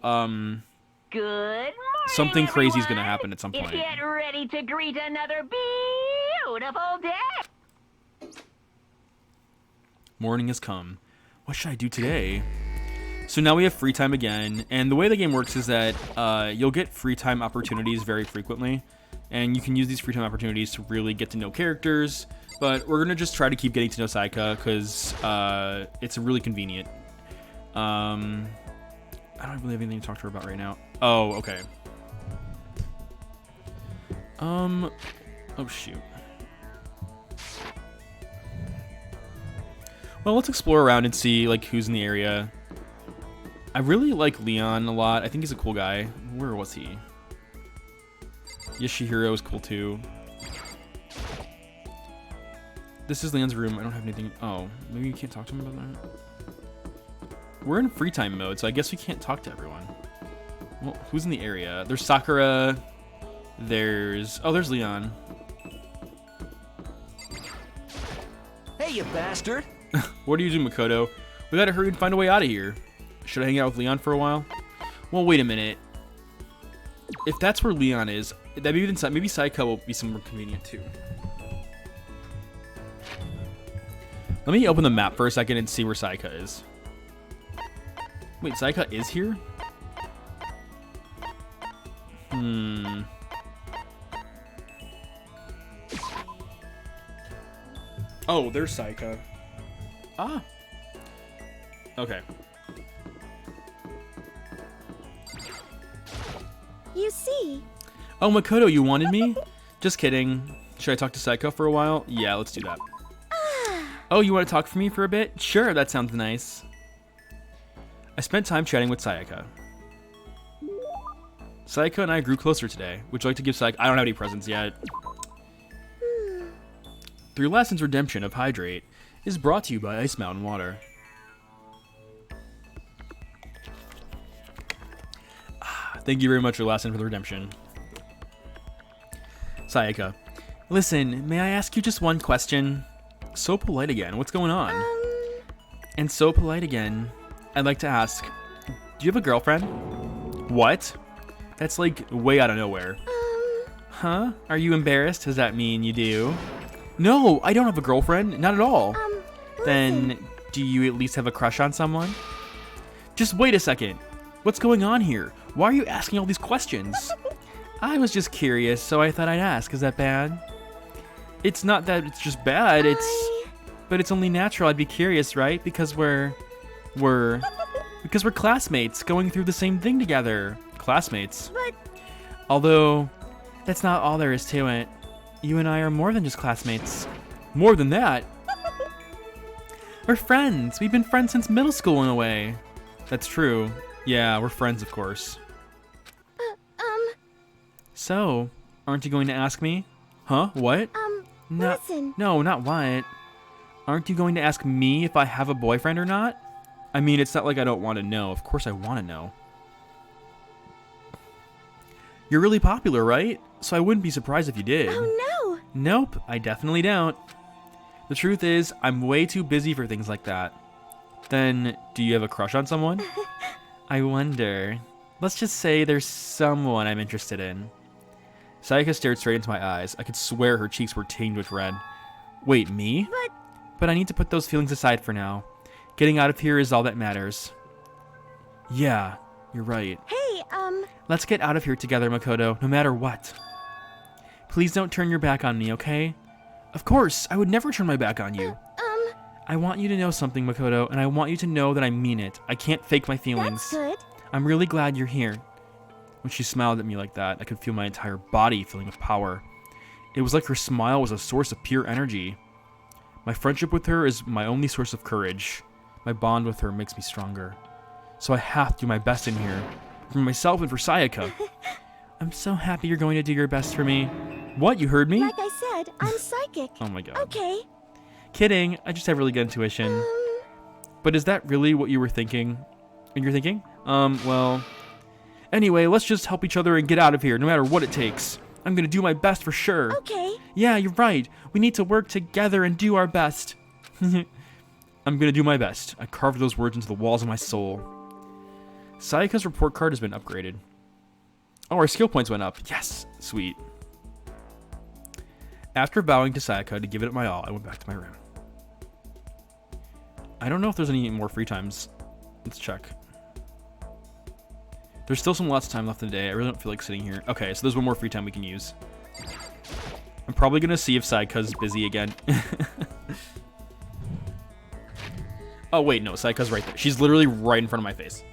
Good morning, something crazy is everyone. gonna happen at some point. Get ready to greet another beautiful day. Morning has come. What should I do today? So now we have free time again, and the way the game works is that you'll get free time opportunities very frequently, and you can use these free time opportunities to really get to know characters, but we're gonna just try to keep getting to know Sayaka, because it's really convenient. I don't really have anything to talk to her about right now. Oh, okay. Oh shoot. Well, let's explore around and see, like, who's in the area. I really like Leon a lot. I think he's a cool guy. Where was he? Yoshihiro is cool too. This is Leon's room. I don't have anything. Oh, maybe you can't talk to him about that? We're in free time mode, so I guess we can't talk to everyone. Well, who's in the area? There's Sakura. There's Leon. Hey, you bastard! What are you doing, Makoto? We gotta hurry and find a way out of here. Should I hang out with Leon for a while? Well, wait a minute. If that's where Leon is, that maybe Sayaka will be somewhere convenient too. Let me open the map for a second and see where Sayaka is. Wait, Sayaka is here? Oh, there's Sayaka. Ah. Okay. You see, Oh, Makoto, you wanted me? Just kidding. Should I talk to Sayaka for a while? Yeah, let's do that. Oh, you want to talk for me for a bit? Sure, that sounds nice. I spent time chatting with Sayaka. Sayaka and I grew closer today. Would you like to give Sayaka... I don't have any presents yet. Through Lesson's redemption of Hydrate is brought to you by Ice Mountain Water. Thank you very much, Lesson, for the redemption. Sayaka. Listen, may I ask you just one question? So polite again. What's going on? And so polite again. I'd like to ask, do you have a girlfriend? What? That's like way out of nowhere. Huh? Are you embarrassed? Does that mean you do? No, I don't have a girlfriend. Not at all. Then, do you at least have a crush on someone? Just wait a second. What's going on here? Why are you asking all these questions? I was just curious, so I thought I'd ask. Is that bad? It's not that it's just bad, but it's only natural I'd be curious, right? Because we're classmates going through the same thing together. Classmates. but Although, that's not all there is to it. You and I are more than just classmates. More than that. We're friends. We've been friends since middle school in a way. That's true. Yeah, we're friends, of course. So, aren't you going to ask me? Huh? What? No, listen. no, not what. Aren't you going to ask me if I have a boyfriend or not? I mean, it's not like I don't want to know. Of course I want to know. You're really popular, right? So I wouldn't be surprised if you did. Oh, no. Nope, I definitely don't. The truth is, I'm way too busy for things like that. Then, do you have a crush on someone? I wonder. Let's just say there's someone I'm interested in. Sayaka stared straight into my eyes. I could swear her cheeks were tinged with red. Wait, me? But I need to put those feelings aside for now. Getting out of here is all that matters. Yeah, you're right. Hey, Let's get out of here together, Makoto, no matter what. Please don't turn your back on me, okay? Of course, I would never turn my back on you. I want you to know something, Makoto, and I want you to know that I mean it. I can't fake my feelings. that's good. I'm really glad you're here. When she smiled at me like that, I could feel my entire body filling with power. It was like her smile was a source of pure energy. My friendship with her is my only source of courage. My bond with her makes me stronger. So I have to do my best in here. For myself and for Sayaka. I'm so happy you're going to do your best for me. What, you heard me? Like I said, I'm psychic. Oh my god. Okay. Kidding, I just have really good intuition. But is that really what you were thinking? And you're thinking? Well... Anyway, let's just help each other and get out of here, no matter what it takes. I'm gonna do my best for sure. Okay. Yeah, you're right. We need to work together and do our best. I'm gonna do my best. I carved those words into the walls of my soul. Sayaka's report card has been upgraded. Oh, our skill points went up. Yes, sweet. After bowing to Sayaka to give it my all, I went back to my room. I don't know if there's any more free times. Let's check. There's still some lots of time left in the day. I really don't feel like sitting here. Okay, so there's one more free time we can use. I'm probably going to see if Sayaka's busy again. Oh, wait, no. Sayaka's right there. She's literally right in front of my face.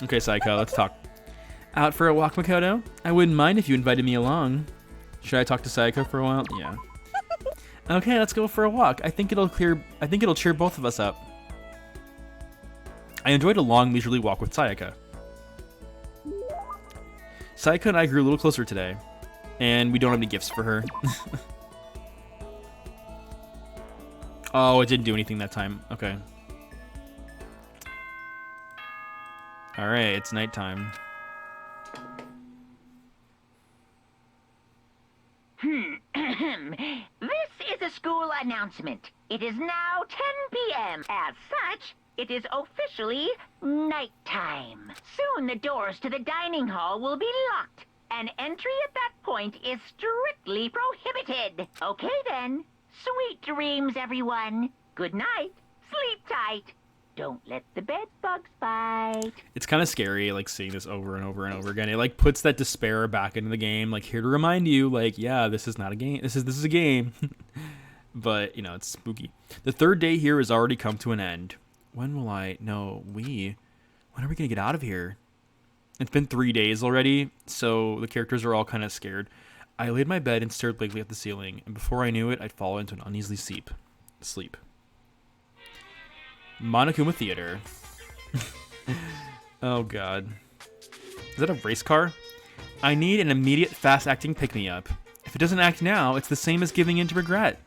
Okay, Sayaka, let's talk. Out for a walk, Makoto? I wouldn't mind if you invited me along. Should I talk to Sayaka for a while? Yeah. Okay, let's go for a walk. I think it'll cheer both of us up. I enjoyed a long, leisurely walk with Sayaka. Sayaka and I grew a little closer today, and we don't have any gifts for her. Oh, it didn't do anything that time. Okay. Alright, it's nighttime. This is a school announcement. It is now 10 p.m. As such, it is officially nighttime. Soon the doors to the dining hall will be locked, and entry at that point is strictly prohibited. Okay then. Sweet dreams, everyone. Good night. Sleep tight. Don't let the bed bugs bite. It's kind of scary, like, seeing this over and over and over again. It, like, puts that despair back into the game. Like, here to remind you, like, yeah, this is not a game. This is a game. But, you know, it's spooky. The third day here has already come to an end. When will I... No, when are we going to get out of here? It's been 3 days already, so the characters are all kind of scared. I laid in my bed and stared blankly at the ceiling, and before I knew it, I'd fallen into an uneasy sleep. Monokuma Theater. Oh god. Is that a race car? I need an immediate fast-acting pick-me-up. If it doesn't act now, it's the same as giving in to regret.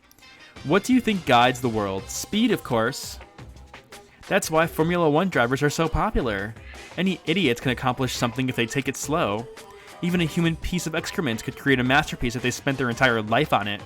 What do you think guides the world? Speed, of course. That's why Formula 1 drivers are so popular. Any idiots can accomplish something if they take it slow. Even a human piece of excrement could create a masterpiece if they spent their entire life on it.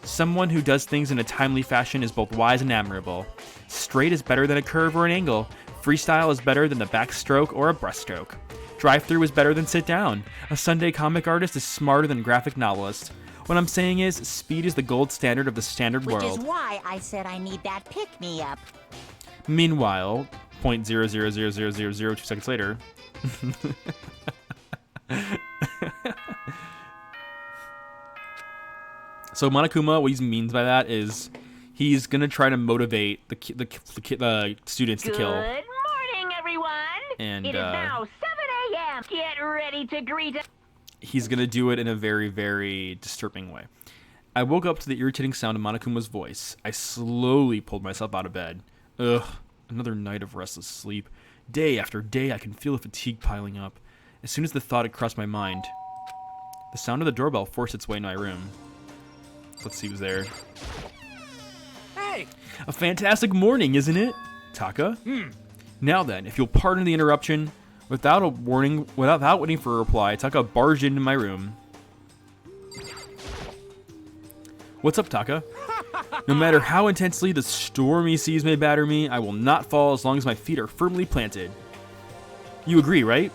Someone who does things in a timely fashion is both wise and admirable. Straight is better than a curve or an angle. Freestyle is better than the backstroke or a breaststroke. Drive-through is better than sit down. A Sunday comic artist is smarter than a graphic novelist. What I'm saying is, speed is the gold standard of the standard Which world. is why I said I need that pick-me-up. Meanwhile, 0.0000002 seconds later. So Monokuma, what he means by that is he's gonna try to motivate the students to kill. Good morning, everyone. And it is now 7 a.m. Get ready to greet us. He's gonna do it in a very, very disturbing way. I woke up to the irritating sound of Monokuma's voice. I slowly pulled myself out of bed. Ugh, another night of restless sleep. Day after day, I can feel the fatigue piling up. As soon as the thought had crossed my mind, the sound of the doorbell forced its way into my room. Let's see who's there. Hey! A fantastic morning, isn't it, Taka? Now then, if you'll pardon the interruption, without waiting for a reply, Taka barged into my room. What's up, Taka? No matter how intensely the stormy seas may batter me, I will not fall as long as my feet are firmly planted. You agree, right?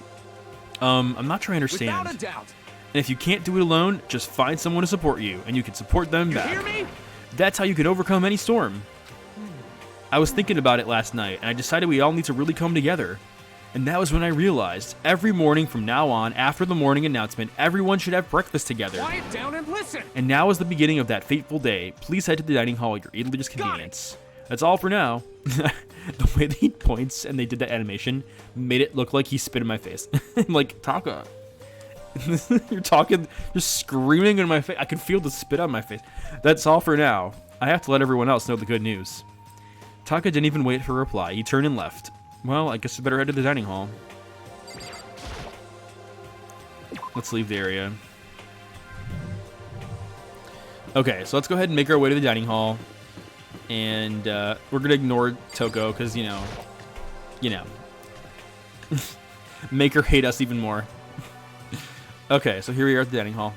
I'm not trying to understand. Without a doubt. And if you can't do it alone, just find someone to support you, and you can support them You back. hear me? That's how you can overcome any storm. I was thinking about it last night, and I decided we all need to really come together. And that was when I realized, every morning from now on, after the morning announcement, everyone should have breakfast together. Quiet down and listen. And now is the beginning of that fateful day. Please head to the dining hall at your earliest convenience. That's all for now. The way that he points and they did that animation made it look like he spit in my face. I'm like, Taka, you're screaming in my face. I can feel the spit on my face. That's all for now. I have to let everyone else know the good news. Taka didn't even wait for a reply. He turned and left. Well, I guess we better head to the dining hall. Let's leave the area. Okay, so let's go ahead and make our way to the dining hall. And we're going to ignore Toko because, you know. Make her hate us even more. Okay, so here we are at the dining hall.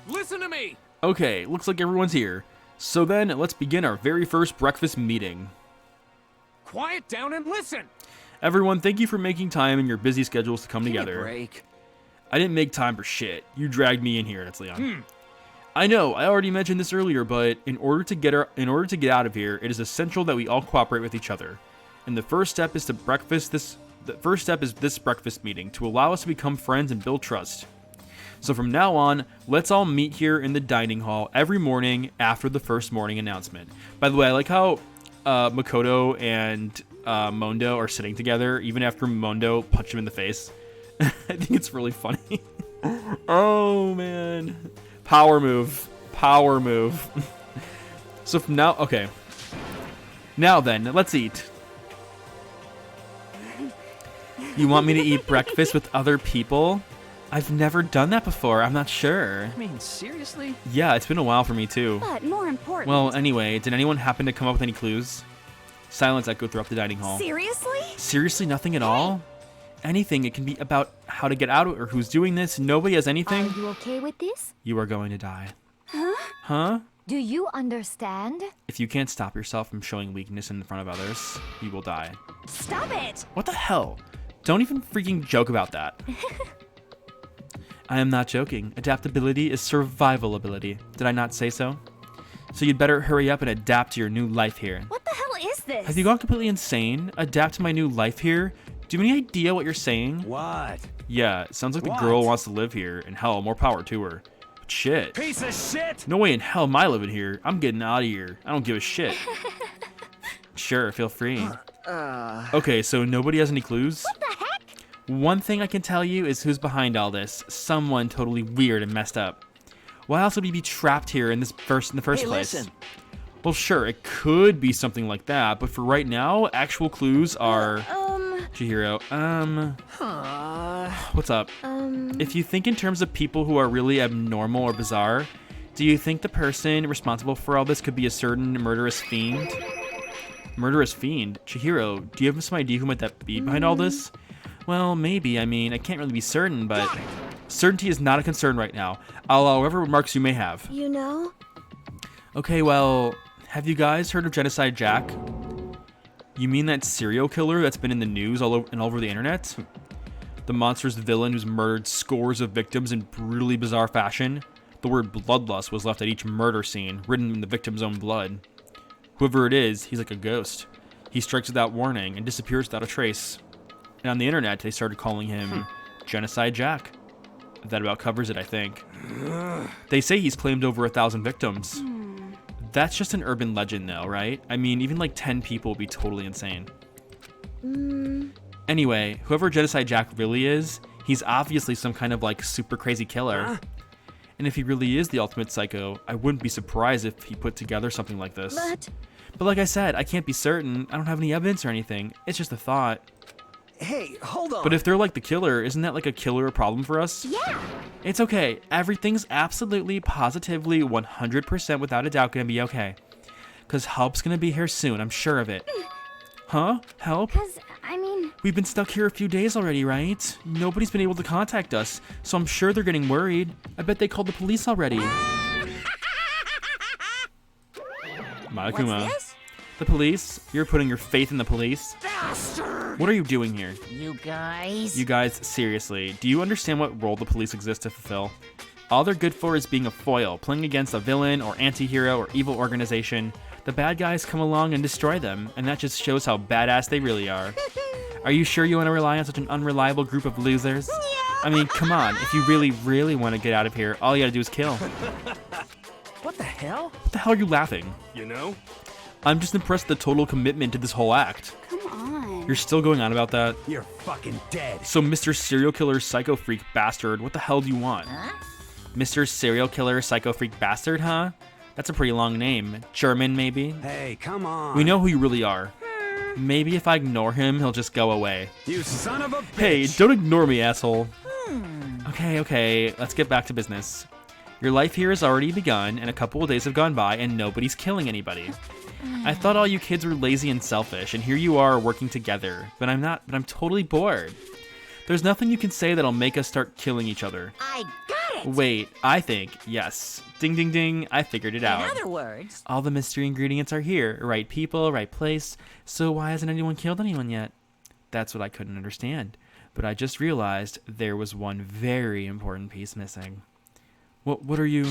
Listen to me. Okay, looks like everyone's here. So then, let's begin our very first breakfast meeting. Quiet down and listen. Everyone, thank you for making time in your busy schedules to come Give me a together. break. I didn't make time for shit. You dragged me in here, that's Leon. I know, I already mentioned this earlier, but in order to get out of here, it is essential that we all cooperate with each other. And the first step is this breakfast meeting to allow us to become friends and build trust. So from now on, let's all meet here in the dining hall every morning after the first morning announcement. By the way, I like how Makoto and Mondo are sitting together, even after Mondo punched him in the face. I think it's really funny. Oh, man. Power move. Power move. So from now... Okay. Now then, let's eat. You want me to eat breakfast with other people? I've never done that before. I'm not sure. I mean, seriously? Yeah, it's been a while for me, too. But more important. Well, anyway, did anyone happen to come up with any clues? Silence echoed throughout the dining hall. Seriously? Seriously, nothing at all? Anything. It can be about how to get out or who's doing this. Nobody has anything. Are you okay with this? You are going to die. Huh? Huh? Do you understand? If you can't stop yourself from showing weakness in front of others, you will die. Stop it! What the hell? Don't even freaking joke about that. I am not joking. Adaptability is survival ability. Did I not say so? So you'd better hurry up and adapt to your new life here. What the hell is this? Have you gone completely insane? Adapt to my new life here? Do you have any idea what you're saying? What? Yeah, it sounds like What? the girl wants to live here, and hell, more power to her. But shit. Piece of shit! No way in hell am I living here. I'm getting out of here. I don't give a shit. Sure, feel free. Okay, so nobody has any clues? What the heck? One thing I can tell you is who's behind all this. Someone totally weird and messed up. Why else would we be trapped here in the first place? Listen. Well, sure, it could be something like that, but for right now, actual clues are... Chihiro, what's up? If you think in terms of people who are really abnormal or bizarre, do you think the person responsible for all this could be a certain murderous fiend? Murderous fiend? Chihiro, do you have some idea who might that be behind all this? Well, maybe. I mean, I can't really be certain, but certainty is not a concern right now. I'll allow whatever remarks you may have. You know? Okay, well, have you guys heard of Genocide Jack? You mean that serial killer that's been in the news all over the internet? The monstrous villain who's murdered scores of victims in brutally bizarre fashion? The word bloodlust was left at each murder scene, written in the victim's own blood. Whoever it is, he's like a ghost. He strikes without warning and disappears without a trace. And on the internet, they started calling him Genocide Jack. That about covers it, I think. They say he's claimed over 1,000 victims. That's just an urban legend, though, right? I mean, even like 10 people would be totally insane. Anyway, whoever Genocide Jack really is, he's obviously some kind of like super crazy killer. And if he really is the ultimate psycho, I wouldn't be surprised if he put together something like this. But like I said, I can't be certain. I don't have any evidence or anything. It's just a thought. Hey, hold on. But if they're like the killer, isn't that like a killer problem for us? Yeah. It's okay. Everything's absolutely, positively, 100% without a doubt gonna be okay. Because help's gonna be here soon, I'm sure of it. Huh? Help? Because, I mean... We've been stuck here a few days already, right? Nobody's been able to contact us, so I'm sure they're getting worried. I bet they called the police already. Monokuma. What's this? The police? You're putting your faith in the police? Bastard! What are you doing here? You guys. You guys, seriously, do you understand what role the police exist to fulfill? All they're good for is being a foil, playing against a villain or anti-hero or evil organization. The bad guys come along and destroy them, and that just shows how badass they really are. Are you sure you want to rely on such an unreliable group of losers? I mean, come on, if you really, really want to get out of here, all you gotta do is kill. What the hell? What the hell are you laughing? You know? I'm just impressed with the total commitment to this whole act. Come on. You're still going on about that? You're fucking dead. So Mr. Serial Killer Psycho Freak Bastard, what the hell do you want? Mr. Serial Killer Psycho Freak Bastard, huh? That's a pretty long name. German, maybe? Hey, come on. We know who you really are. Maybe if I ignore him, he'll just go away. You son of a bitch. Hey, don't ignore me, asshole. Okay, let's get back to business. Your life here has already begun, and a couple of days have gone by, and nobody's killing anybody. I thought all you kids were lazy and selfish, and here you are working together. But I'm not, but I'm totally bored. There's nothing you can say that'll make us start killing each other. I got it. Wait, I think, yes. Ding, ding, ding, I figured it out. In other words, All the mystery ingredients are here. Right people, right place. So why hasn't anyone killed anyone yet? That's what I couldn't understand. But I just realized there was one very important piece missing. What are you...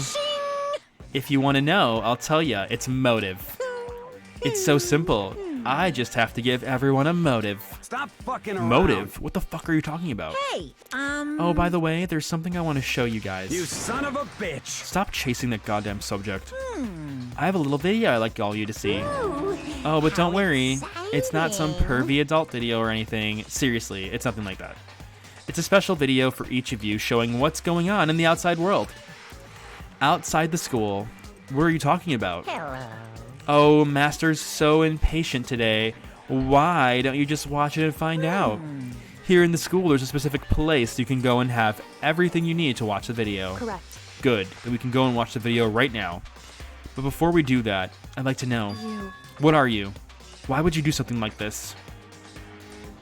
If you want to know, I'll tell you. It's motive. It's so simple. I just have to give everyone a motive. Stop fucking around. Motive? What the fuck are you talking about? hey, Oh, by the way, there's something I want to show you guys. You son of a bitch. Stop chasing that goddamn subject. I have a little video I'd like all you to see. Oh, but don't worry. It's not some pervy adult video or anything. Seriously, it's nothing like that. It's a special video for each of you showing what's going on in the outside world. Outside the school. What are you talking about? hello. Oh, Master's so impatient today. Why don't you just watch it and find out? Here in the school, there's a specific place you can go and have everything you need to watch the video. Correct. Good, then we can go and watch the video right now. But before we do that, I'd like to know, You. what are you? Why would you do something like this?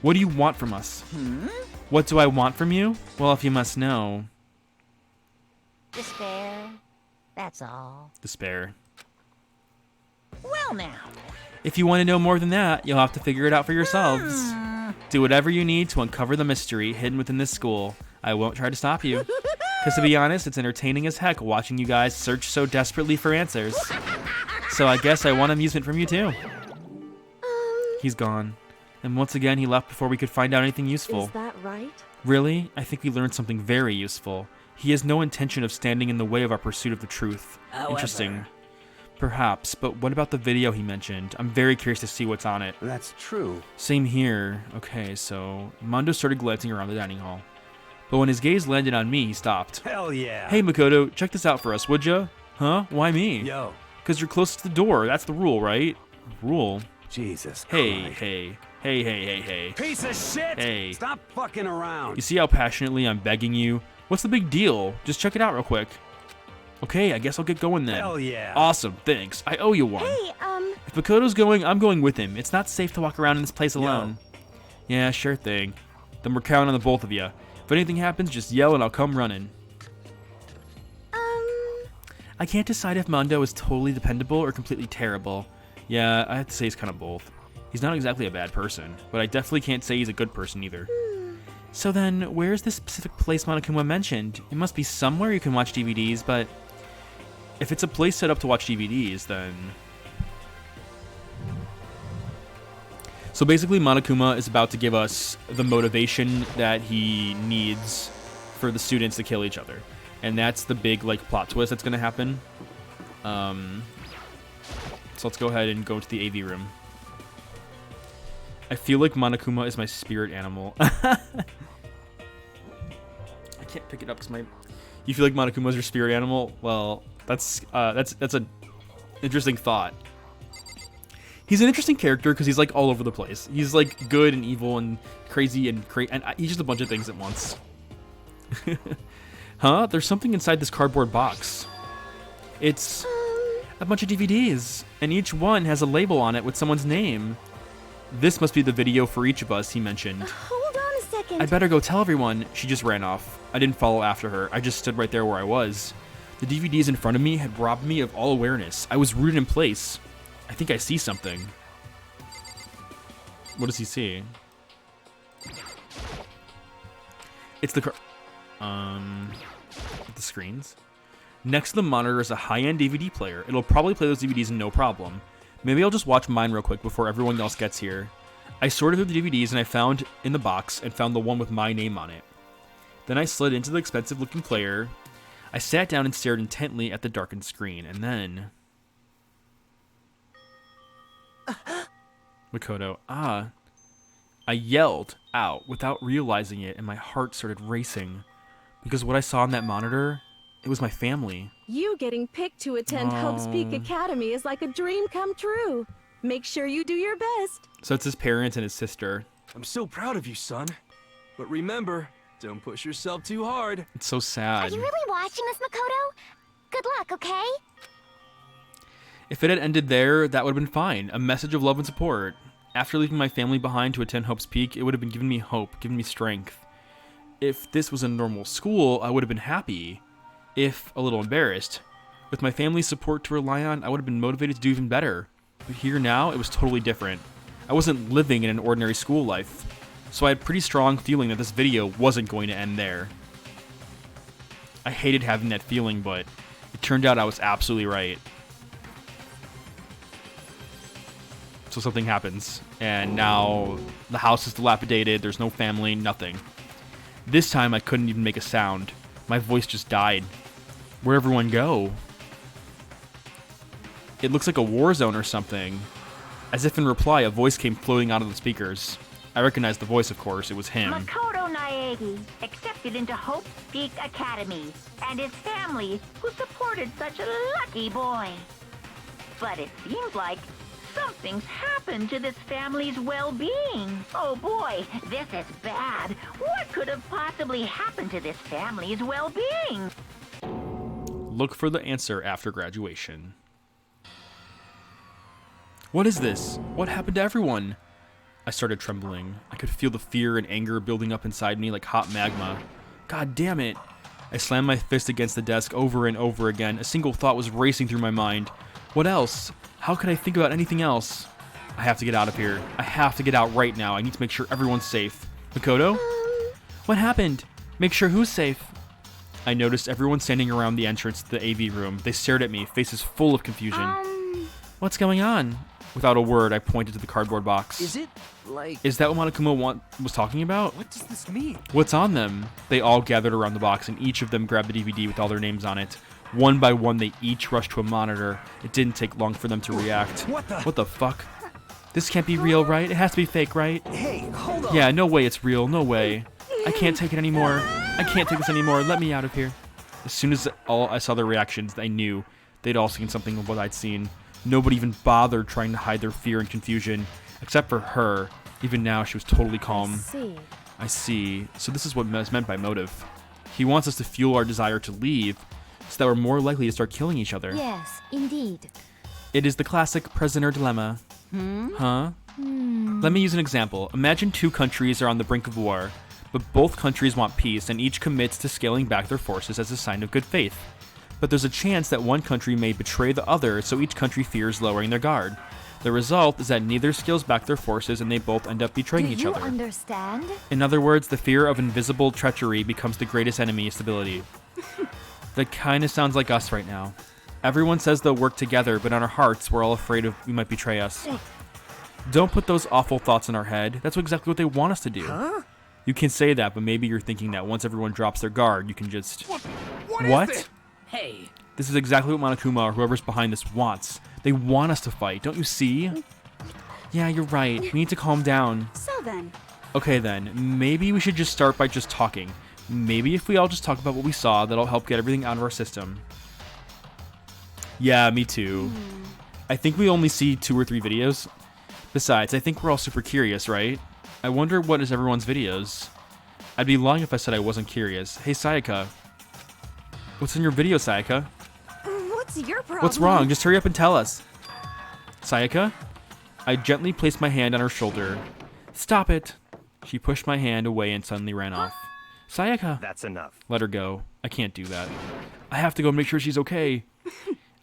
What do you want from us? What do I want from you? Well, if you must know, Despair. That's all. despair. Well now. If you want to know more than that, you'll have to figure it out for yourselves. Do whatever you need to uncover the mystery hidden within this school. I won't try to stop you. Because to be honest, it's entertaining as heck watching you guys search so desperately for answers. So I guess I want amusement from you too. He's gone. And once again, he left before we could find out anything useful. Is that right? Really? I think we learned something very useful. He has no intention of standing in the way of our pursuit of the truth. Interesting. Perhaps, but what about the video he mentioned? I'm very curious to see what's on it. That's true. Same here. Okay, so Mondo started glancing around the dining hall. But when his gaze landed on me, he stopped. Hell yeah. Hey, Makoto, check this out for us, would ya? Huh? Why me? Yo. Because you're closest to the door. That's the rule, right? Rule? Jesus Hey, Christ. hey. Piece of shit. Hey. Stop fucking around. You see how passionately I'm begging you? What's the big deal? Just check it out real quick. Okay, I guess I'll get going then. Hell yeah. Awesome, thanks. I owe you one. Hey, If Makoto's going, I'm going with him. It's not safe to walk around in this place alone. Yeah, sure thing. Then we're counting on the both of you. If anything happens, just yell and I'll come running. I can't decide if Mondo is totally dependable or completely terrible. Yeah, I have to say he's kind of both. He's not exactly a bad person, but I definitely can't say he's a good person either. So then, where's this specific place Monokuma mentioned? It must be somewhere you can watch DVDs, but if it's a place set up to watch DVDs, then... So basically, Monokuma is about to give us the motivation that he needs for the students to kill each other. And that's the big, like, plot twist that's going to happen. So let's go ahead and go to the AV room. I feel like Monokuma is my spirit animal. I can't pick it up because my You feel like Monokuma's your spirit animal? Well, that's an interesting thought. He's an interesting character because he's like all over the place. He's like good and evil and crazy and he's just a bunch of things at once. Huh? There's something inside this cardboard box. It's a bunch of DVDs, and each one has a label on it with someone's name. This must be the video for each of us, he mentioned. Hold on a second. I'd better go tell everyone. She just ran off. I didn't follow after her. I just stood right there where I was. The DVDs in front of me had robbed me of all awareness. I was rooted in place. I think I see something. What does he see? It's the screens. Next to the monitor is a high-end DVD player. It'll probably play those DVDs no problem. Maybe I'll just watch mine real quick before everyone else gets here. I sorted through the DVDs and I found in the box and found the one with my name on it. Then I slid into the expensive-looking player. I sat down and stared intently at the darkened screen, and then... Makoto, I yelled out without realizing it, and my heart started racing. Because what I saw on that monitor, it was my family. You getting picked to attend Hope's Peak Academy is like a dream come true. Make sure you do your best. So it's his parents and his sister. I'm so proud of you, son. But remember, don't push yourself too hard. It's so Are sad. you really watching this, Makoto? Good luck, okay? If it had ended there, that would have been fine. A message of love and support. After leaving my family behind to attend Hope's Peak, it would have been giving me hope, giving me strength. If this was a normal school, I would have been happy. If a little embarrassed. With my family's support to rely on, I would have been motivated to do even better. But here now, it was totally different. I wasn't living in an ordinary school life. So I had a pretty strong feeling that this video wasn't going to end there. I hated having that feeling, but it turned out I was absolutely right. So something happens, and now the house is dilapidated, there's no family, nothing. This time I couldn't even make a sound. My voice just died. Where'd everyone go? It looks like a war zone or something. As if in reply, a voice came floating out of the speakers. I recognized the voice, of course, it was him. Makoto Naegi, accepted into Hope's Peak Academy, and his family, who supported such a lucky boy. But it seems like something's happened to this family's well-being. Oh boy, this is bad. What could have possibly happened to this family's well-being? Look for the answer after graduation. What is this? What happened to everyone? I started trembling. I could feel the fear and anger building up inside me like hot magma. God damn it. I slammed my fist against the desk over and over again. A single thought was racing through my mind. What else? How could I think about anything else? I have to get out of here. I have to get out right now. I need to make sure everyone's safe. Makoto? What happened? Make sure who's safe? I noticed everyone standing around the entrance to the AV room. They stared at me, faces full of confusion. What's going on? Without a word, I pointed to the cardboard box. Is it, like... Is that what Monokuma was talking about? What does this mean? What's on them? They all gathered around the box, and each of them grabbed the DVD with all their names on it. One by one, they each rushed to a monitor. It didn't take long for them to react. What the fuck? This can't be real, right? It has to be fake, right? Hey, hold on. Yeah, no way it's real. No way. I can't take it anymore. I can't take this anymore. Let me out of here. As soon as I saw their reactions, I knew they'd all seen something of what I'd seen. Nobody even bothered trying to hide their fear and confusion, except for her. Even now, she was totally calm. I see. So this is what is meant by motive. He wants us to fuel our desire to leave, so that we're more likely to start killing each other. Yes, indeed. It is the classic prisoner dilemma. Huh? Let me use an example. Imagine two countries are on the brink of war, but both countries want peace, and each commits to scaling back their forces as a sign of good faith. But there's a chance that one country may betray the other, so each country fears lowering their guard. The result is that neither scales back their forces, and they both end up betraying each other. Do you understand? In other words, the fear of invisible treachery becomes the greatest enemy of stability. That kind of sounds like us right now. Everyone says they'll work together, but in our hearts, we're all afraid of we might betray us. Don't put those awful thoughts in our head. That's exactly what they want us to do. Huh? You can say that, but maybe you're thinking that once everyone drops their guard, you can just... What? Is this? Hey. This is exactly what Monokuma or whoever's behind this wants. They want us to fight, don't you see? Yeah, you're right. We need to calm down. So then. Okay then, maybe we should just start by just talking. Maybe if we all just talk about what we saw, that'll help get everything out of our system. Yeah, me too. I think we only see 2 or 3 videos. Besides, I think we're all super curious, right? I wonder what is everyone's videos. I'd be lying if I said I wasn't curious. Hey, Sayaka. What's in your video, Sayaka? What's your problem? What's wrong? Just hurry up and tell us. Sayaka? I gently placed my hand on her shoulder. Stop it. She pushed my hand away and suddenly ran off. Sayaka. That's enough. Let her go. I can't do that. I have to go make sure she's okay.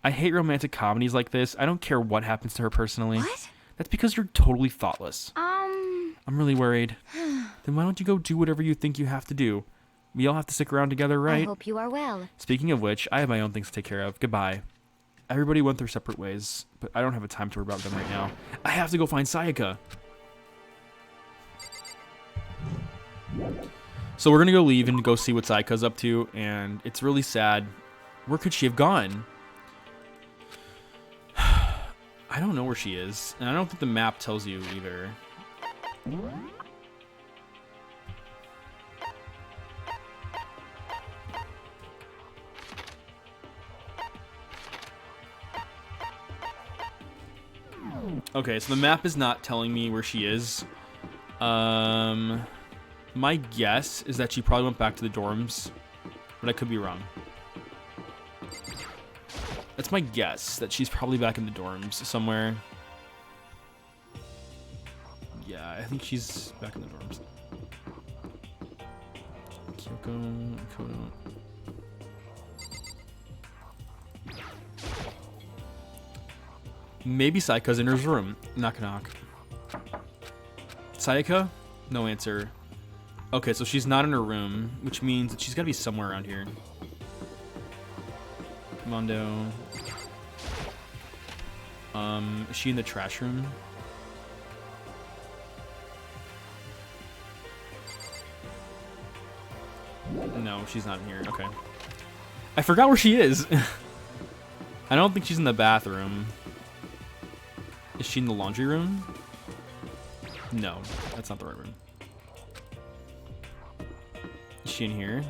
I hate romantic comedies like this. I don't care what happens to her personally. What? That's because you're totally thoughtless. I'm really worried. Then why don't you go do whatever you think you have to do? We all have to stick around together, right? I hope you are well. Speaking of which, I have my own things to take care of. Goodbye. Everybody went their separate ways, but I don't have a time to worry about them right now. I have to go find Sayaka. So we're gonna go leave and go see what Sayaka's up to, and it's really sad. Where could she have gone? I don't know where she is, and I don't think the map tells you either. Okay, so the map is not telling me where she is. My guess is that she probably went back to the dorms, but I could be wrong. That's my guess, that she's probably back in the dorms somewhere. Yeah, I think she's back in the dorms. Kyoko, Kono. Maybe Sayaka's in her room. Knock knock. Sayaka? No answer. Okay, so she's not in her room, which means that she's gotta be somewhere around here. Mondo. Is she in the trash room? No, she's not in here. Okay. I forgot where she is. I don't think she's in the bathroom. Is she in the laundry room? No, that's not the right room. Is she in here?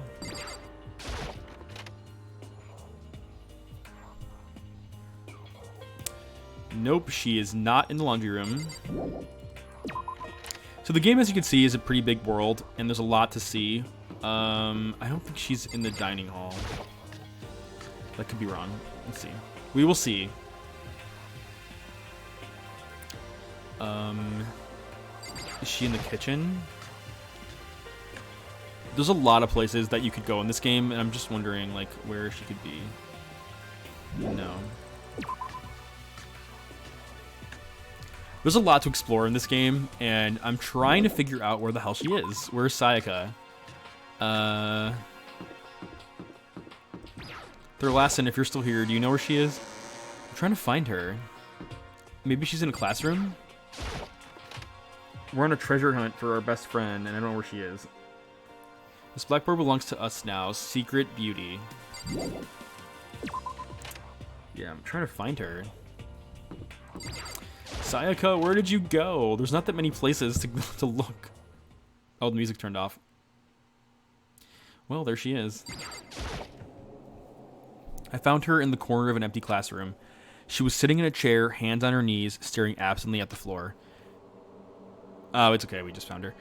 Nope, she is not in the laundry room. So the game, as you can see, is a pretty big world, and there's a lot to see. I don't think she's in the dining hall. That could be wrong. Let's see. We will see. Is she in the kitchen? There's a lot of places that you could go in this game, and I'm just wondering, like, where she could be. No. There's a lot to explore in this game, and I'm trying to figure out where the hell she is. Where's Sayaka? Thurlasson, if you're still here, do you know where she is? I'm trying to find her. Maybe she's in a classroom? We're on a treasure hunt for our best friend, and I don't know where she is. This blackboard belongs to us now. Secret beauty. Yeah, I'm trying to find her. Sayaka, where did you go? There's not that many places to look. Oh, the music turned off. Well, there she is. I found her in the corner of an empty classroom. She was sitting in a chair, hands on her knees, staring absently at the floor. Oh, it's okay, we just found her.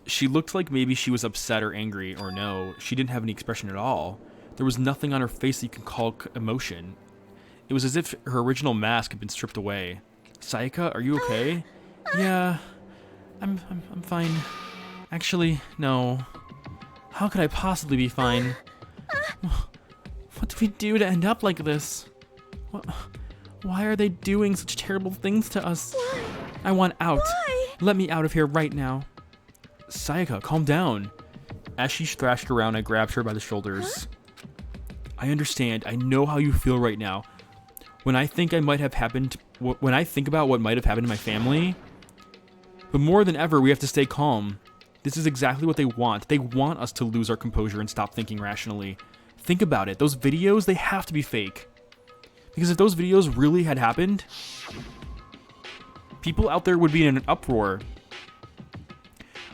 She looked like maybe she was upset or angry, or no, she didn't have any expression at all. There was nothing on her face that you can call emotion. It was as if her original mask had been stripped away. Sayaka, are you okay? Yeah, I'm fine. Actually, no. How could I possibly be fine? What did we do to end up like this? Why are they doing such terrible things to us? Why? I want out. Why? Let me out of here right now. Sayaka, calm down. As she thrashed around, I grabbed her by the shoulders. Huh? I understand. I know how you feel right now. When I think about what might have happened to my family, but more than ever, we have to stay calm. This is exactly what they want. They want us to lose our composure and stop thinking rationally. Think about it. Those videos, they have to be fake. Because if those videos really had happened, people out there would be in an uproar.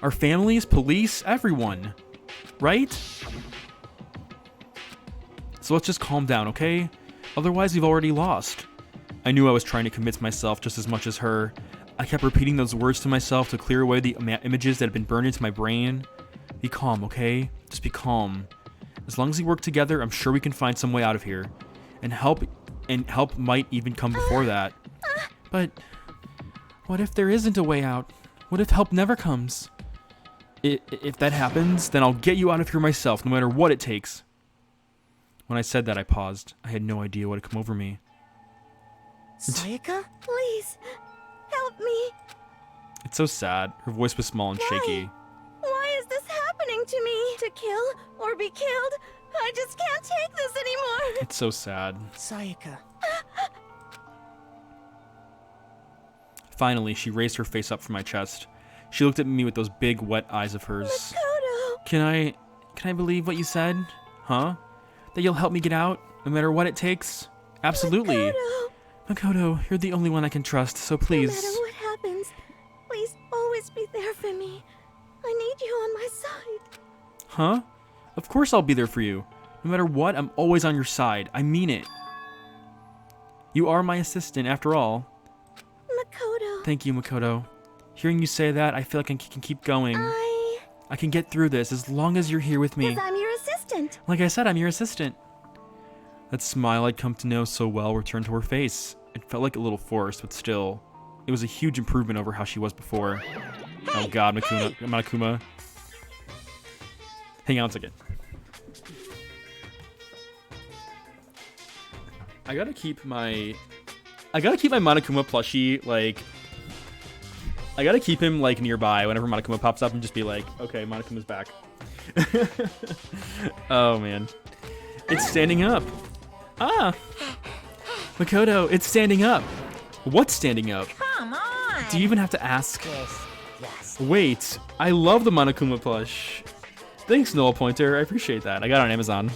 Our families, police, everyone. right? So let's just calm down, okay? Otherwise, we've already lost. I knew I was trying to convince myself just as much as her. I kept repeating those words to myself to clear away the images that had been burned into my brain. Be calm, okay? Just be calm. As long as we work together, I'm sure we can find some way out of here. And help might even come before that. But what if there isn't a way out? What if help never comes? If that happens, then I'll get you out of here myself, no matter what it takes. When I said that, I paused. I had no idea what had come over me. Sayaka? Please, help me. It's so sad. Her voice was small and shaky. Why is this happening to me? To kill or be killed? I just can't take this anymore. It's so sad. Sayaka. Finally, she raised her face up from my chest. She looked at me with those big, wet eyes of hers. Makoto. Can I believe what you said? Huh? That you'll help me get out, no matter what it takes? Absolutely. Makoto. Makoto, you're the only one I can trust, so please. No matter what happens, please always be there for me. I need you on my side. Huh? Of course I'll be there for you. No matter what, I'm always on your side. I mean it. You are my assistant, after all. Makoto. Thank you, Makoto. Hearing you say that, I feel like I can keep going. I can get through this as long as you're here with me. Because I'm your assistant. Like I said, I'm your assistant. That smile I'd come to know so well returned to her face. It felt like a little forced, but still, it was a huge improvement over how she was before. Oh god, Monokuma. Hang on a second. I gotta keep my Monokuma plushie, like, I gotta keep him, like, nearby whenever Monokuma pops up and just be like, okay, Monokuma's back. Oh, man. It's standing up. Ah! Makoto, it's standing up. What's standing up? Come on. Do you even have to ask? Yes. Wait, I love the Monokuma plush. Thanks, Noel Pointer. I appreciate that. I got it on Amazon.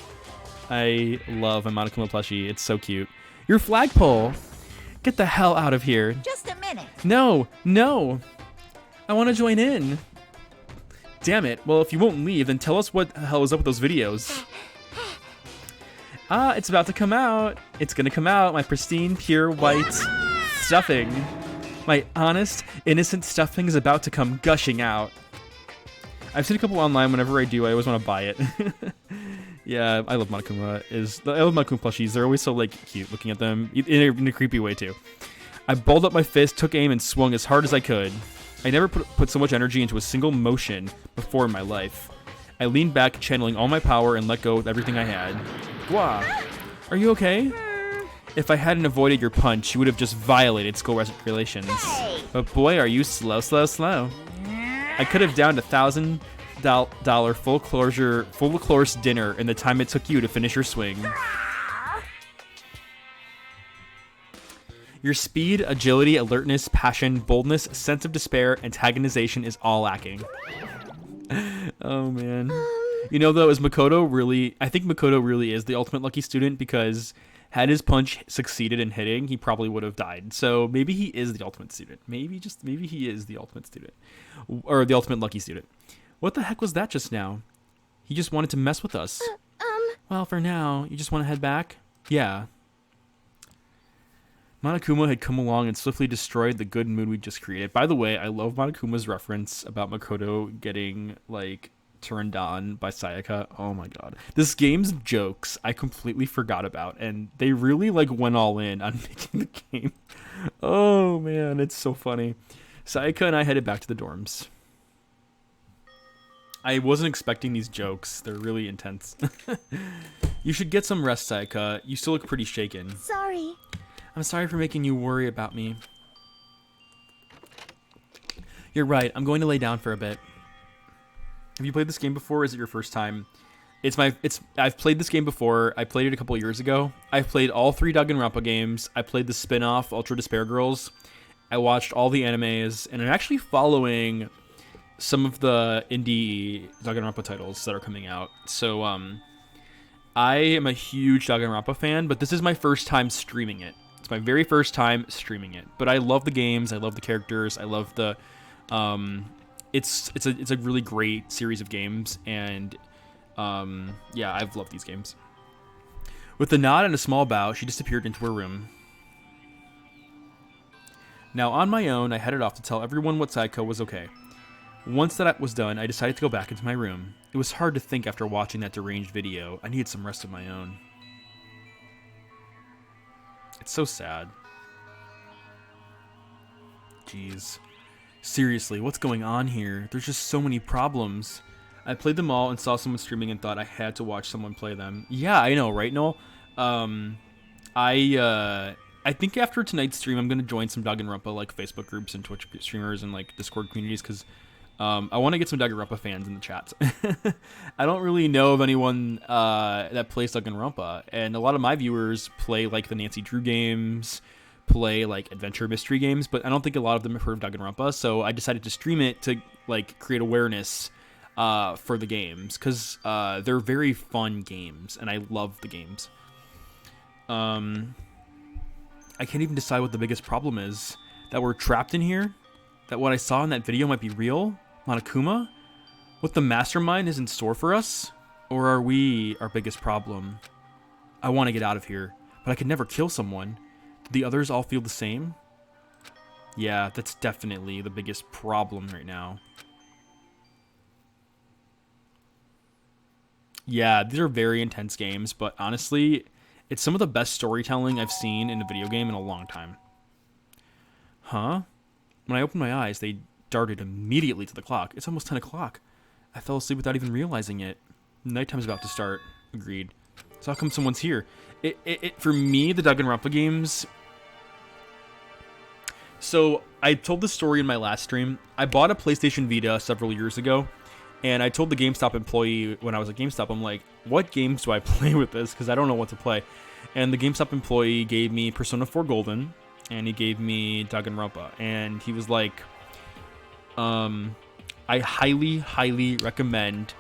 I love a Monokuma plushie. It's so cute. Your flagpole. Get the hell out of here. Just a minute. No, no. I want to join in. Damn it. Well, if you won't leave, then tell us what the hell is up with those videos. Ah, it's about to come out. It's gonna come out. My pristine, pure, white stuffing. My honest, innocent stuffing is about to come gushing out. I've seen a couple online. Whenever I do, I always want to buy it. Yeah, I love Monokuma. I love Monokuma plushies. They're always so, like, cute looking at them in a creepy way too. I balled up my fist, took aim, and swung as hard as I could. I never put so much energy into a single motion before in my life. I leaned back, channeling all my power, and let go with everything I had. Gwa! Are you okay? If I hadn't avoided your punch, you would have just violated school regulations. But boy, are you slow, slow, slow. I could have downed $1,000 full course dinner in the time it took you to finish your swing. Your speed, agility, alertness, passion, boldness, sense of despair, antagonization is all lacking. Oh, man. You know, though, I think Makoto really is the ultimate lucky student, because had his punch succeeded in hitting, he probably would have died. So maybe he is the ultimate student. Maybe he is the ultimate student. Or the ultimate lucky student. What the heck was that just now? He just wanted to mess with us. Well, for now, you just want to head back? Yeah. Monokuma had come along and swiftly destroyed the good mood we just created. By the way, I love Monokuma's reference about Makoto getting, like, turned on by Sayaka. Oh my god. This game's jokes I completely forgot about, and they really, like, went all in on making the game. Oh man, it's so funny. Sayaka and I headed back to the dorms. I wasn't expecting these jokes. They're really intense. You should get some rest, Sayaka. You still look pretty shaken. Sorry. I'm sorry for making you worry about me. You're right. I'm going to lay down for a bit. Have you played this game before, or is it your first time? I've played this game before. I played it a couple of years ago. I've played all 3 Danganronpa games. I played the spin-off Ultra Despair Girls. I watched all the animes, and I'm actually following some of the indie Danganronpa titles that are coming out. So I am a huge Danganronpa fan, but this is my first time streaming it. It's my very first time streaming it. But I love the games. I love the characters. I love the it's a really great series of games, and Yeah, I've loved these games. With a nod and a small bow, she disappeared into her room. Now, on my own, I headed off to tell everyone what Sayaka was okay. Once that was done, I decided to go back into my room. It was hard to think after watching that deranged video. I needed some rest of my own. It's so sad. Jeez. Seriously, what's going on here? There's just so many problems. I played them all and saw someone streaming and thought I had to watch someone play them. Yeah, I know, right, Noel? I think after tonight's stream, I'm going to join some Danganronpa, like, Facebook groups and Twitch streamers and, like, Discord communities, because I want to get some Danganronpa fans in the chats. I don't really know of anyone that plays Danganronpa, and a lot of my viewers play, like, the Nancy Drew games, play, like, adventure mystery games, but I don't think a lot of them have heard of Danganronpa, so I decided to stream it to, like, create awareness for the games, because they're very fun games, and I love the games. I can't even decide what the biggest problem is. That we're trapped in here? That what I saw in that video might be real? Monokuma? What the mastermind is in store for us? Or are we our biggest problem? I want to get out of here, but I could never kill someone. Do the others all feel the same? Yeah, that's definitely the biggest problem right now. Yeah, these are very intense games, but honestly, it's some of the best storytelling I've seen in a video game in a long time. Huh? When I opened my eyes, they darted immediately to the clock. It's almost 10 o'clock. I fell asleep without even realizing it. Nighttime's about to start. Agreed. So how come someone's here? For me, the Danganronpa games... So, I told the story in my last stream. I bought a PlayStation Vita several years ago, and I told the GameStop employee when I was at GameStop, I'm like, what games do I play with this? Because I don't know what to play. And the GameStop employee gave me Persona 4 Golden, and he gave me Danganronpa. And he was like, I highly, highly recommend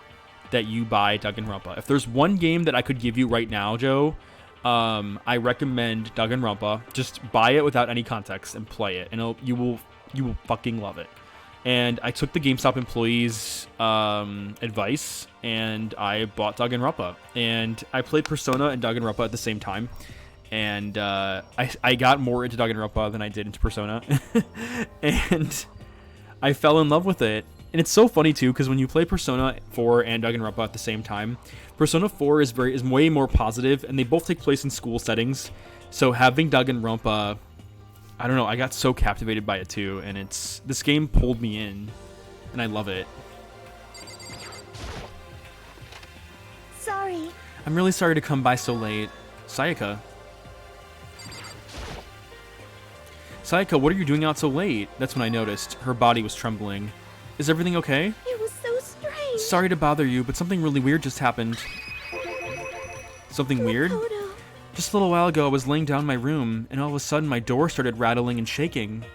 that you buy Danganronpa. If there's one game that I could give you right now, Joe, I recommend Danganronpa. Just buy it without any context and play it, and you will fucking love it. And I took the GameStop employee's advice, and I bought Danganronpa. And I played Persona and Danganronpa at the same time. And I got more into Danganronpa than I did into Persona. And I fell in love with it. And it's so funny, too, because when you play Persona 4 and Danganronpa at the same time, Persona 4 is way more positive, and they both take place in school settings. So having Danganronpa... I don't know, I got so captivated by it too, and this game pulled me in, and I love it. Sorry. I'm really sorry to come by so late. Sayaka. Sayaka, what are you doing out so late? That's when I noticed. Her body was trembling. Is everything okay? It was so strange. Sorry to bother you, but something really weird just happened. Something weird? Makoto. Just a little while ago, I was laying down in my room, and all of a sudden, my door started rattling and shaking.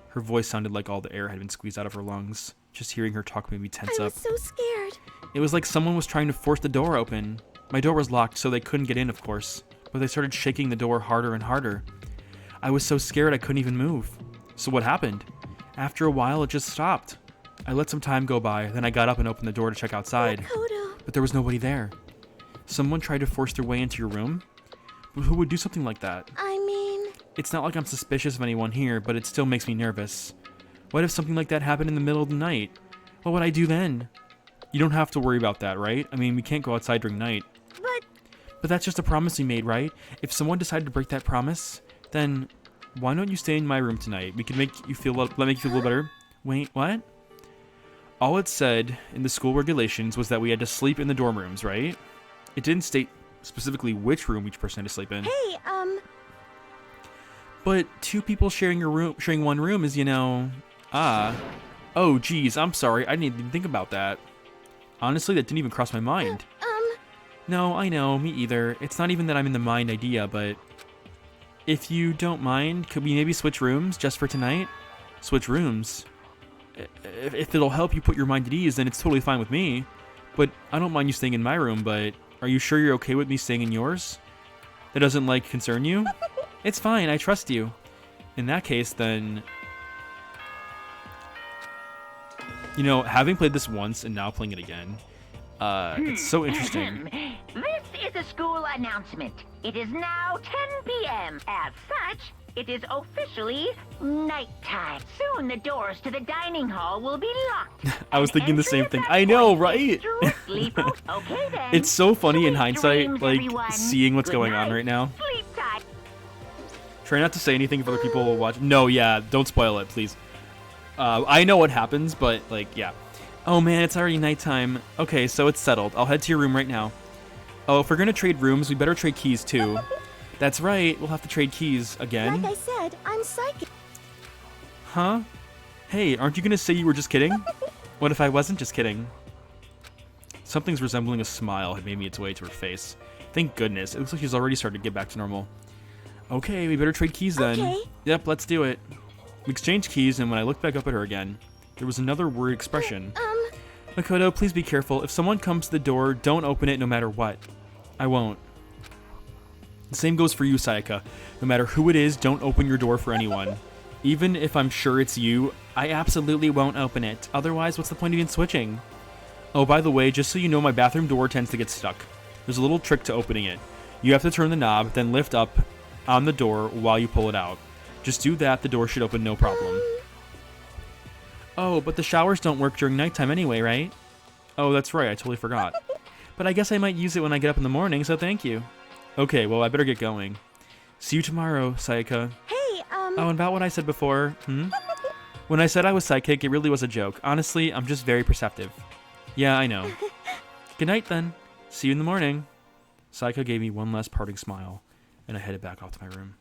Her voice sounded like all the air had been squeezed out of her lungs. Just hearing her talk made me tense I up. was so scared. It was like someone was trying to force the door open. My door was locked, so they couldn't get in, of course. But they started shaking the door harder and harder. I was so scared I couldn't even move. So what happened? After a while, it just stopped. I let some time go by, then I got up and opened the door to check outside. Makoto. But there was nobody there. Someone tried to force their way into your room? But who would do something like that? I mean... It's not like I'm suspicious of anyone here, but it still makes me nervous. What if something like that happened in the middle of the night? What would I do then? You don't have to worry about that, right? I mean, we can't go outside during night. But that's just a promise we made, right? If someone decided to break that promise, then why don't you stay in my room tonight? We can make you feel a little better. Wait, what? All it said in the school regulations was that we had to sleep in the dorm rooms, right? It didn't state specifically which room each person had to sleep in. Hey, But two people sharing one room is, Oh, geez, I'm sorry. I didn't even think about that. Honestly, that didn't even cross my mind. No, I know, me either. It's not even that I'm in the mind idea, but... If you don't mind, could we maybe switch rooms just for tonight? Switch rooms? If it'll help you put your mind at ease, then it's totally fine with me. But I don't mind you staying in my room, but... Are you sure you're okay with me staying in yours? That doesn't, concern you? It's fine, I trust you. In that case, then... Having played this once and now playing it again, It's so interesting. This is a school announcement. It is now 10 p.m. As such, it is officially nighttime. Soon the doors to the dining hall will be locked. I was thinking the same thing. Entry at I that know, point right? is strictly okay then. It's so funny in Sweet hindsight, dreams, like, everyone. seeing what's Good going on night. right now. Sleep tight. Try not to say anything if other people will watch. No, yeah, don't spoil it, please. I know what happens, but, like, yeah. Oh, man, it's already nighttime. Okay, so it's settled. I'll head to your room right now. Oh, if we're gonna trade rooms, we better trade keys, too. That's right, we'll have to trade keys again. Like I said, I'm psychic. Huh? Hey, aren't you gonna say you were just kidding? What if I wasn't just kidding? Something's resembling a smile had made me its way to her face. Thank goodness, it looks like she's already started to get back to normal. Okay, we better trade keys then. Okay. Yep, let's do it. We exchanged keys, and when I looked back up at her again, there was another worried expression. Makoto, please be careful. If someone comes to the door, don't open it no matter what. I won't. The same goes for you, Sayaka. No matter who it is, don't open your door for anyone. Even if I'm sure it's you, I absolutely won't open it. Otherwise, what's the point of even switching? Oh, by the way, just so you know, my bathroom door tends to get stuck. There's a little trick to opening it. You have to turn the knob, then lift up on the door while you pull it out. Just do that, the door should open no problem. Oh, but the showers don't work during nighttime anyway, right? Oh, that's right, I totally forgot. But I guess I might use it when I get up in the morning, so thank you. Okay, well, I better get going. See you tomorrow, Sayaka. Hey, Oh, and about what I said before, When I said I was psychic, it really was a joke. Honestly, I'm just very perceptive. Yeah, I know. Good night, then. See you in the morning. Sayaka gave me one last parting smile, and I headed back off to my room.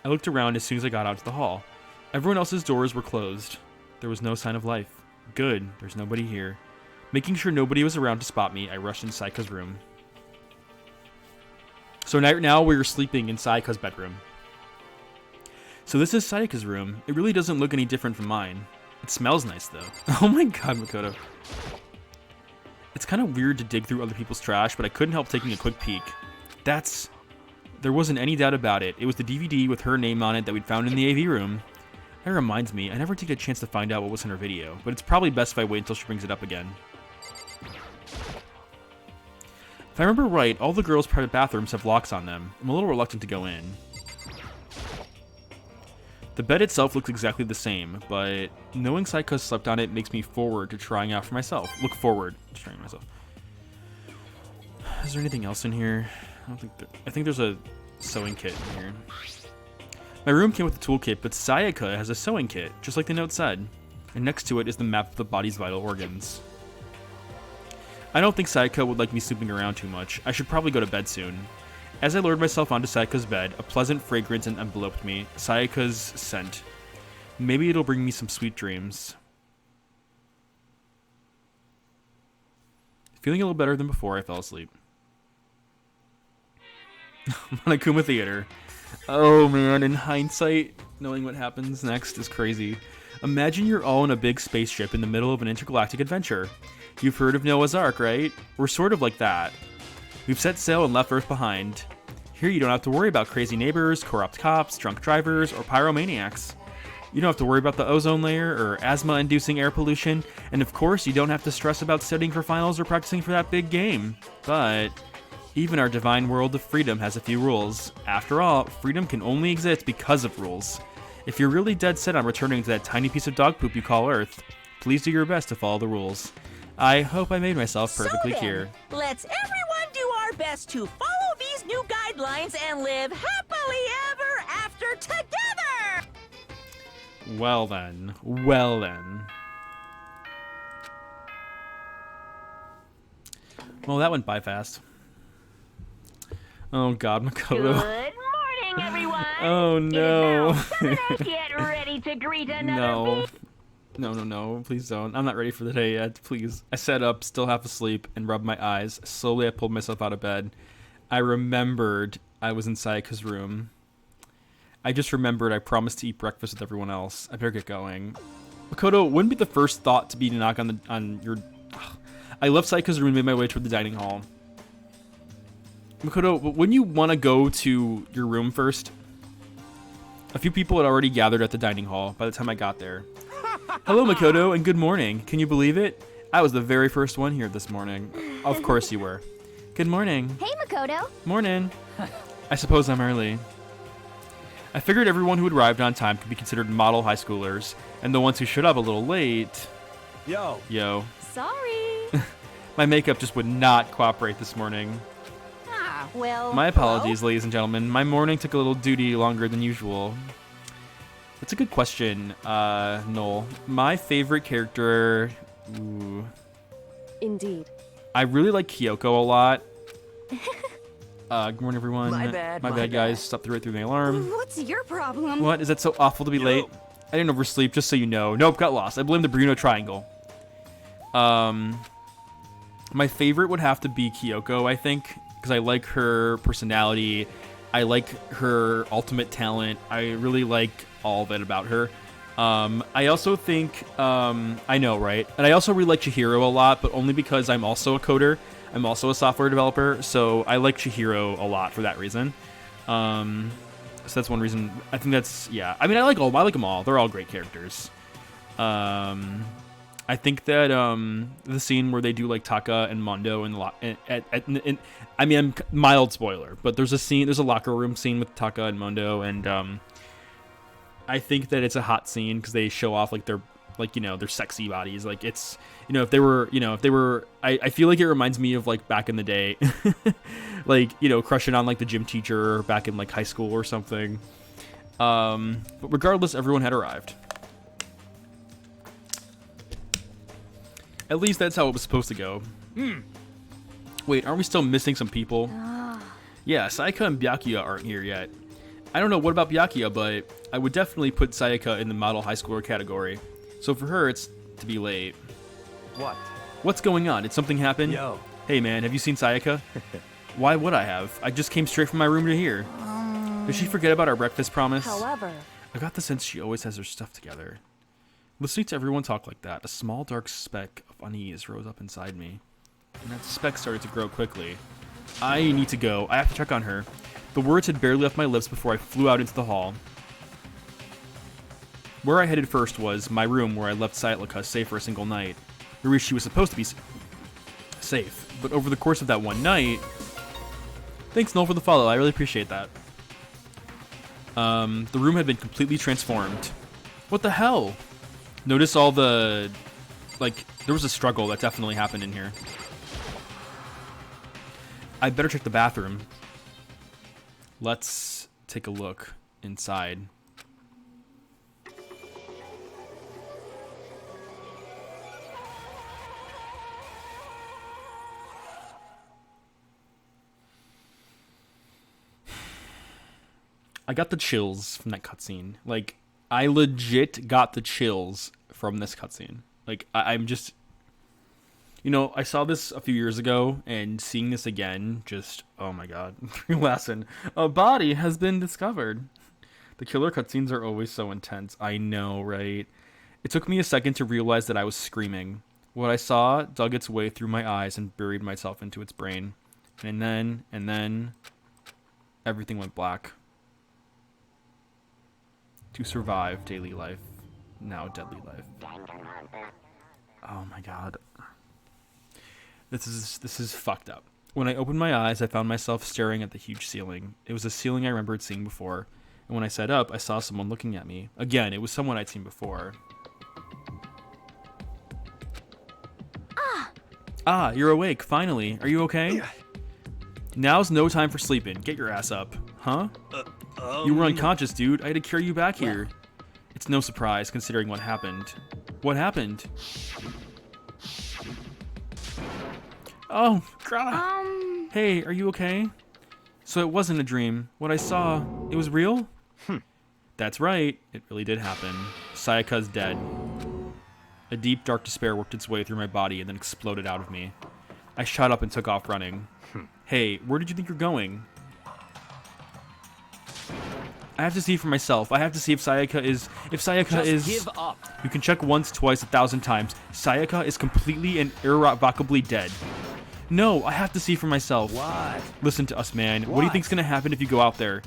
I looked around as soon as I got out to the hall. Everyone else's doors were closed. There was no sign of life. Good, there's nobody here. Making sure nobody was around to spot me, I rushed into Sayaka's room. So right now we're sleeping in Sayaka's bedroom. So this is Sayaka's room. It really doesn't look any different from mine. It smells nice though. Oh my god, Makoto. It's kind of weird to dig through other people's trash, but I couldn't help taking a quick peek. There wasn't any doubt about it. It was the DVD with her name on it that we'd found in the AV room. That reminds me, I never took a chance to find out what was in her video, but it's probably best if I wait until she brings it up again. If I remember right, all the girls' private bathrooms have locks on them. I'm a little reluctant to go in. The bed itself looks exactly the same, but knowing Sayaka slept on it makes me look forward to trying out for myself. Is there anything else in here? I think there's a sewing kit in here. My room came with a toolkit, but Sayaka has a sewing kit, just like the note said. And next to it is the map of the body's vital organs. I don't think Sayaka would like me snooping around too much. I should probably go to bed soon. As I lowered myself onto Sayaka's bed, a pleasant fragrance enveloped me, Sayaka's scent. Maybe it'll bring me some sweet dreams. Feeling a little better than before, I fell asleep. Monokuma Theater. Oh man, in hindsight, knowing what happens next is crazy. Imagine you're all in a big spaceship in the middle of an intergalactic adventure. You've heard of Noah's Ark, right? We're sort of like that. We've set sail and left Earth behind. Here you don't have to worry about crazy neighbors, corrupt cops, drunk drivers, or pyromaniacs. You don't have to worry about the ozone layer or asthma-inducing air pollution, and of course you don't have to stress about studying for finals or practicing for that big game. But even our divine world of freedom has a few rules. After all, freedom can only exist because of rules. If you're really dead set on returning to that tiny piece of dog poop you call Earth, please do your best to follow the rules. I hope I made myself perfectly clear. Let's everyone do our best to follow these new guidelines and live happily ever after together! Well then. Well then. Well, that went by fast. Oh god, Makoto. Good morning, everyone. Oh no. It is now 7 Get ready to greet another big No, please don't. I'm not ready for the day yet, please. I sat up, still half asleep, and rubbed my eyes. Slowly I pulled myself out of bed. I remembered I was in Sayaka's room. I just remembered I promised to eat breakfast with everyone else. I better get going. Makoto, wouldn't be the first thought to be to knock on your... Ugh. I left Sayaka's room and made my way toward the dining hall. Makoto, wouldn't you want to go to your room first? A few people had already gathered at the dining hall by the time I got there. Hello, Makoto, and good morning. Can you believe it? I was the very first one here this morning. Of course you were. Good morning. Hey, Makoto. Morning. I suppose I'm early. I figured everyone who had arrived on time could be considered model high schoolers, and the ones who showed up a little late... Yo. Sorry. My makeup just would not cooperate this morning. Well, My apologies, ladies and gentlemen. My morning took a little duty longer than usual. That's a good question, Noel. My favorite character... Ooh. Indeed. I really like Kyoko a lot. Good morning, everyone. My bad, My my bad, guys. bad. Stopped right through the alarm. What's your problem? What? Is that so awful to be late? I didn't oversleep, just so you know. Nope, got lost. I blame the Bruno Triangle. My favorite would have to be Kyoko, I think, because I like her personality. I like her ultimate talent. I really like all of it about her. I also think, I know, right? And I also really like Chihiro a lot, but only because I'm also a coder. I'm also a software developer, so I like Chihiro a lot for that reason. So that's one reason. I think that's, yeah. I mean, I like them all. They're all great characters. I think that the scene where they do like Taka and Mondo and I mean, I'm mild spoiler, but there's a locker room scene with Taka and Mondo, and I think that it's a hot scene because they show off like their sexy bodies. Like it's, if they were, I feel like it reminds me of like back in the day, like, crushing on like the gym teacher back in like high school or something. But regardless, everyone had arrived. At least that's how it was supposed to go. Wait, aren't we still missing some people? Yeah, Sayaka and Byakuya aren't here yet. I don't know what about Byakuya, but I would definitely put Sayaka in the model high schooler category. So for her, it's to be late. What? What's going on? Did something happen? Yo. Hey man, have you seen Sayaka? Why would I have? I just came straight from my room to here. Did she forget about our breakfast promise? However, I got the sense she always has her stuff together. Listening to everyone talk like that, a small dark speck of unease rose up inside me. And that speck started to grow quickly. I need to go. I have to check on her. The words had barely left my lips before I flew out into the hall. Where I headed first was my room, where I left Sayaka safe for a single night. Where she was supposed to be safe. But over the course of that one night... Thanks, Noel, for the follow. I really appreciate that. The room had been completely transformed. What the hell? Notice all the... Like, there was a struggle that definitely happened in here. I'd better check the bathroom. Let's take a look inside. I got the chills from that cutscene. Like, I legit got the chills from this cutscene. Like, I'm just... I saw this a few years ago, and seeing this again, just... Oh my god. Lesson. A body has been discovered. The killer cutscenes are always so intense. I know, right? It took me a second to realize that I was screaming. What I saw dug its way through my eyes and buried myself into its brain. And then... everything went black. To survive daily life, now deadly life. Oh my god. This is fucked up. When I opened my eyes, I found myself staring at the huge ceiling. It was a ceiling I remembered seeing before. And when I sat up, I saw someone looking at me. Again, it was someone I'd seen before. Ah, you're awake, finally. Are you okay? Now's no time for sleeping. Get your ass up. Huh? You were unconscious, dude. I had to carry you back here. It's no surprise, considering what happened. What happened? Oh, God. Hey, are you okay? So it wasn't a dream. What I saw, it was real? That's right. It really did happen. Sayaka's dead. A deep, dark despair worked its way through my body and then exploded out of me. I shot up and took off running. Hey, where did you think you're going? I have to see for myself. I have to see if Sayaka is... Just give up. You can check once, twice, 1,000 times. Sayaka is completely and irrevocably dead. No, I have to see for myself. What? Listen to us, man. What do you think's gonna happen if you go out there?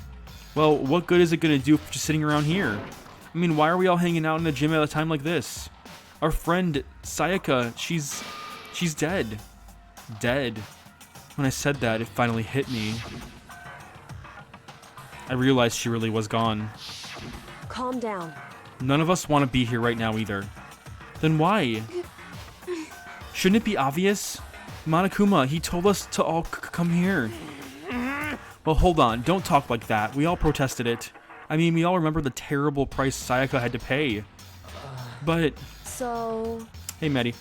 Well, what good is it gonna do if you're just sitting around here? I mean, why are we all hanging out in the gym at a time like this? Our friend, Sayaka, she's dead. Dead. When I said that, it finally hit me. I realized she really was gone. Calm down. None of us want to be here right now either. Then why? Shouldn't it be obvious? Monokuma, he told us to all come here. Well, hold on. Don't talk like that. We all protested it. I mean, we all remember the terrible price Sayaka had to pay. But... So... Hey, Medi.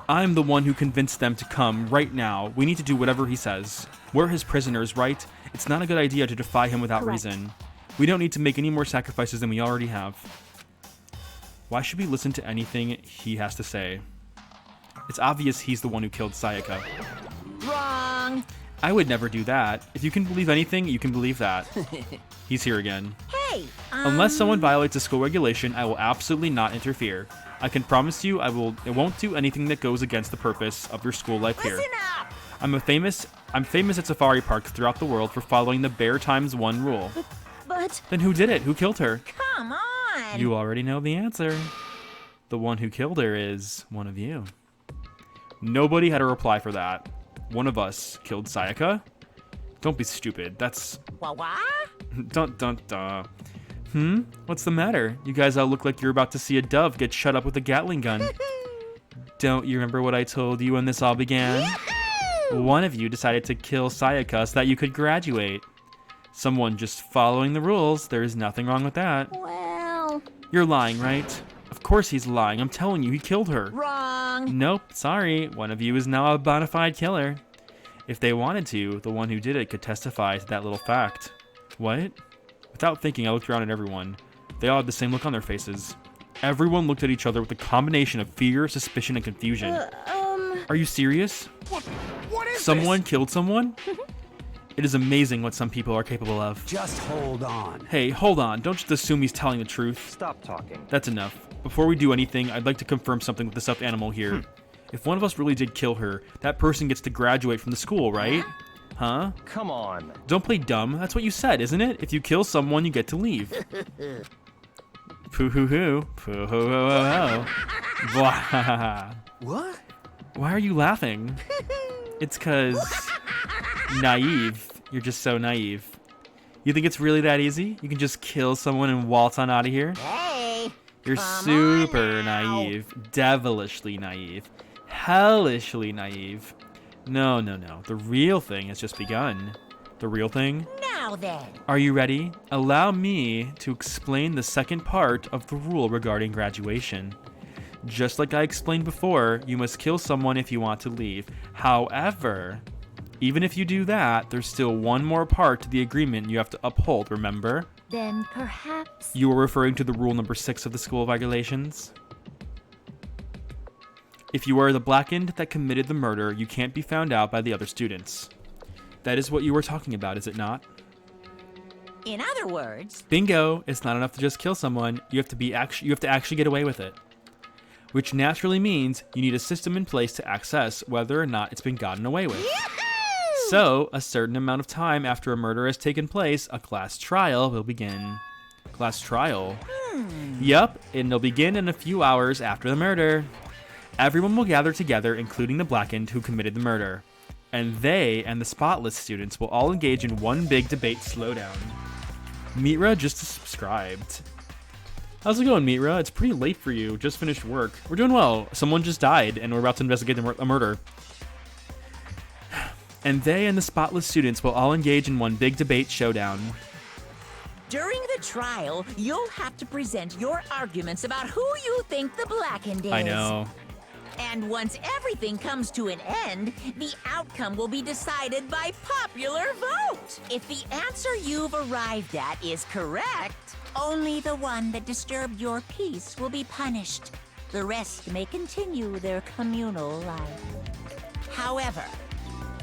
I'm the one who convinced them to come right now. We need to do whatever he says. We're his prisoners, right? It's not a good idea to defy him without Correct. reason. We don't need to make any more sacrifices than we already have. Why should we listen to anything he has to say? It's obvious he's the one who killed Sayaka. Wrong. I would never do that. If you can believe anything, you can believe that. He's here again. Hey, Unless someone violates a school regulation, I will absolutely not interfere. I can promise you I won't do anything that goes against the purpose of your school life here. listen up. I'm famous at safari parks throughout the world for following the Bear Times 1 rule. But... Then who did it? Who killed her? Come on. You already know the answer. The one who killed her is one of you. Nobody had a reply for that. One of us killed Sayaka? Don't be stupid. That's... Wah. Dun. What's the matter? You guys all look like you're about to see a dove get shut up with a Gatling gun. Don't you remember what I told you when this all began? One of you decided to kill Sayaka so that you could graduate. Someone just following the rules. There is nothing wrong with that. Well... You're lying, right? Of course he's lying. I'm telling you, he killed her. Wrong. Nope, sorry. One of you is now a bona fide killer. If they wanted to, the one who did it could testify to that little fact. What? Without thinking, I looked around at everyone. They all had the same look on their faces. Everyone looked at each other with a combination of fear, suspicion, and confusion. Are you serious? What is Someone killed someone? It is amazing what some people are capable of. Just hold on. Hey, hold on. Don't just assume he's telling the truth. Stop talking. That's enough. Before we do anything, I'd like to confirm something with the stuffed animal here. If one of us really did kill her, that person gets to graduate from the school, right? Huh? Come on. Don't play dumb. That's what you said, isn't it? If you kill someone, you get to leave. Poo-hoo-hoo. Poo-hoo-hoo-hoo. Blah. What? Why are you laughing? It's 'cause... naive. You're just so naive. You think it's really that easy? You can just kill someone and waltz on out of here? Hey. You're Come super on now. naive. Devilishly naive. Hellishly naive. No. The real thing has just begun. The real thing? Now then. Are you ready? Allow me to explain the second part of the rule regarding graduation. Just like I explained before, you must kill someone if you want to leave. However, even if you do that, there's still one more part to the agreement you have to uphold, remember? Then perhaps... You were referring to the rule number 6 of the school regulations? If you are the blackened that committed the murder, you can't be found out by the other students. That is what you were talking about, is it not? In other words, Bingo! It's not enough to just kill someone. You have to actually get away with it. Which naturally means you need a system in place to access whether or not it's been gotten away with. So, a certain amount of time after a murder has taken place, a class trial will begin. Class trial? Yup, and it'll begin in a few hours after the murder. Everyone will gather together, including the blackened who committed the murder. And they and the spotless students will all engage in one big debate slowdown. Mitra just subscribed. How's it going, Mitra? It's pretty late for you. Just finished work. We're doing well. Someone just died, and we're about to investigate a murder. And they and the spotless students will all engage in one big debate showdown. during the trial, you'll have to present your arguments about who you think the blackened is. I know. And once everything comes to an end, the outcome will be decided by popular vote. If the answer you've arrived at is correct, only the one that disturbed your peace will be punished. The rest may continue their communal life. However,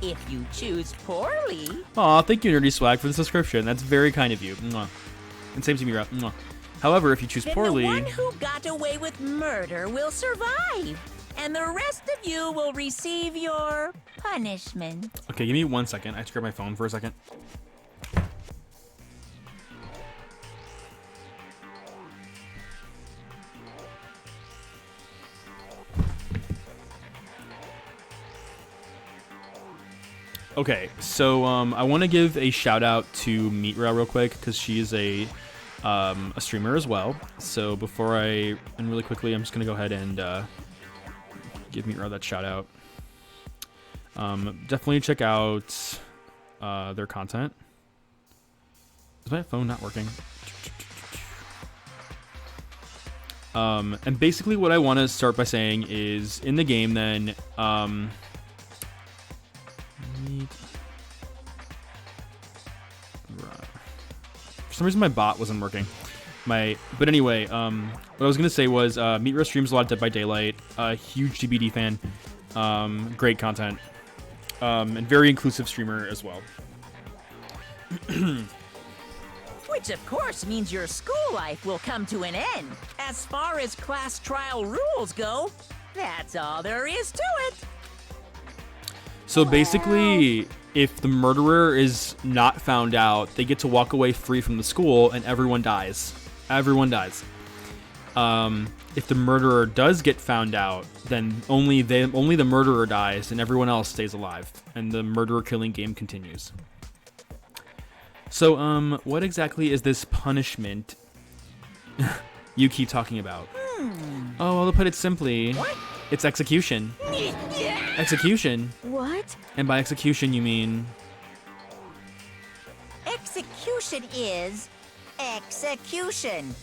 if you choose poorly... Aw, thank you, Nerdy Swag, for the subscription. That's very kind of you. Mwah. And same to me, Mwah. However, if you choose then poorly... the one who got away with murder will survive. And the rest of you will receive your punishment. Okay, give me 1 second. I have to grab my phone for a second. Okay, so I want to give a shout out to Mitra real quick because she is a streamer as well. So before and really quickly, I'm just gonna go ahead and give Mitra that shout out. Definitely check out their content. Is my phone not working? And basically what I want to start by saying is in the game then, for some reason my bot wasn't working. But anyway, what I was going to say was Mitra streams a lot of Dead by Daylight, a huge DBD fan, great content, and very inclusive streamer as well. Which, of course, means your school life will come to an end. As far as class trial rules go, that's all there is to it. So basically, if the murderer is not found out, they get to walk away free from the school, and everyone dies. Everyone dies. If the murderer does get found out, then only the murderer dies, and everyone else stays alive, and the murderer killing game continues. So, what exactly is this punishment you keep talking about? Oh, well, to put it simply, it's execution. Execution. What? And by execution, you mean... Execution is execution.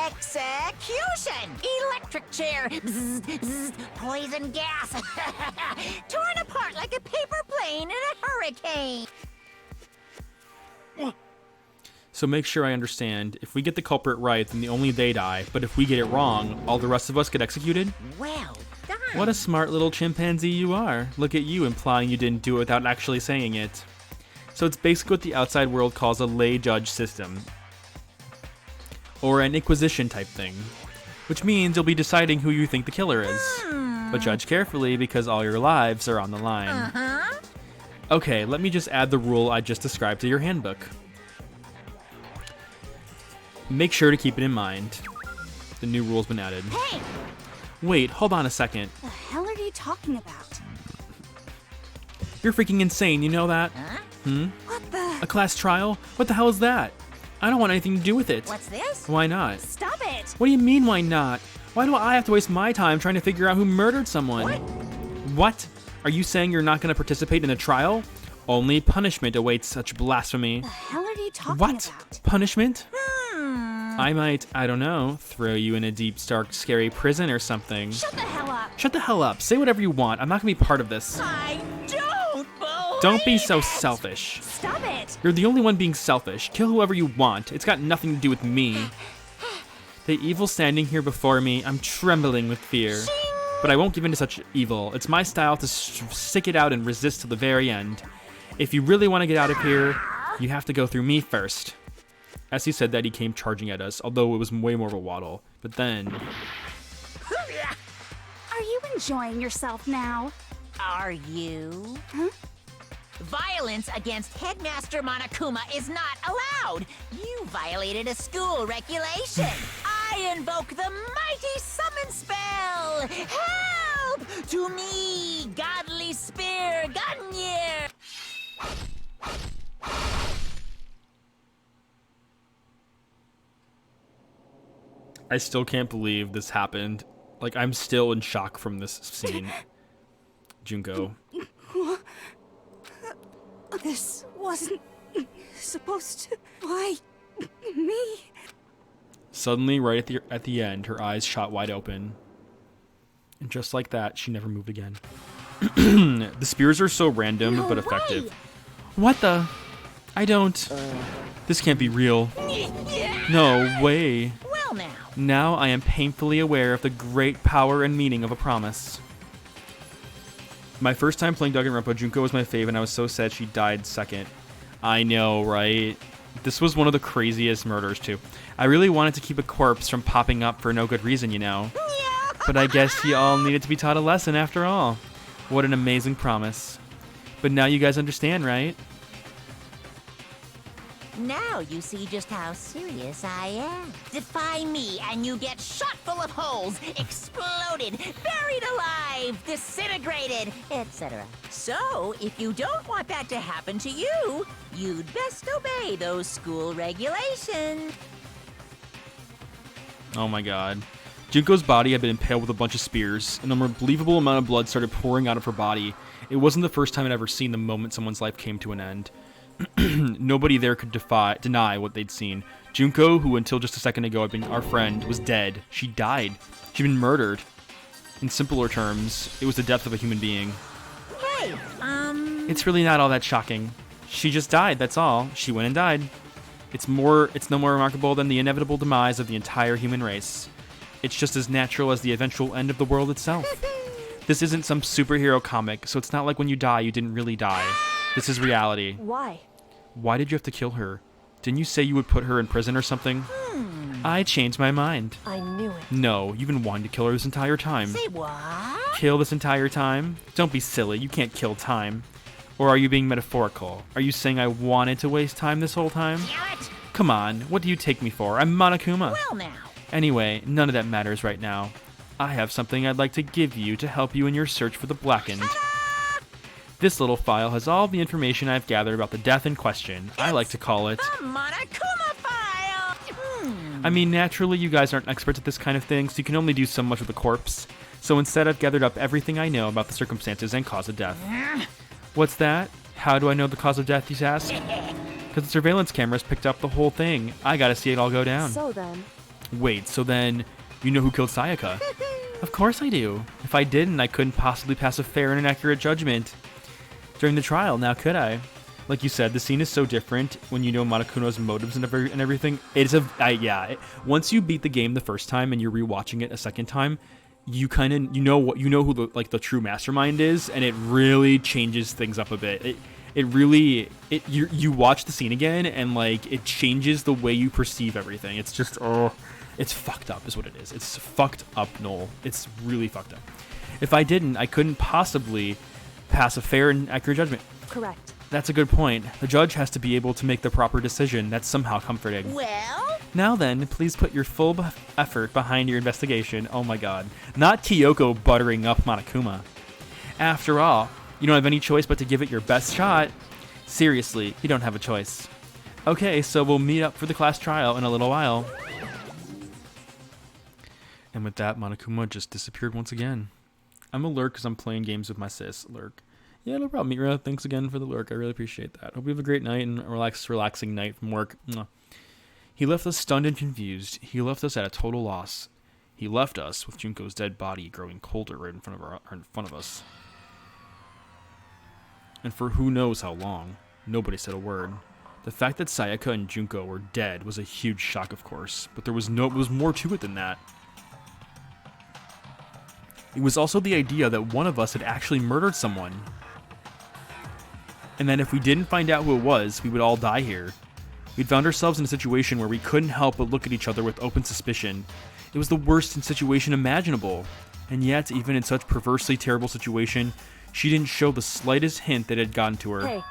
Execution! Electric chair! Bzz, bzz, poison gas! Torn apart like a paper plane in a hurricane! So make sure I understand. If we get the culprit right, then only they die. But if we get it wrong, all the rest of us get executed? Well done! What a smart little chimpanzee you are. Look at you implying you didn't do it without actually saying it. So it's basically what the outside world calls a lay judge system. Or an inquisition type thing. Which means you'll be deciding who you think the killer is. But judge carefully because all your lives are on the line. Uh-huh. Okay, let me just add the rule I just described to your handbook. Make sure to keep it in mind. The new rule's been added. Hey! Wait, hold on a second. The hell are you talking about? You're freaking insane, you know that? Huh? What the? A class trial? What the hell is that? I don't want anything to do with it. What's this? Why not? Stop it! What do you mean, why not? Why do I have to waste my time trying to figure out who murdered someone? What? Are you saying you're not going to participate in the trial? Only punishment awaits such blasphemy. The hell are you talking What? about? Punishment? I might, I don't know, throw you in a deep, dark, scary prison or something. Shut the hell up! Shut the hell up. Say whatever you want. I'm not going to be part of this. I don't believe Don't be so it. selfish. Stop it! You're the only one being selfish. Kill whoever you want. It's got nothing to do with me. The evil standing here before me, I'm trembling with fear. But I won't give in to such evil. It's my style to stick it out and resist till the very end. If you really want to get out of here, you have to go through me first. As he said that, he came charging at us, although it was way more of a waddle. But then... Are you enjoying yourself now? Are you? Huh? Violence against Headmaster Monokuma is not allowed. You violated a school regulation. I invoke the mighty summon spell. Help to me, godly spear, Gunyear. I still can't believe this happened. Like, I'm still in shock from this scene. Junko. This wasn't supposed to... Why? Me? Suddenly, right at the end, her eyes shot wide open. And just like that, she never moved again. The spears are so random, but effective. What the? I don't... This can't be real. No way. Well now. Now I am painfully aware of the great power and meaning of a promise. My first time playing Danganronpa, Junko was my fave, and I was so sad she died second. I know, right? This was one of the craziest murders, too. I really wanted to keep a corpse from popping up for no good reason, you know? But I guess you all needed to be taught a lesson after all. What an amazing promise. But now you guys understand, right? Now you see just how serious I am. Defy me and you get shot full of holes, exploded, buried alive, disintegrated, etc. So, if you don't want that to happen to you, you'd best obey those school regulations. Oh my god. Junko's body had been impaled with a bunch of spears, and an unbelievable amount of blood started pouring out of her body. It wasn't the first time I'd ever seen the moment someone's life came to an end. Nobody there could deny what they'd seen. Junko, who until just a second ago had been our friend, was dead. She died. She'd been murdered. In simpler terms, it was the death of a human being. Hey, It's really not all that shocking. She just died, that's all. She went and died. It's no more remarkable than the inevitable demise of the entire human race. It's just as natural as the eventual end of the world itself. This isn't some superhero comic, so it's not like when you die, you didn't really die. This is reality. Why? Why did you have to kill her? Didn't you say you would put her in prison or something? I changed my mind. I knew it. No, you've been wanting to kill her this entire time. say what? Kill this entire time? Don't be silly, you can't kill time. Or are you being metaphorical? Are you saying I wanted to waste time this whole time? Damn it! Come on, what do you take me for? I'm Monokuma. Well now. Anyway, none of that matters right now. I have something I'd like to give you to help you in your search for the Blackened. This little file has all the information I've gathered about the death in question. I like to call it... The Monokuma file! I mean, naturally, you guys aren't experts at this kind of thing, so you can only do so much with a corpse. So instead, I've gathered up everything I know about the circumstances and cause of death. What's that? How do I know the cause of death, you ask? Because the surveillance cameras picked up the whole thing. I gotta see it all go down. So then. Wait, so then, you know who killed Sayaka? Of course I do. If I didn't, I couldn't possibly pass a fair and an accurate judgment during the trial, now could I? Like you said, the scene is so different when you know Monokuno's motives and everything. Once you beat the game the first time and you're rewatching it a second time, you know who the true mastermind is, and it really changes things up a bit. You watch the scene again and like it changes the way you perceive everything. It's just it's fucked up is what it is. It's fucked up, Noel. It's really fucked up. If I didn't, I couldn't possibly pass a fair and accurate judgment. Correct. That's a good point. The judge has to be able to make the proper decision. That's somehow comforting. Well? Now then, please put your full effort behind your investigation. Oh my god. Not Kyoko buttering up Monokuma. After all, you don't have any choice but to give it your best shot. Seriously, you don't have a choice. Okay, so we'll meet up for the class trial in a little while. And with that, Monokuma just disappeared once again. I'm a lurk because I'm playing games with my sis. Lurk. Yeah, no problem, Mira. Thanks again for the lurk. I really appreciate that. Hope you have a great night and a relaxing night from work. Mwah. He left us stunned and confused. He left us at a total loss. He left us with Junko's dead body growing colder right in front of us. And for who knows how long, nobody said a word. The fact that Sayaka and Junko were dead was a huge shock, of course, but there was more to it than that. It was also the idea that one of us had actually murdered someone. And that if we didn't find out who it was, we would all die here. We'd found ourselves in a situation where we couldn't help but look at each other with open suspicion. It was the worst situation imaginable. And yet, even in such perversely terrible situation, she didn't show the slightest hint that it had gotten to her. Hey.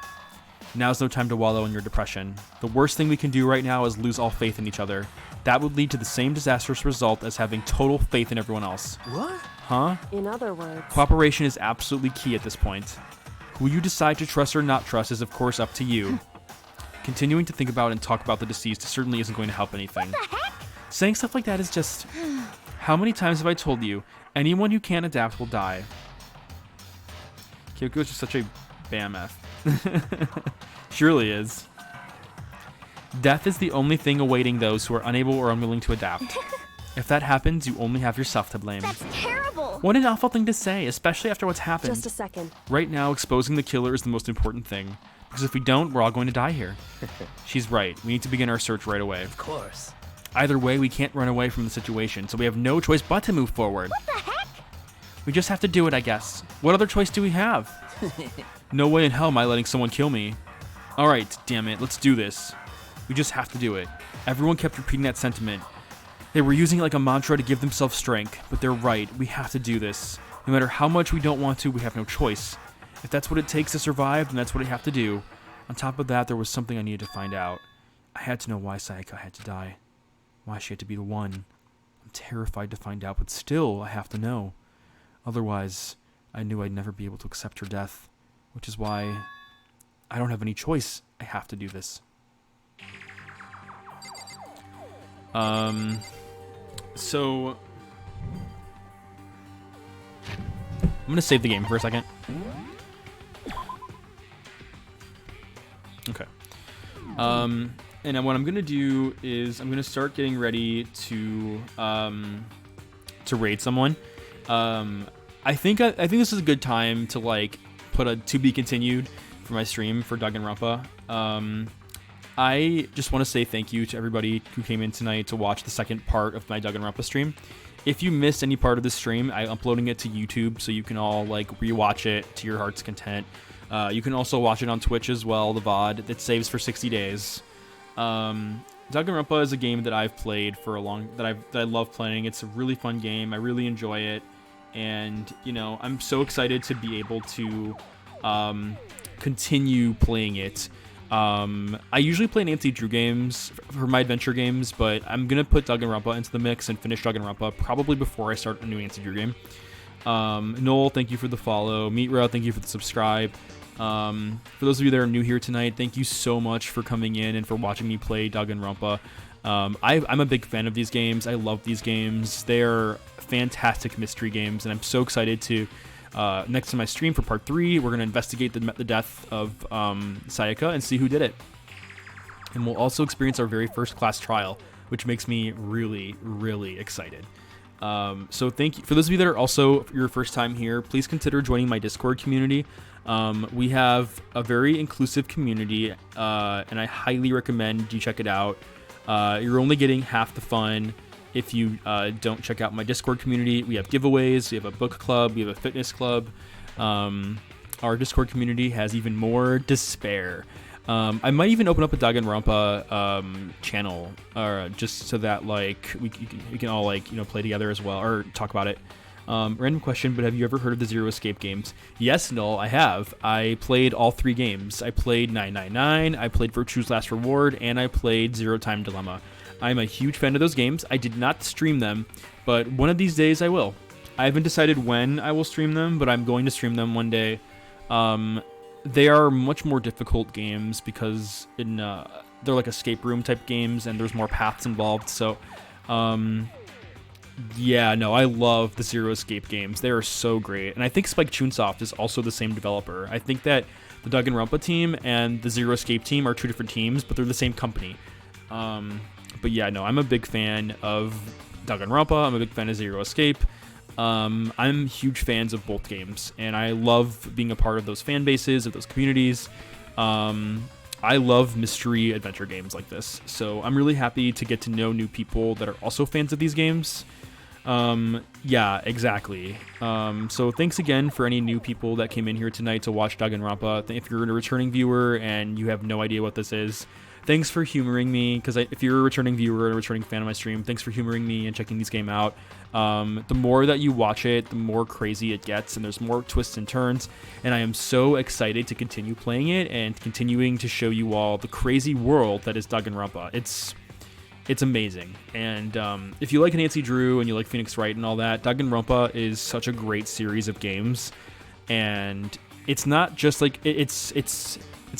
Now's no time to wallow in your depression. The worst thing we can do right now is lose all faith in each other. That would lead to the same disastrous result as having total faith in everyone else. What? Huh? In other words. Cooperation is absolutely key at this point. Who you decide to trust or not trust is of course up to you. Continuing to think about and talk about the deceased certainly isn't going to help anything. What the heck? Saying stuff like that is just... How many times have I told you, anyone who can't adapt will die? Kyoko is just such a BAMF. Surely is. Death is the only thing awaiting those who are unable or unwilling to adapt. If that happens, you only have yourself to blame. That's terrible. What an awful thing to say, especially after what's happened. Just a second. Right now, exposing the killer is the most important thing. Because if we don't, we're all going to die here. She's right. We need to begin our search right away. Of course. Either way, we can't run away from the situation, so we have no choice but to move forward. What the heck? We just have to do it, I guess. What other choice do we have? No way in hell am I letting someone kill me. Alright, damn it, let's do this. We just have to do it. Everyone kept repeating that sentiment. They were using it like a mantra to give themselves strength, but they're right, we have to do this. No matter how much we don't want to, we have no choice. If that's what it takes to survive, then that's what I have to do. On top of that, there was something I needed to find out. I had to know why Sayaka had to die. Why she had to be the one. I'm terrified to find out, but still, I have to know. Otherwise, I knew I'd never be able to accept her death, which is why I don't have any choice. I have to do this. So I'm gonna save the game for a second. Okay. And what I'm gonna do is I'm gonna start getting ready to raid someone. I think this is a good time to like put a to be continued for my stream for Danganronpa. I just want to say thank you to everybody who came in tonight to watch the second part of my Danganronpa stream. If you missed any part of the stream, I'm uploading it to YouTube so you can all like rewatch it to your heart's content. You can also watch it on Twitch as well, the VOD. It saves for 60 days. Danganronpa is a game that I've played for that I love playing. It's a really fun game. I really enjoy it, and you know I'm so excited to be able to continue playing it. I usually play Nancy Drew games for my adventure games, but I'm gonna put Danganronpa into the mix and finish Danganronpa probably before I start a new Nancy Drew game. Noel, thank you for the follow. Meetra, thank you for the subscribe. For those of you that are new here tonight, thank you so much for coming in and for watching me play Danganronpa. I'm a big fan of these games. I love these games. They're fantastic mystery games, and I'm so excited to next to my stream for part 3, we're going to investigate the death of Sayaka and see who did it. And we'll also experience our very first class trial, which makes me really, really excited. So thank you. For those of you that are also your first time here, please consider joining my Discord community. We have a very inclusive community, and I highly recommend you check it out. You're only getting half the fun if you don't check out my Discord community. We have giveaways, we have a book club, we have a fitness club. Our Discord community has even more to spare. I might even open up a Danganronpa channel, just so that like we can all like play together as well or talk about it. Random question, but have you ever heard of the Zero Escape games? Yes, Null, I have. I played all 3 games. I played 999, I played Virtue's Last Reward, and I played Zero Time Dilemma. I'm a huge fan of those games. I did not stream them, but one of these days I will. I haven't decided when I will stream them, but I'm going to stream them one day. They are much more difficult games because they're like escape room type games, and there's more paths involved. So, yeah, no, I love the Zero Escape games. They are so great, and I think Spike Chunsoft is also the same developer. I think that the Danganronpa team and the Zero Escape team are 2 different teams, but they're the same company. But yeah, no, I'm a big fan of Danganronpa. I'm a big fan of Zero Escape. I'm huge fans of both games, and I love being a part of those fan bases, of those communities. I love mystery adventure games like this, so I'm really happy to get to know new people that are also fans of these games. Yeah, exactly. So thanks again for any new people that came in here tonight to watch Danganronpa. If you're a returning viewer and you have no idea what this is, thanks for humoring me, because if you're a returning viewer and a returning fan of my stream, thanks for humoring me and checking this game out. The more that you watch it, the more crazy it gets, and there's more twists and turns, and I am so excited to continue playing it and continuing to show you all the crazy world that is Danganronpa. It's amazing, and if you like Nancy Drew and you like Phoenix Wright and all that, Danganronpa is such a great series of games, and it's not just like it's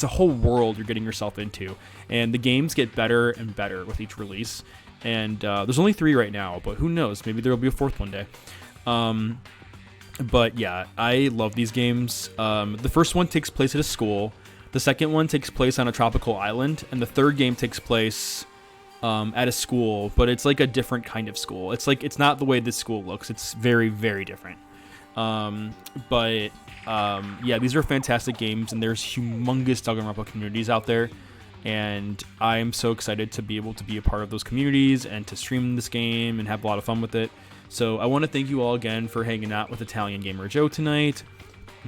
a whole world you're getting yourself into, and the games get better and better with each release. And there's only 3 right now, but who knows? Maybe there will be a 4th one day. But yeah, I love these games. The first one takes place at a school. The second one takes place on a tropical island, and the third game takes place at a school, but it's like a different kind of school. It's not the way this school looks. It's very, very different. Yeah, these are fantastic games, and there's humongous Danganronpa communities out there, and I'm so excited to be able to be a part of those communities and to stream this game and have a lot of fun with it. So I want to thank you all again for hanging out with Italian Gamer Joe tonight.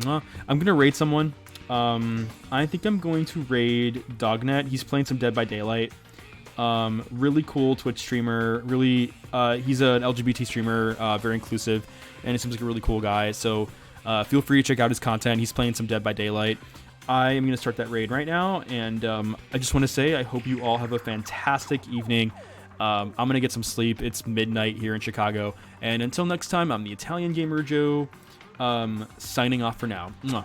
I'm gonna raid someone. I think I'm going to raid Dognet. He's playing some Dead by Daylight. Really cool Twitch streamer. Really, he's an LGBT streamer, very inclusive, and it seems like a really cool guy. So feel free to check out his content. He's playing some Dead by Daylight. I am going to start that raid right now, and I just want to say I hope you all have a fantastic evening. I'm going to get some sleep. It's midnight here in Chicago, and until next time, I'm the Italian Gamer Joe, signing off for now. Mwah.